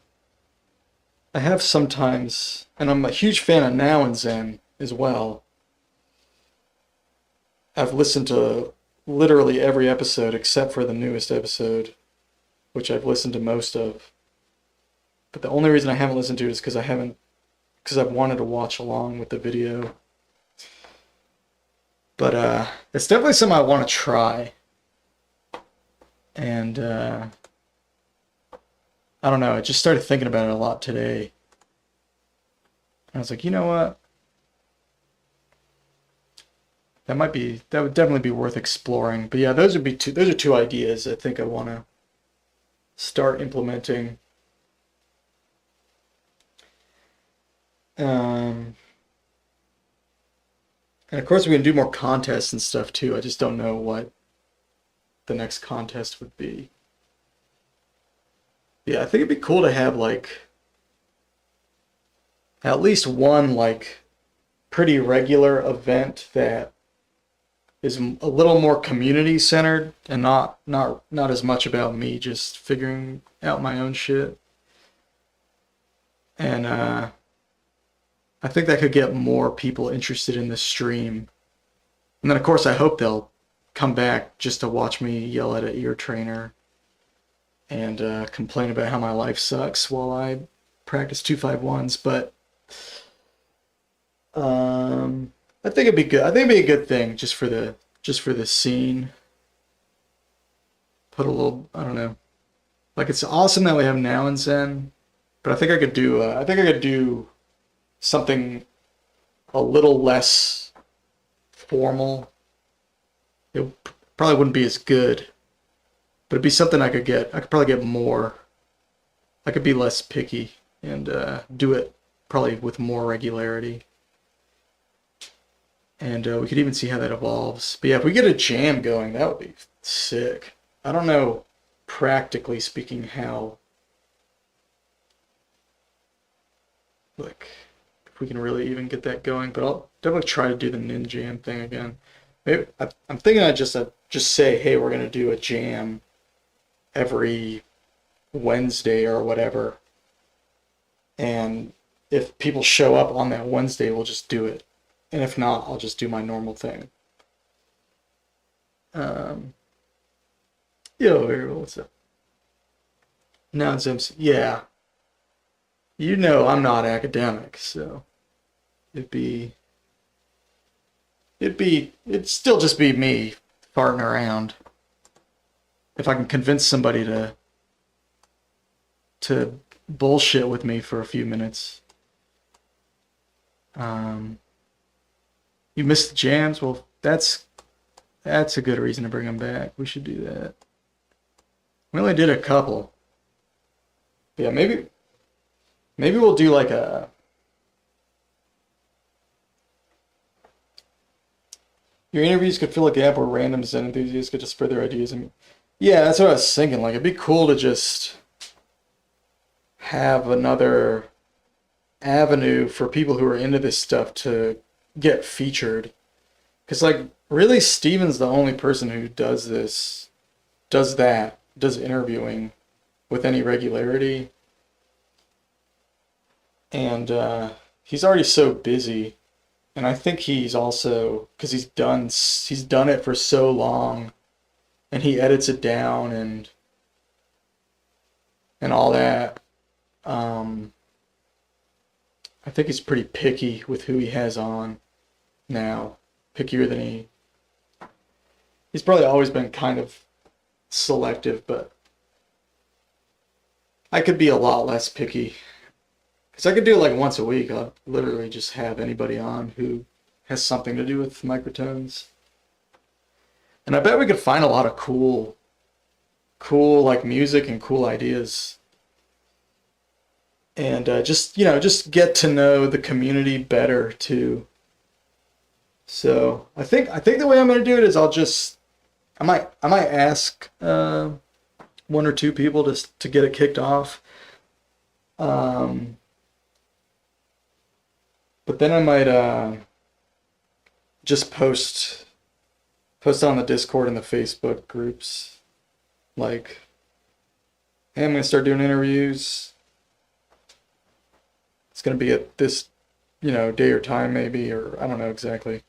I have sometimes, and I'm a huge fan of Now and Zen as well. I've listened to literally every episode except for the newest episode, which I've listened to most of. But the only reason I haven't listened to it is because I've wanted to watch along with the video. But it's definitely something I want to try. And I don't know, I just started thinking about it a lot today. And I was like, you know what? That would definitely be worth exploring. But yeah, those are two ideas I think I want to start implementing. And of course we can do more contests and stuff too. I just don't know what the next contest would be. Yeah, I think it'd be cool to have like at least one like pretty regular event that is a little more community centered and not as much about me just figuring out my own shit. And I think that could get more people interested in the stream. And then of course I hope they'll come back just to watch me yell at an ear trainer and complain about how my life sucks while I practice 251s. But I think it'd be good. I think it'd be a good thing just for the scene. Put a little, I don't know. Like it's awesome that we have Now and Zen, but I think I could do something a little less formal. It probably wouldn't be as good, but it'd be something I could probably get more. I could be less picky and do it probably with more regularity. And we could even see how that evolves. But yeah, if we get a jam going, that would be sick. I don't know, practically speaking, how, like, if we can really even get that going. But I'll definitely try to do the Nin Jam thing again. Maybe I'm thinking I just say, hey, we're gonna do a jam every Wednesday or whatever. And if people show up on that Wednesday, we'll just do it. And if not, I'll just do my normal thing. Yo, what's up? Now it's MC. Yeah. You know I'm not academic, so it'd be it'd still just be me farting around. If I can convince somebody to bullshit with me for a few minutes. You missed the jams? Well, that's a good reason to bring them back. We should do that. We only did a couple. But yeah, maybe we'll do like a your interviews could fill a gap where random Zen enthusiasts could just spread their ideas. And yeah, that's what I was thinking. Like, it'd be cool to just have another avenue for people who are into this stuff to get featured. Because, like, really, Steven's the only person who does interviewing with any regularity. And he's already so busy. And I think he's also, because he's done it for so long, and he edits it down and all that. I think he's pretty picky with who he has on now. Pickier than he's probably always been kind of selective, but I could be a lot less picky. Because I could do it like once a week. I'll literally just have anybody on who has something to do with microtones. And I bet we could find a lot of cool like music and cool ideas. And just get to know the community better too. So I think the way I'm gonna do it is I might ask one or two people just to get it kicked off. But then I might just post on the Discord and the Facebook groups, like, hey, I'm gonna start doing interviews. It's gonna be at this, day or time maybe, or I don't know exactly.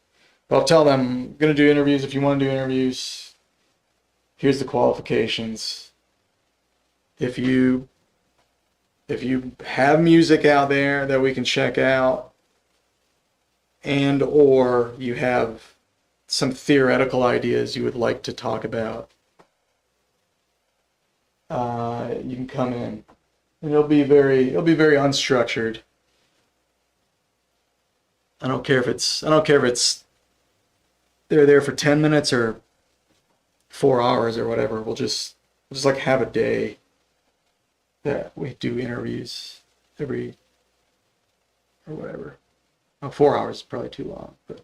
But I'll tell them I'm gonna do interviews. If you want to do interviews, here's the qualifications. If you have music out there that we can check out, and or you have some theoretical ideas you would like to talk about, you can come in, and it'll be very unstructured. I don't care if it's they're there for 10 minutes or 4 hours or whatever. We'll just like have a day that we do interviews every or whatever. Oh, 4 hours is probably too long, but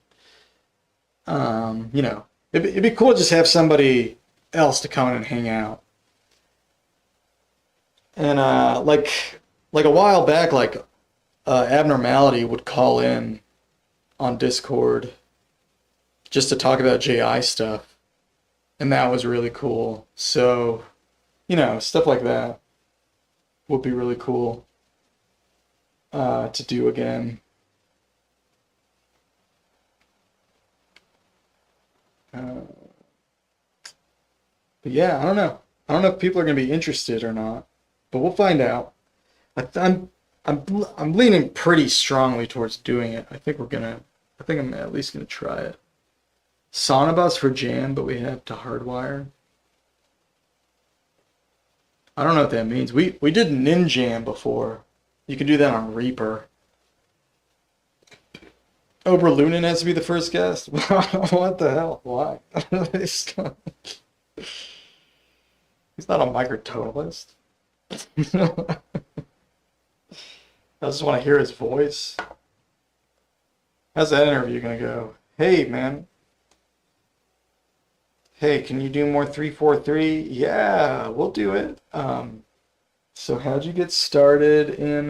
it'd be cool to just have somebody else to come in and hang out. And like a while back, like Abnormality would call in on Discord just to talk about JI stuff, and that was really cool. So, stuff like that would be really cool to do again. But yeah, I don't know. I don't know if people are going to be interested or not, but we'll find out. I'm leaning pretty strongly towards doing it. I think I'm at least gonna try it. Sonobus for jam, but we have to hardwire. I don't know what that means. We did Ninjam before. You can do that on Reaper. Oberlunen has to be the first guest? What the hell? Why? He's not a microtonalist. I just want to hear his voice. How's that interview gonna go? Hey, man. Hey, can you do more 3-4-3? Yeah, we'll do it. So how'd you get started in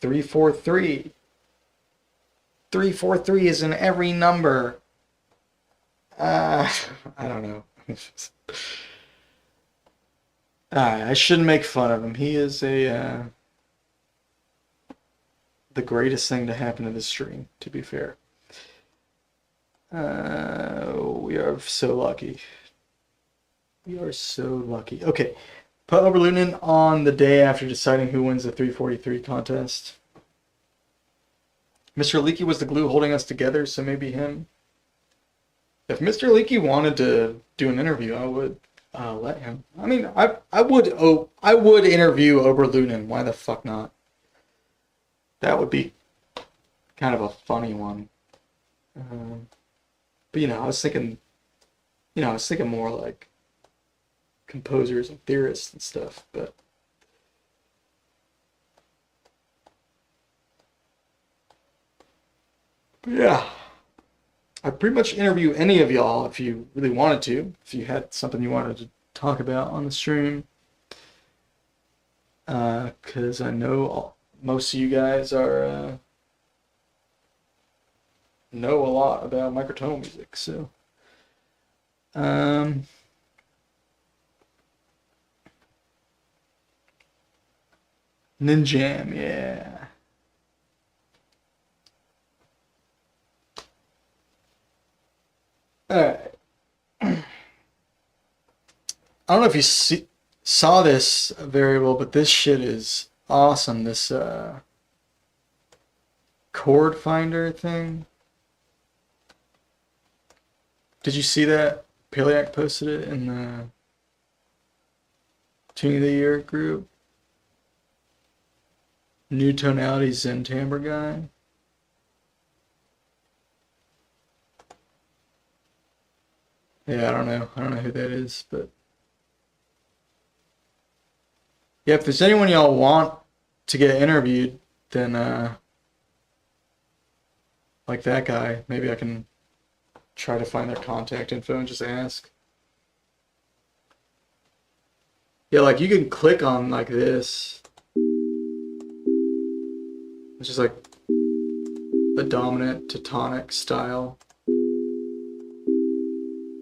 3-4-3? 3-4-3 is in every number. I don't know. I shouldn't make fun of him. He is the greatest thing to happen to this stream, to be fair. We are so lucky. We are so lucky. Okay. Put Oberlunen on the day after deciding who wins the 343 contest. Mr. Leaky was the glue holding us together, so maybe him. If Mr. Leaky wanted to do an interview, I would let him. I mean, I would interview Oberlunen. Why the fuck not? That would be kind of a funny one. But I was thinking more like composers and theorists and stuff. But yeah, I'd pretty much interview any of y'all if you really wanted to. If you had something you wanted to talk about on the stream. Because I know most of you guys are know a lot about microtonal music, so Ninjam, yeah. Alright. I don't know if you saw this variable, but this shit is awesome. This chord finder thing. Did you see that? Paleac posted it in the Tune of the Year group. New tonality Zen timbre guy. Yeah, I don't know who that is, but yeah, if there's anyone y'all want to get interviewed, then like that guy, maybe I can try to find their contact info and just ask. Yeah, like you can click on like this. It's just like the dominant to tonic style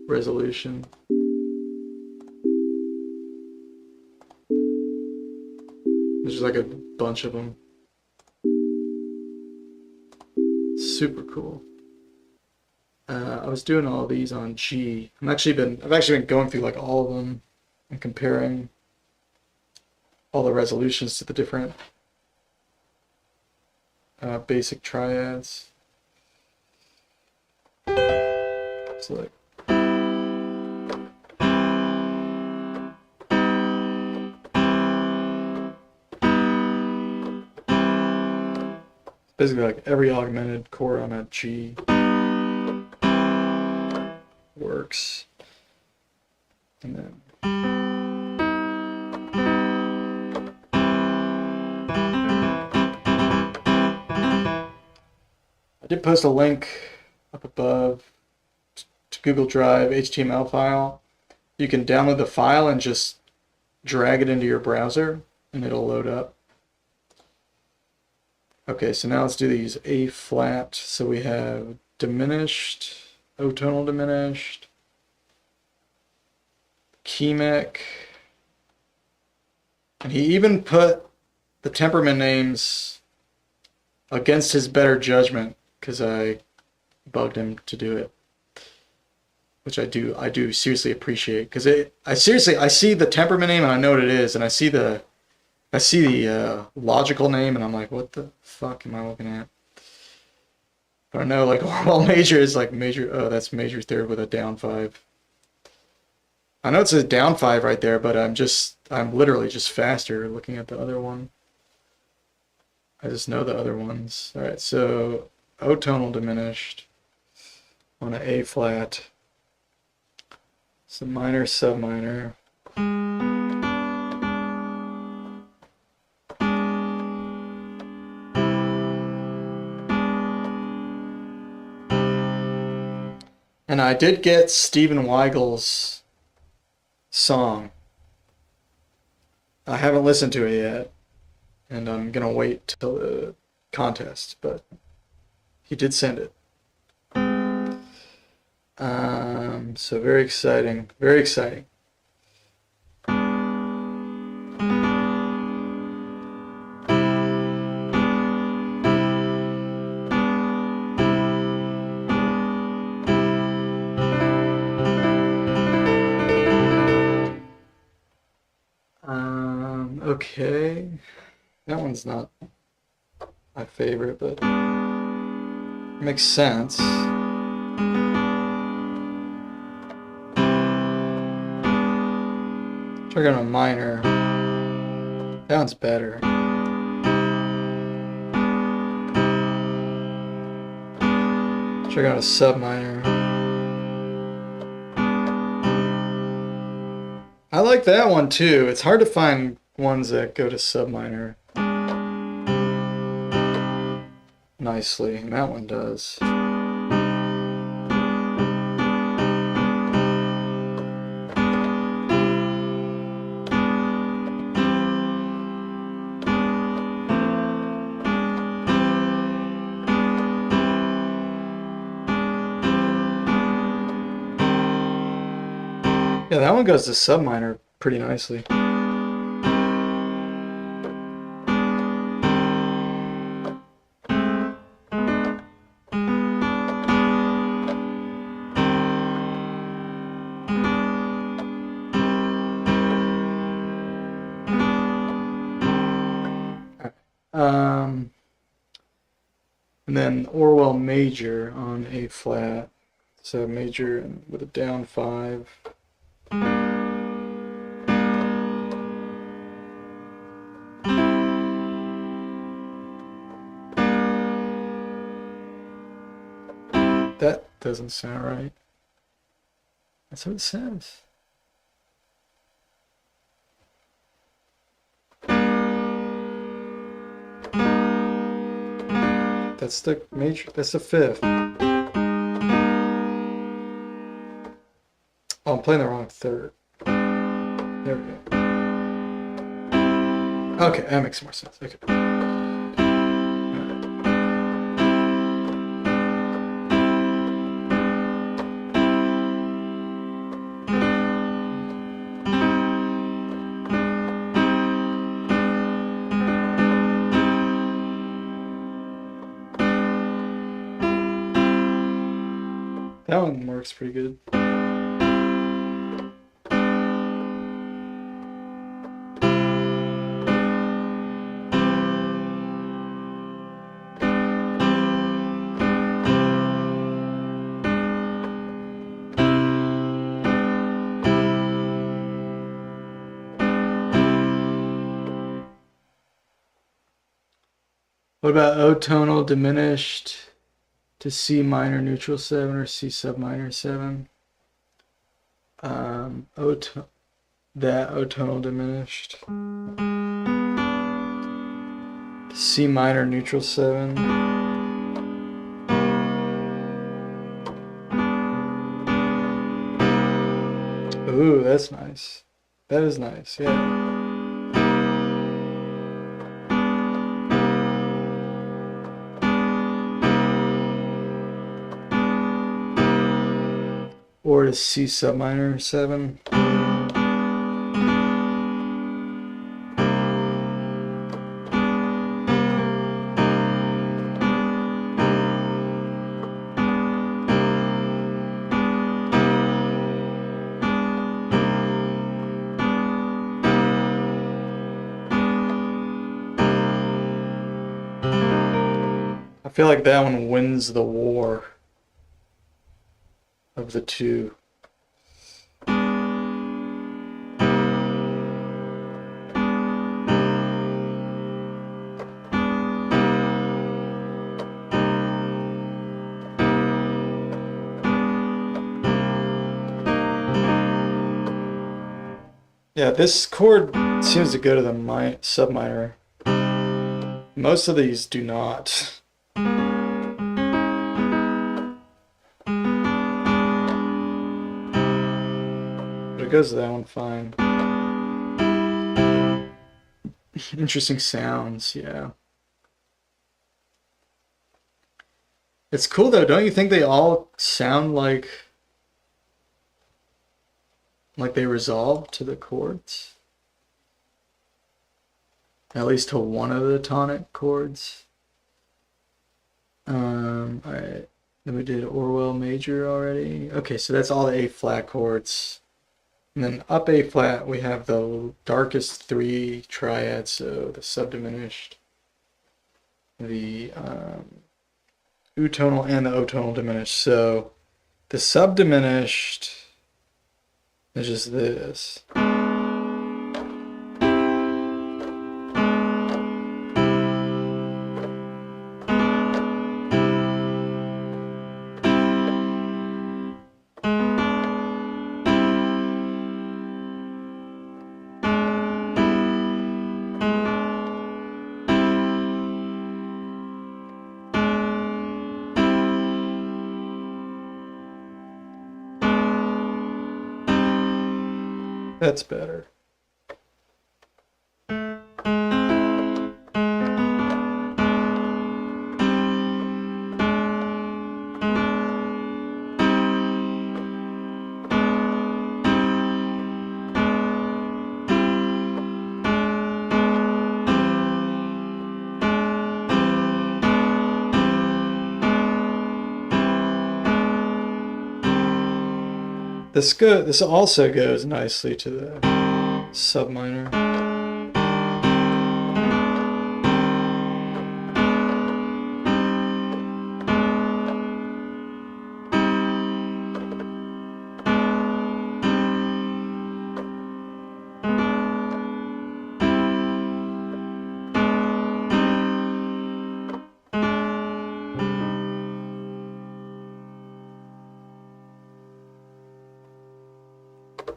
resolution. There's just like a bunch of them. Super cool. I was doing all these on G. I've actually been going through like all of them and comparing all the resolutions to the different basic triads. So like basically like every augmented chord on a G works. And then I did post a link up above to Google Drive HTML file. You can download the file and just drag it into your browser and it'll load up. Okay, so now let's do these A flat. So we have diminished, O tonal diminished, chemic, and he even put the temperament names against his better judgment because I bugged him to do it, which I do seriously appreciate because I see the temperament name and I know what it is, and I see the logical name and I'm like, what the fuck am I looking at? But I know like well major is like major. Oh, that's major third with a down 5. I know it says down 5 right there, but I'm literally just faster looking at the other one. I just know the other ones. All right, so O tonal diminished on an A flat. So minor, sub minor. And I did get Stephen Weigel's song. I haven't listened to it yet, and I'm gonna wait till the contest, but he did send it. So very exciting, very exciting. okay. That one's not my favorite, but makes sense. Try going a minor. That one's better. Try going a sub minor. I like that one too. It's hard to find ones that go to sub minor nicely, and that one does. Yeah, that one goes to sub minor pretty nicely. And then Orwell major on A flat. So major with a down 5. That doesn't sound right. That's what it says. That's the major, that's the 5th. Oh, I'm playing the wrong 3rd. There we go. Okay, that makes more sense. Okay. That one works pretty good. What about O tonal diminished to C minor neutral 7 or C sub minor 7? That O tonal diminished. C minor neutral 7. Ooh, that's nice. That is nice, yeah. Or to C sub minor 7. I feel like that one wins the war of the two. Yeah, this chord seems to go to the sub minor. Most of these do not. It goes to that one fine. Interesting sounds, yeah. It's cool though, don't you think they all sound like they resolve to the chords? At least to one of the tonic chords. Alright. Then we did Orwell major already. Okay, so that's all the A flat chords And then up A flat, we have the darkest three triads, so the subdiminished, the utonal, and the otonal diminished. So the subdiminished is just this. That's better. This also goes nicely to the sub minor.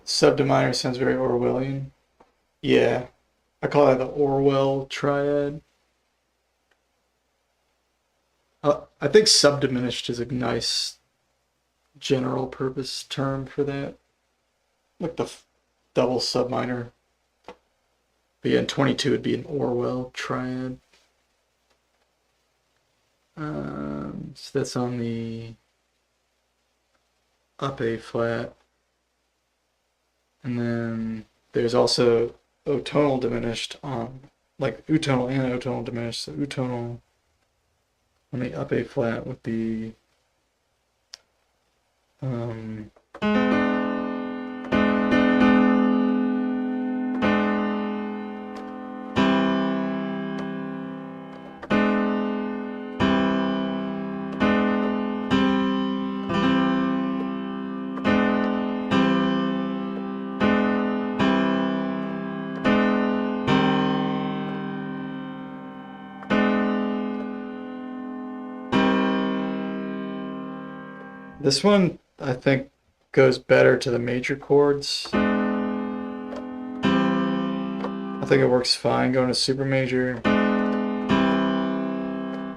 Sub to minor sounds very Orwellian. Yeah, I call that the Orwell triad. I think subdiminished is a nice general purpose term for that. Like the double sub minor. But yeah, in 22 it'd be an Orwell triad. So that's on the up A flat. And then there's also otonal diminished on, like utonal and otonal diminished. So utonal on the up A flat would be this one, I think, goes better to the major chords. I think it works fine going to super major.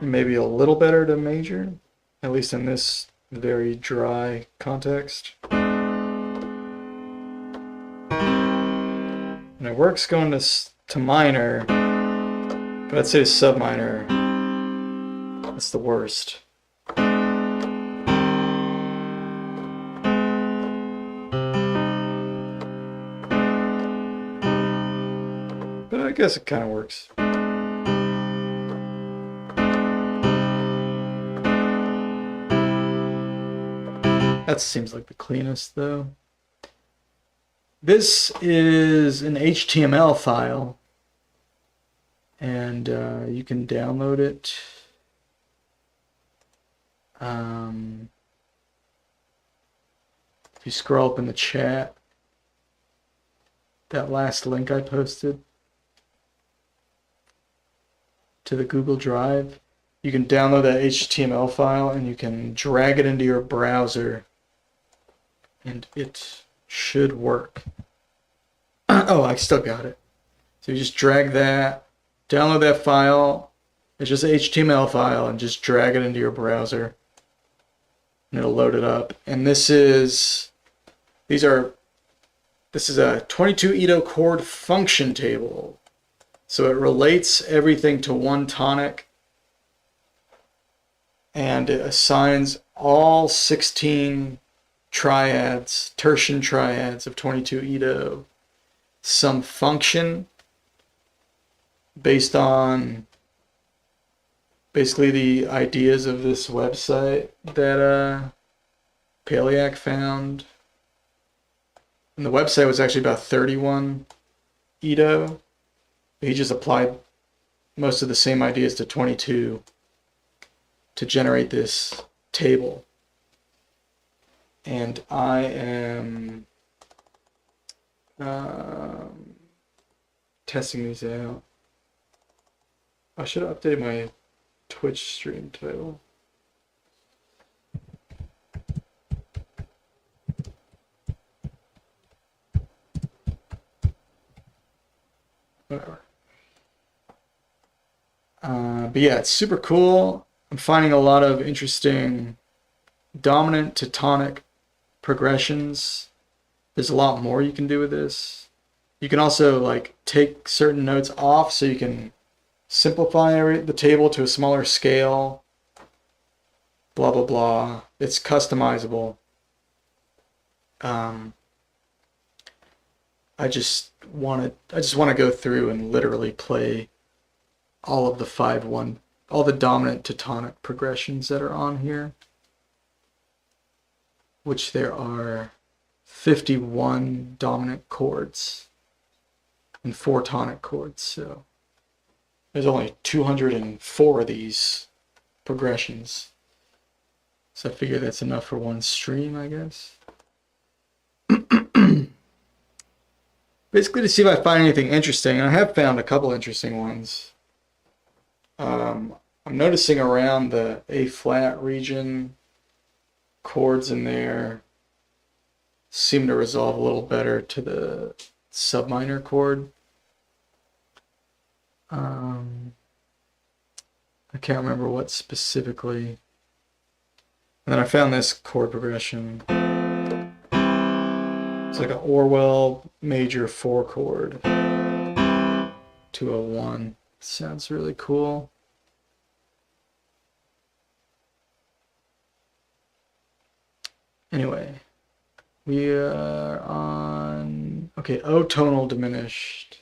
Maybe a little better to major, at least in this very dry context. And it works going to minor, but I'd say sub minor, that's the worst. But I guess it kind of works. That seems like the cleanest though. This is an HTML file, and you can download it. If you scroll up in the chat, that last link I posted to the Google Drive, you can download that HTML file and you can drag it into your browser and it should work. Oh, I still got it. So you just drag that, download that file. It's just an HTML file, and just drag it into your browser and it'll load it up. And this is a 22 Ito chord function table. So it relates everything to one tonic, and it assigns all 16 triads, tertian triads of 22 Ito, some function based on basically the ideas of this website that Paleac found. And the website was actually about 31 Edo. He just applied most of the same ideas to 22 to generate this table. And I am testing these out. I should update my Twitch stream title. Whatever. But yeah, it's super cool. I'm finding a lot of interesting dominant to tonic progressions. There's a lot more you can do with this. You can also like take certain notes off so you can simplify the table to a smaller scale. Blah blah blah. It's customizable. I just want to go through and literally play all of the all the dominant to tonic progressions that are on here, which there are 51 dominant chords and 4 tonic chords. So there's only 204 of these progressions. So I figure that's enough for one stream, I guess. Basically to see if I find anything interesting, and I have found a couple interesting ones. I'm noticing around the A flat region, chords in there seem to resolve a little better to the subminor chord. I can't remember what specifically. And then I found this chord progression. It's like an Orwell major 4 chord to a 1. Sounds really cool. Anyway, we are on, okay, O tonal diminished.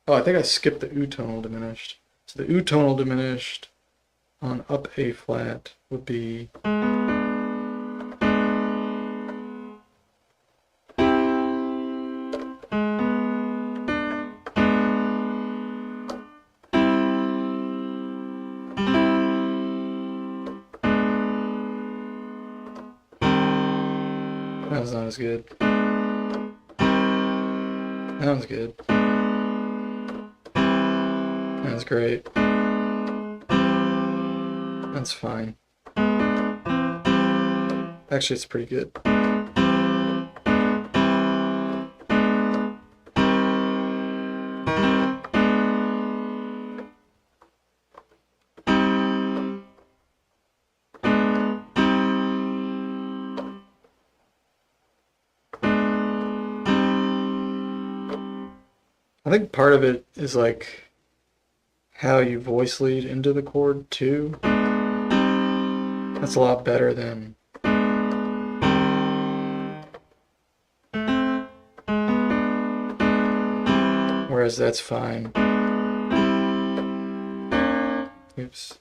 Oh, I think I skipped the U tonal diminished. So the U tonal diminished on up A flat would be that was not as good. That was good. That's great. That's fine. Actually, it's pretty good. I think part of it is like how you voice lead into the chord too. That's a lot better than whereas that's fine. Oops.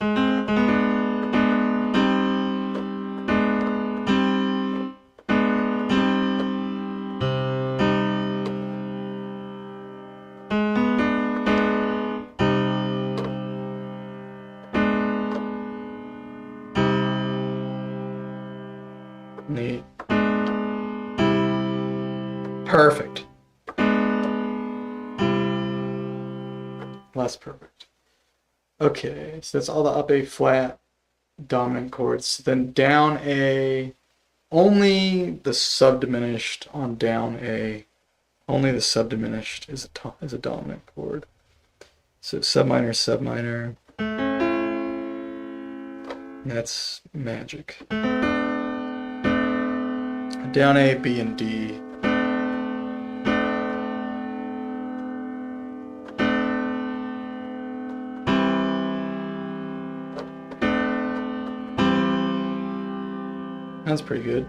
Neat. Perfect. Less perfect. Okay, so that's all the up A flat dominant chords. Then down A, only the subdiminished on down A. Only the subdiminished is a dominant chord. So subminor, subminor. That's magic. Down A, B, and D. That's pretty good.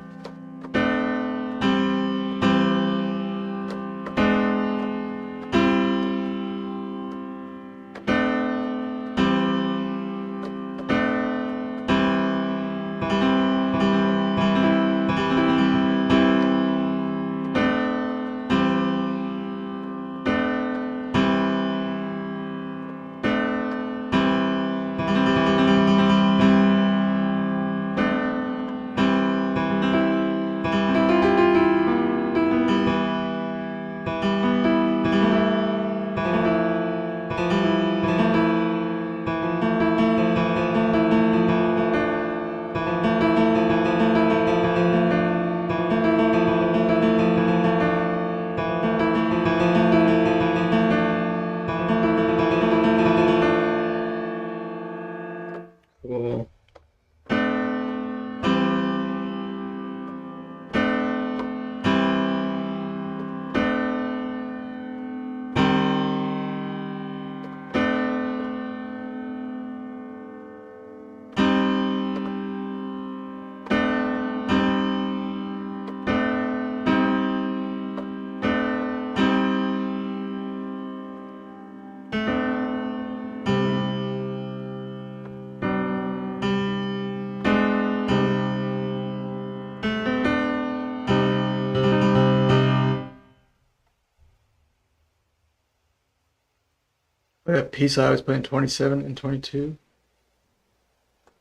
That piece I always play in 27 and 22.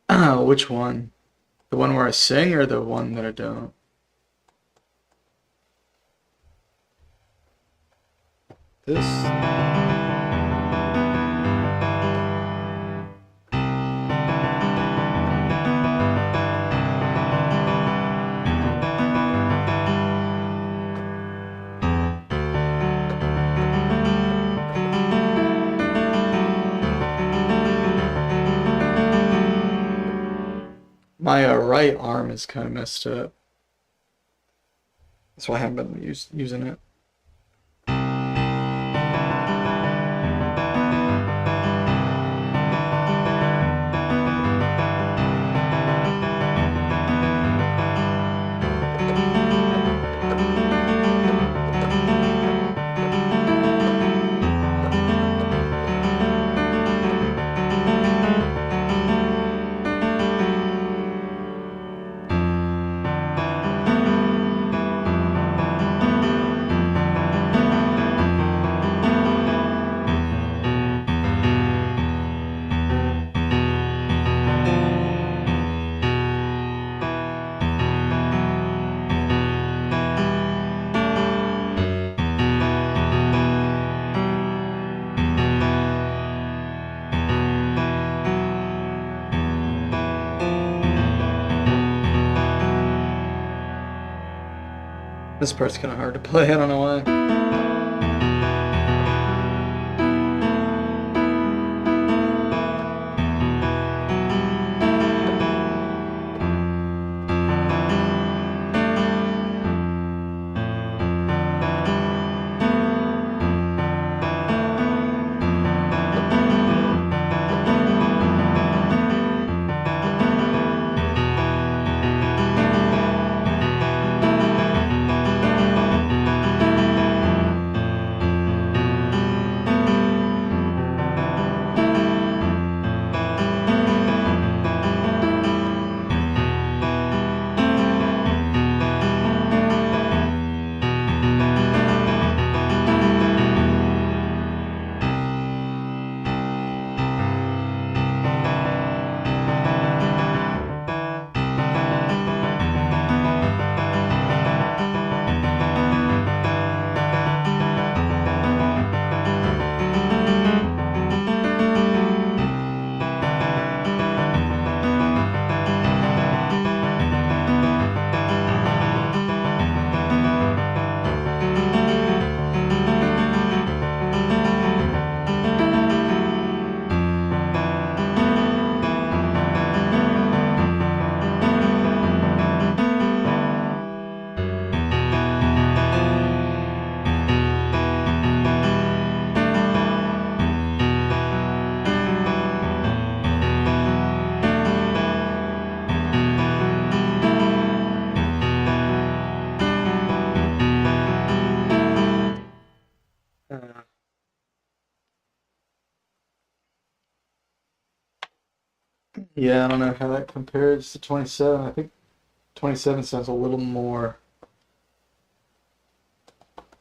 Which one? The one where I sing or the one that I don't? This. My right arm is kind of messed up. That's why I haven't been using it. This part's kind of hard to play, I don't know why. Yeah, I don't know how that compares to 27. I think 27 sounds a little more.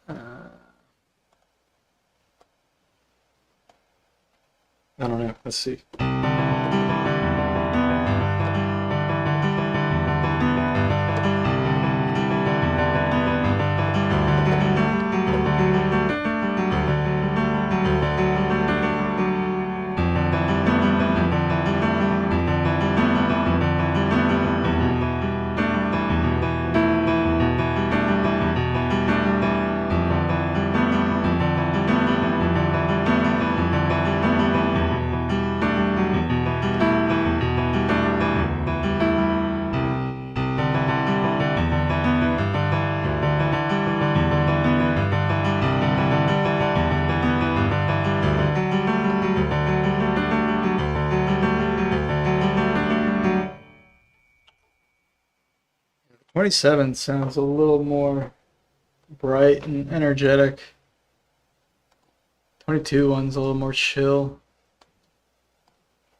I don't know. Let's see. 27 sounds a little more bright and energetic. 22 one's a little more chill.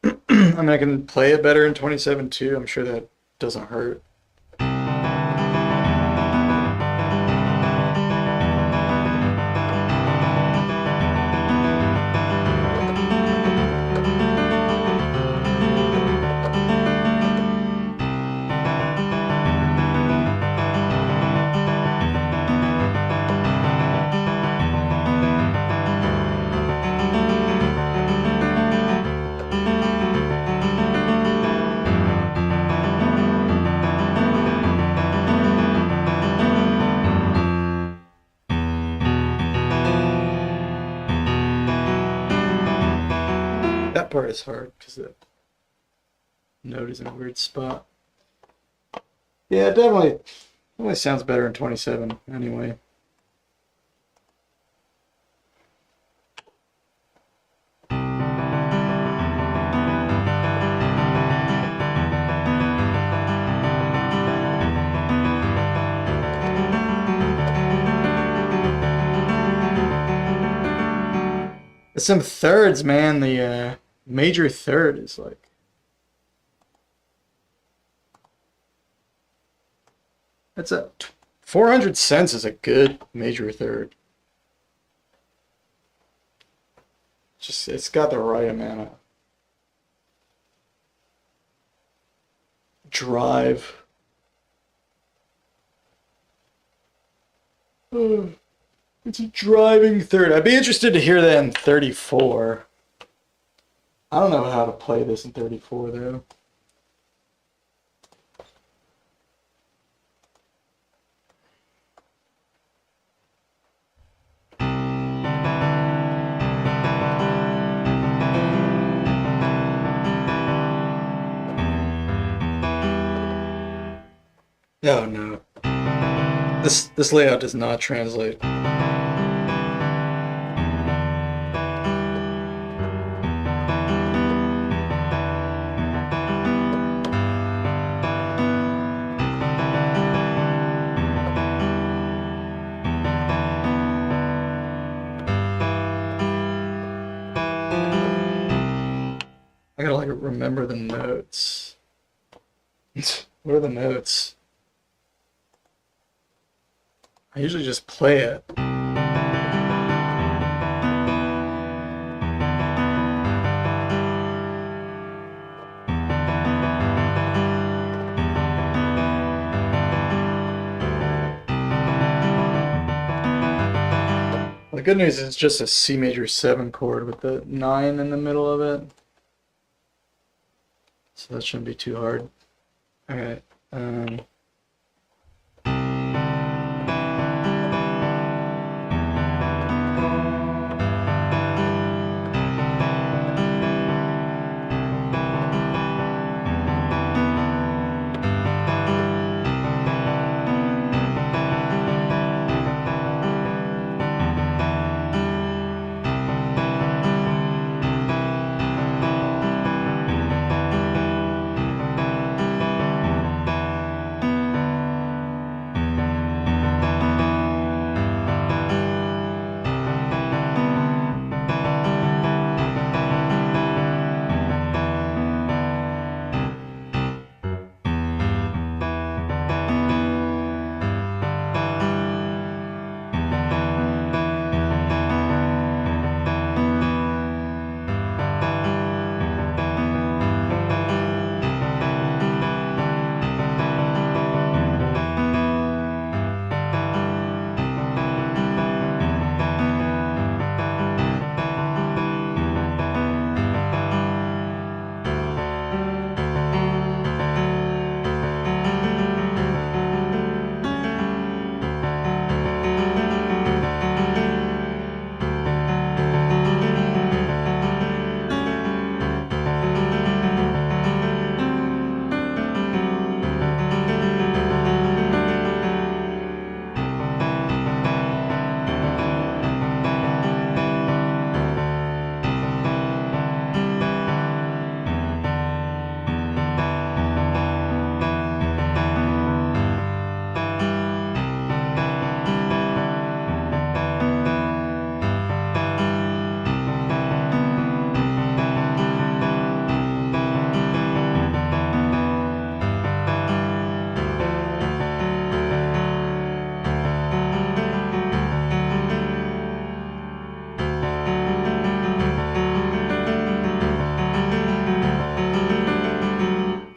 I mean, I can play it better in 27 too. I'm sure that doesn't hurt. part is hard because the note is in a weird spot. Yeah, definitely sounds better in 27 anyway. Some thirds, man. The major third is like. That's a 400 cents is a good major third. Just it's got the right amount of drive. It's a driving third. I'd be interested to hear that in 34. I don't know how to play this in 34 though. Oh no. This layout does not translate. I gotta like remember the notes. What are the notes? I usually just play it. The good news is it's just a C major 7 chord with the 9 in the middle of it. So that shouldn't be too hard. Alright.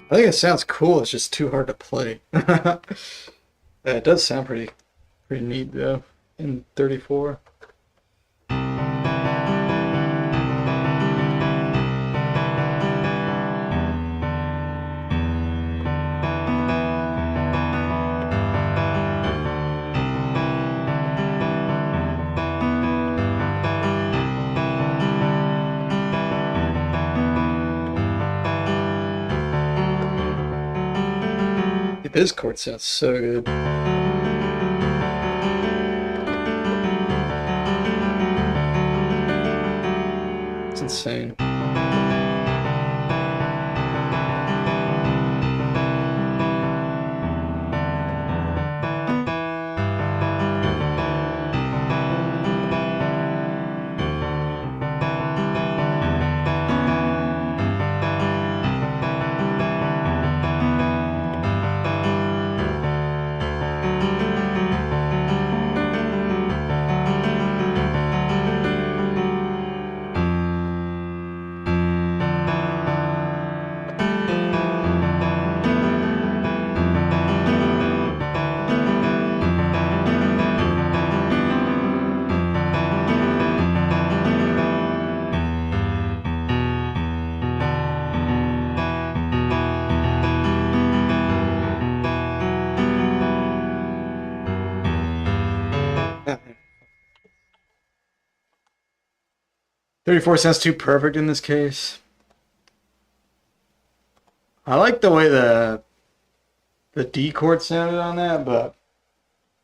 I think it sounds cool, it's just too hard to play. Yeah, it does sound pretty neat though in 34. His chord sounds so good. It's insane. Yeah. 34 sounds too perfect in this case. I like the way the D chord sounded on that, but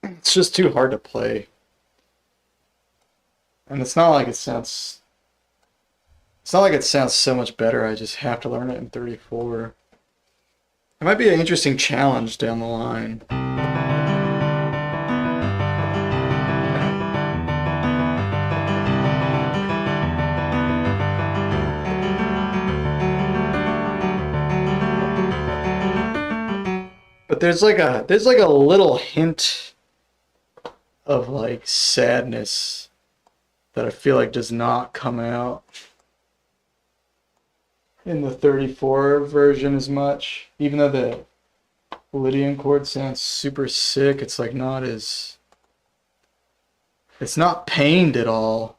it's just too hard to play. And it's not like it sounds so much better. I just have to learn it in 34. It might be an interesting challenge down the line. But there's like a little hint of like sadness that I feel like does not come out in the 34 version as much. Even though the Lydian chord sounds super sick, it's like not as, it's not pained at all.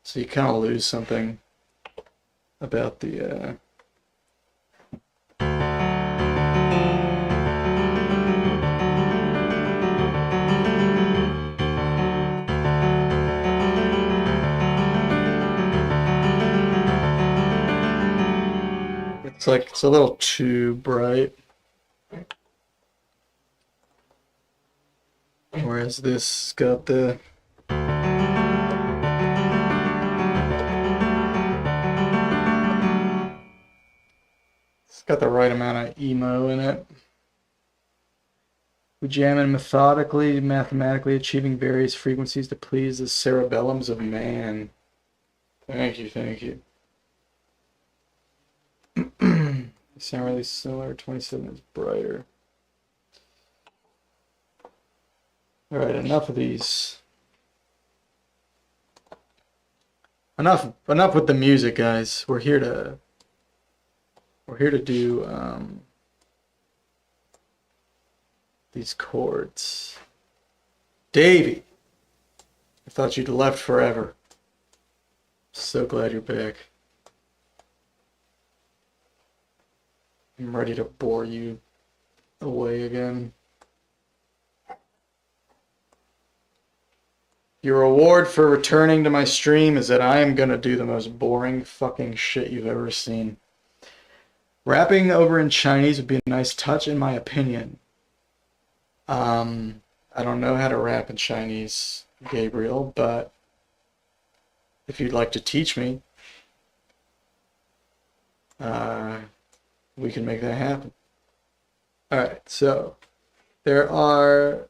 So you kind of lose something about the it's like it's a little too bright. Whereas this got the right amount of emo in it. We jam in methodically, mathematically, achieving various frequencies to please the cerebellums of man. Thank you, thank you. They sound really similar. 27 is brighter. Alright, enough of these. Enough with the music, guys. We're here to do these chords. Davey, I thought you'd left forever. So glad you're back. I'm ready to bore you away again. Your reward for returning to my stream is that I am gonna do the most boring fucking shit you've ever seen. Rapping over in Chinese would be a nice touch, in my opinion. I don't know how to rap in Chinese, Gabriel, but if you'd like to teach me, we can make that happen. Alright, so I've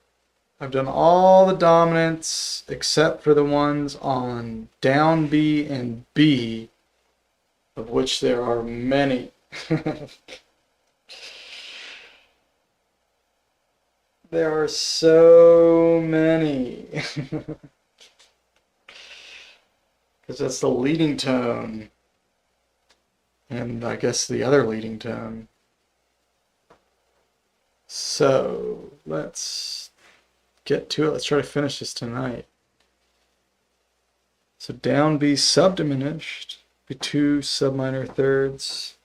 done all the dominants except for the ones on down B and B, of which there are many. There are so many. Because that's the leading tone. And I guess the other leading tone. So, let's get to it. Let's try to finish this tonight. So down B subdiminished, B2 subminor thirds.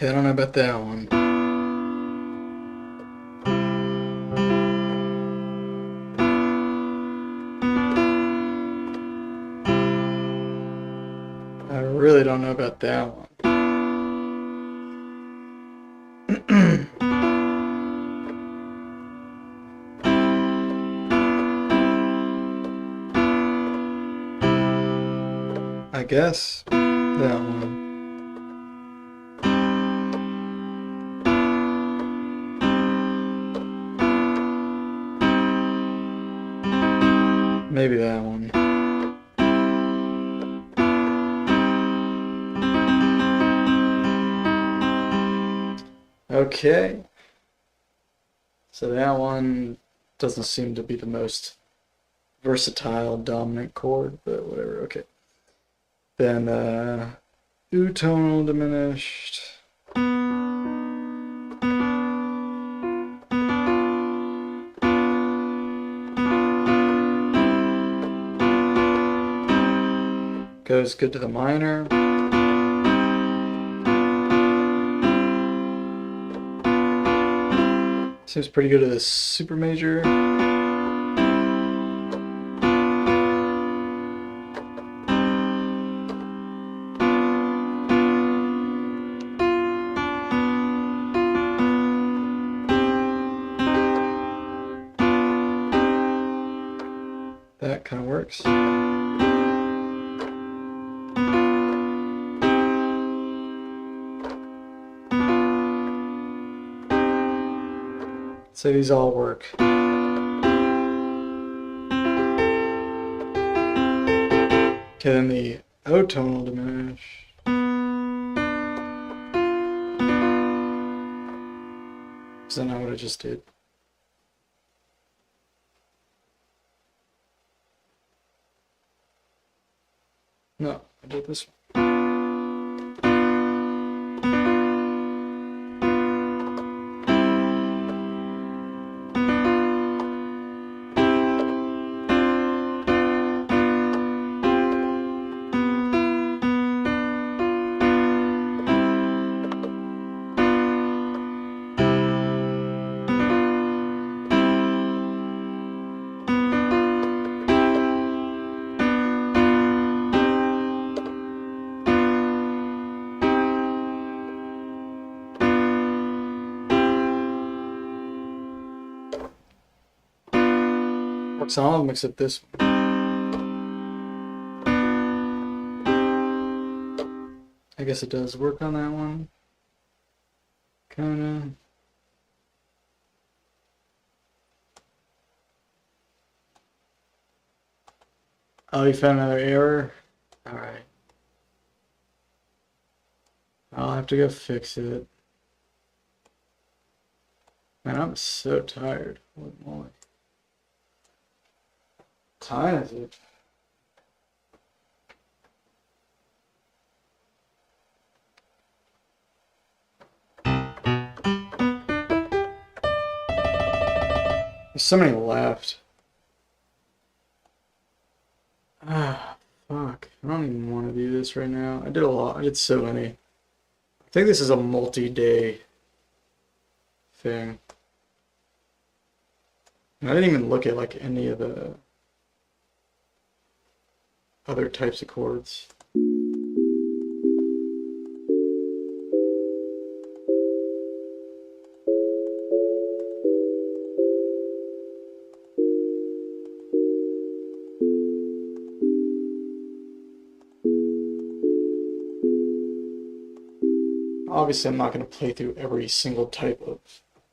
Okay, I don't know about that one. I really don't know about that one. I guess that one. Maybe that one. Okay. So that one doesn't seem to be the most versatile dominant chord, but whatever. Okay. Then eutonal diminished. Goes good to the minor. Seems pretty good to the super major. That kind of works. So these all work. Okay, then the O tonal diminish. Is that not what I just did? No, I did this one. Works on all of them except this one. I guess it does work on that one. Kinda. Oh, you found another error? Alright. I'll have to go fix it. Man, I'm so tired. Holy moly. What time is it? There's so many left. Ah, fuck. I don't even want to do this right now. I did a lot. I did so many. I think this is a multi-day thing. And I didn't even look at like any of the other types of chords. Obviously, I'm not going to play through every single type of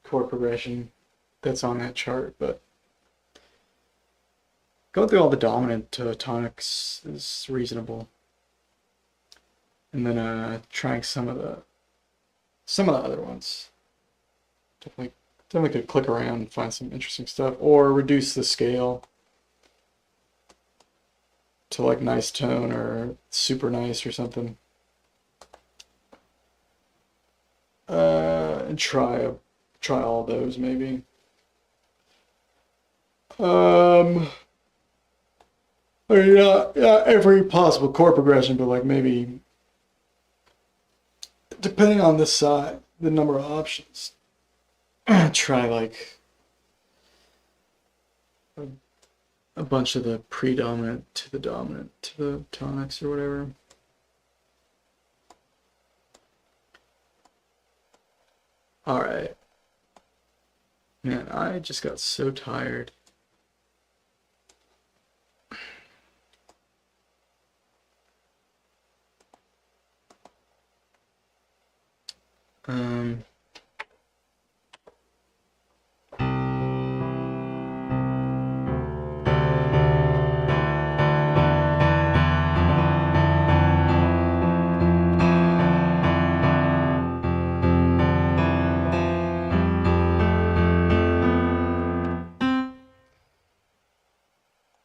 chord progression that's on that chart, but going through all the dominant tonics is reasonable. And then trying some of the other ones. Definitely could click around and find some interesting stuff, or reduce the scale to like nice tone or super nice or something. And try all those maybe. I mean, not every possible chord progression, but like maybe depending on the size, the number of options, try like a bunch of the predominant to the dominant to the tonics or whatever. All right. Man, I just got so tired. Um,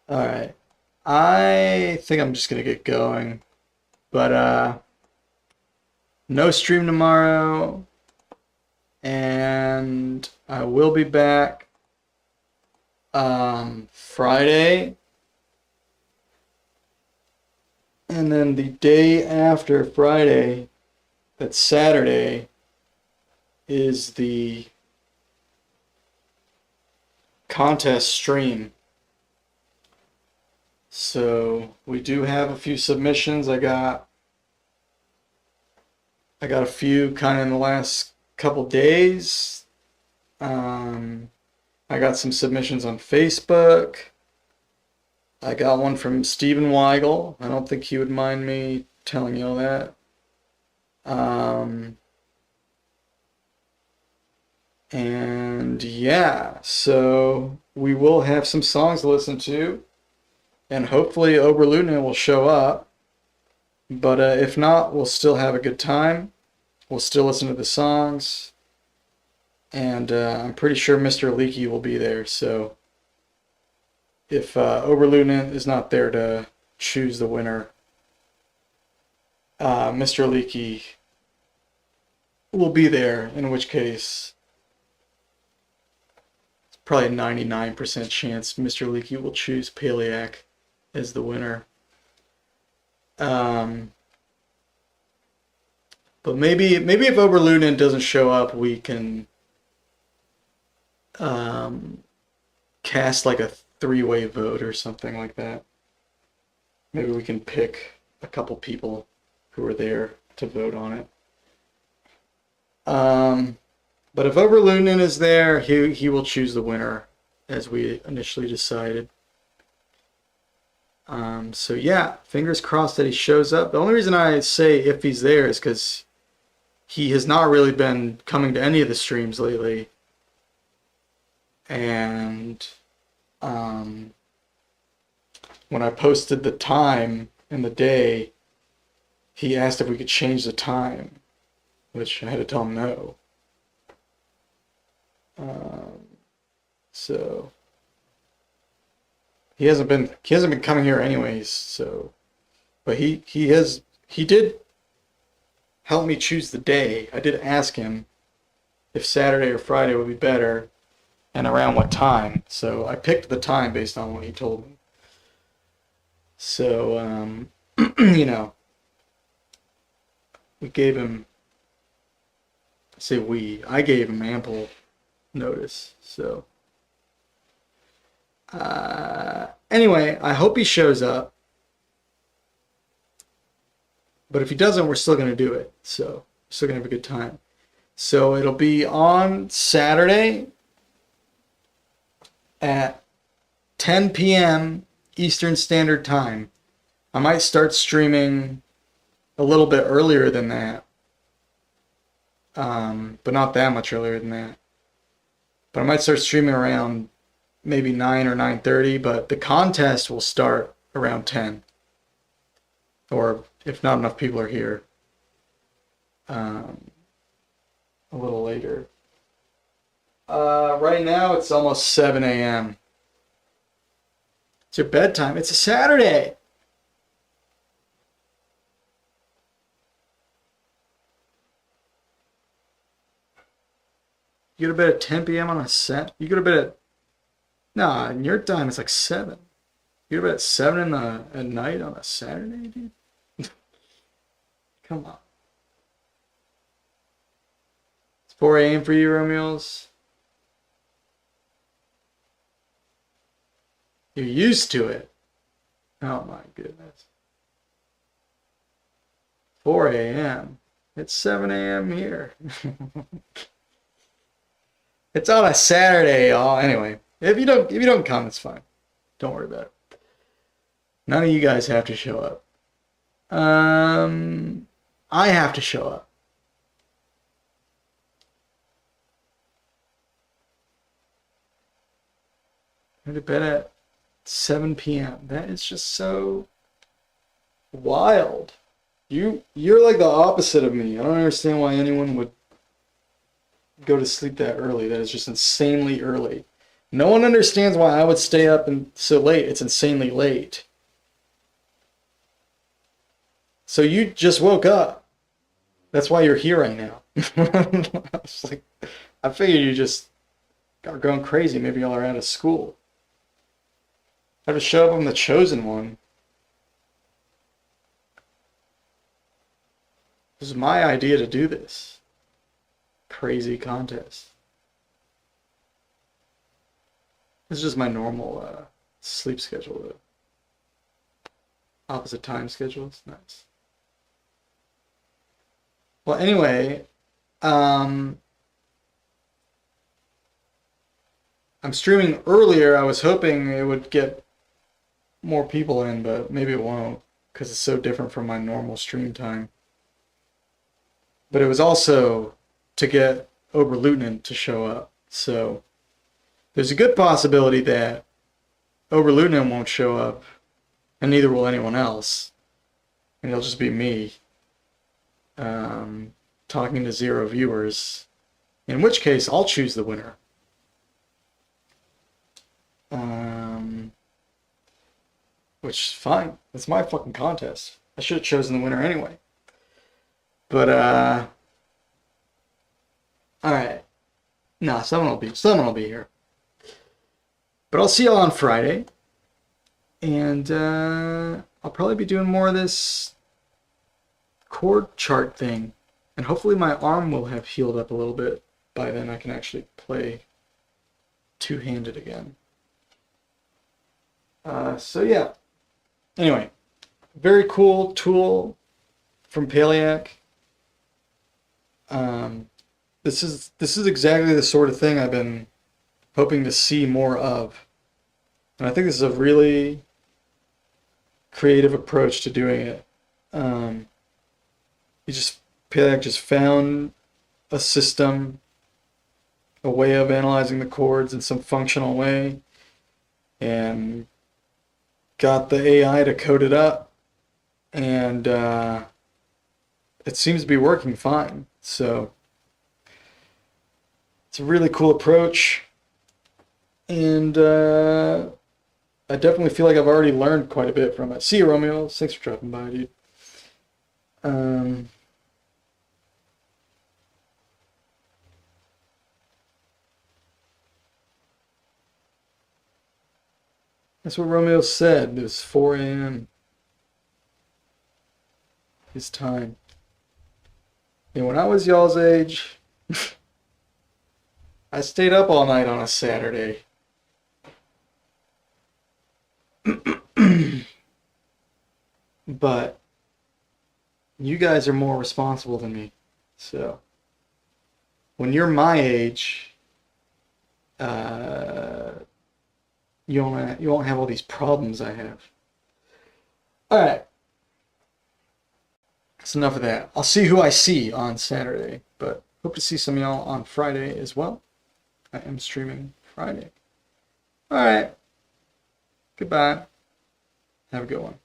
all right. I think I'm just gonna get going, but no stream tomorrow, and I will be back Friday, and then the day after Friday, that's Saturday, is the contest stream. So we do have a few submissions. I got a few kind of in the last couple days. I got some submissions on Facebook. I got one from Stephen Weigel. I don't think he would mind me telling you all that. And yeah, so we will have some songs to listen to, and hopefully Oberluna will show up. But if not, we'll still have a good time. We'll still listen to the songs. And I'm pretty sure Mr. Leaky will be there. So if Oberluna is not there to choose the winner, Mr. Leaky will be there, in which case it's probably a 99% chance Mr. Leaky will choose Paliak as the winner. But maybe if Oberluna doesn't show up, we can cast like a three-way vote or something like that. Maybe we can pick a couple people who are there to vote on it. But if Oberluna is there, he will choose the winner, as we initially decided. So yeah, fingers crossed that he shows up. The only reason I say if he's there is because he has not really been coming to any of the streams lately. And when I posted the time and the day, he asked if we could change the time, which I had to tell him no. So he hasn't been coming here anyways. So, but he did help me choose the day. I did ask him if Saturday or Friday would be better, and around what time. So I picked the time based on what he told me. So you know, we gave him. I gave him ample notice. So anyway, I hope he shows up. But if he doesn't, we're still going to do it. So we're still going to have a good time. So it'll be on Saturday at 10 p.m. Eastern Standard Time. I might start streaming a little bit earlier than that. But not that much earlier than that. But I might start streaming around maybe 9 or 9:30, but the contest will start around 10. Or if not enough people are here, a little later. Right now it's almost 7 a.m. It's your bedtime. It's a Saturday. You go to bed at 10 p.m. on a set? You go to bed at... Nah, in your time it's like 7. You go to bed at 7 at night on a Saturday, dude? Come on. 4 a.m. for you, Romeo's? You're used to it. Oh my goodness. 4 a.m. It's 7 a.m. here. It's on a Saturday, y'all. Anyway, if you don't come, it's fine. Don't worry about it. None of you guys have to show up. I have to show up. I go to bed at 7 p.m. That is just so wild. You're like the opposite of me. I don't understand why anyone would go to sleep that early. That is just insanely early. No one understands why I would stay up and so late. It's insanely late. So you just woke up. That's why you're here right now. I was like, I figured you just are going crazy. Maybe y'all are out of school. I have to show up. I'm the chosen one. This is my idea to do this crazy contest. This is just my normal sleep schedule, though. Opposite time schedules. Nice. Well, anyway, I'm streaming earlier. I was hoping it would get more people in, but maybe it won't because it's so different from my normal stream time. But it was also to get Oberleutnant to show up. So there's a good possibility that Oberleutnant won't show up, and neither will anyone else. And it'll just be me talking to 0 viewers, in which case I'll choose the winner. Which is fine. It's my fucking contest. I should have chosen the winner anyway. But alright. Nah, someone will be here. But I'll see y'all on Friday. And I'll probably be doing more of this chord chart thing. And hopefully my arm will have healed up a little bit. By then I can actually play two-handed again. So yeah. Anyway, very cool tool from Paliac. This is exactly the sort of thing I've been hoping to see more of. And I think this is a really creative approach to doing it. Paliac just found a system, a way of analyzing the chords in some functional way, and got the AI to code it up, and it seems to be working fine. So it's a really cool approach, and I definitely feel like I've already learned quite a bit from it. See you, Romeo. Thanks for dropping by, dude. That's what Romeo said. It was 4 a.m. his time. And when I was y'all's age, I stayed up all night on a Saturday. But you guys are more responsible than me. So when you're my age, you won't have all these problems I have. Alright. That's enough of that. I'll see who I see on Saturday, but hope to see some of y'all on Friday as well. I am streaming Friday. Alright. Goodbye. Have a good one.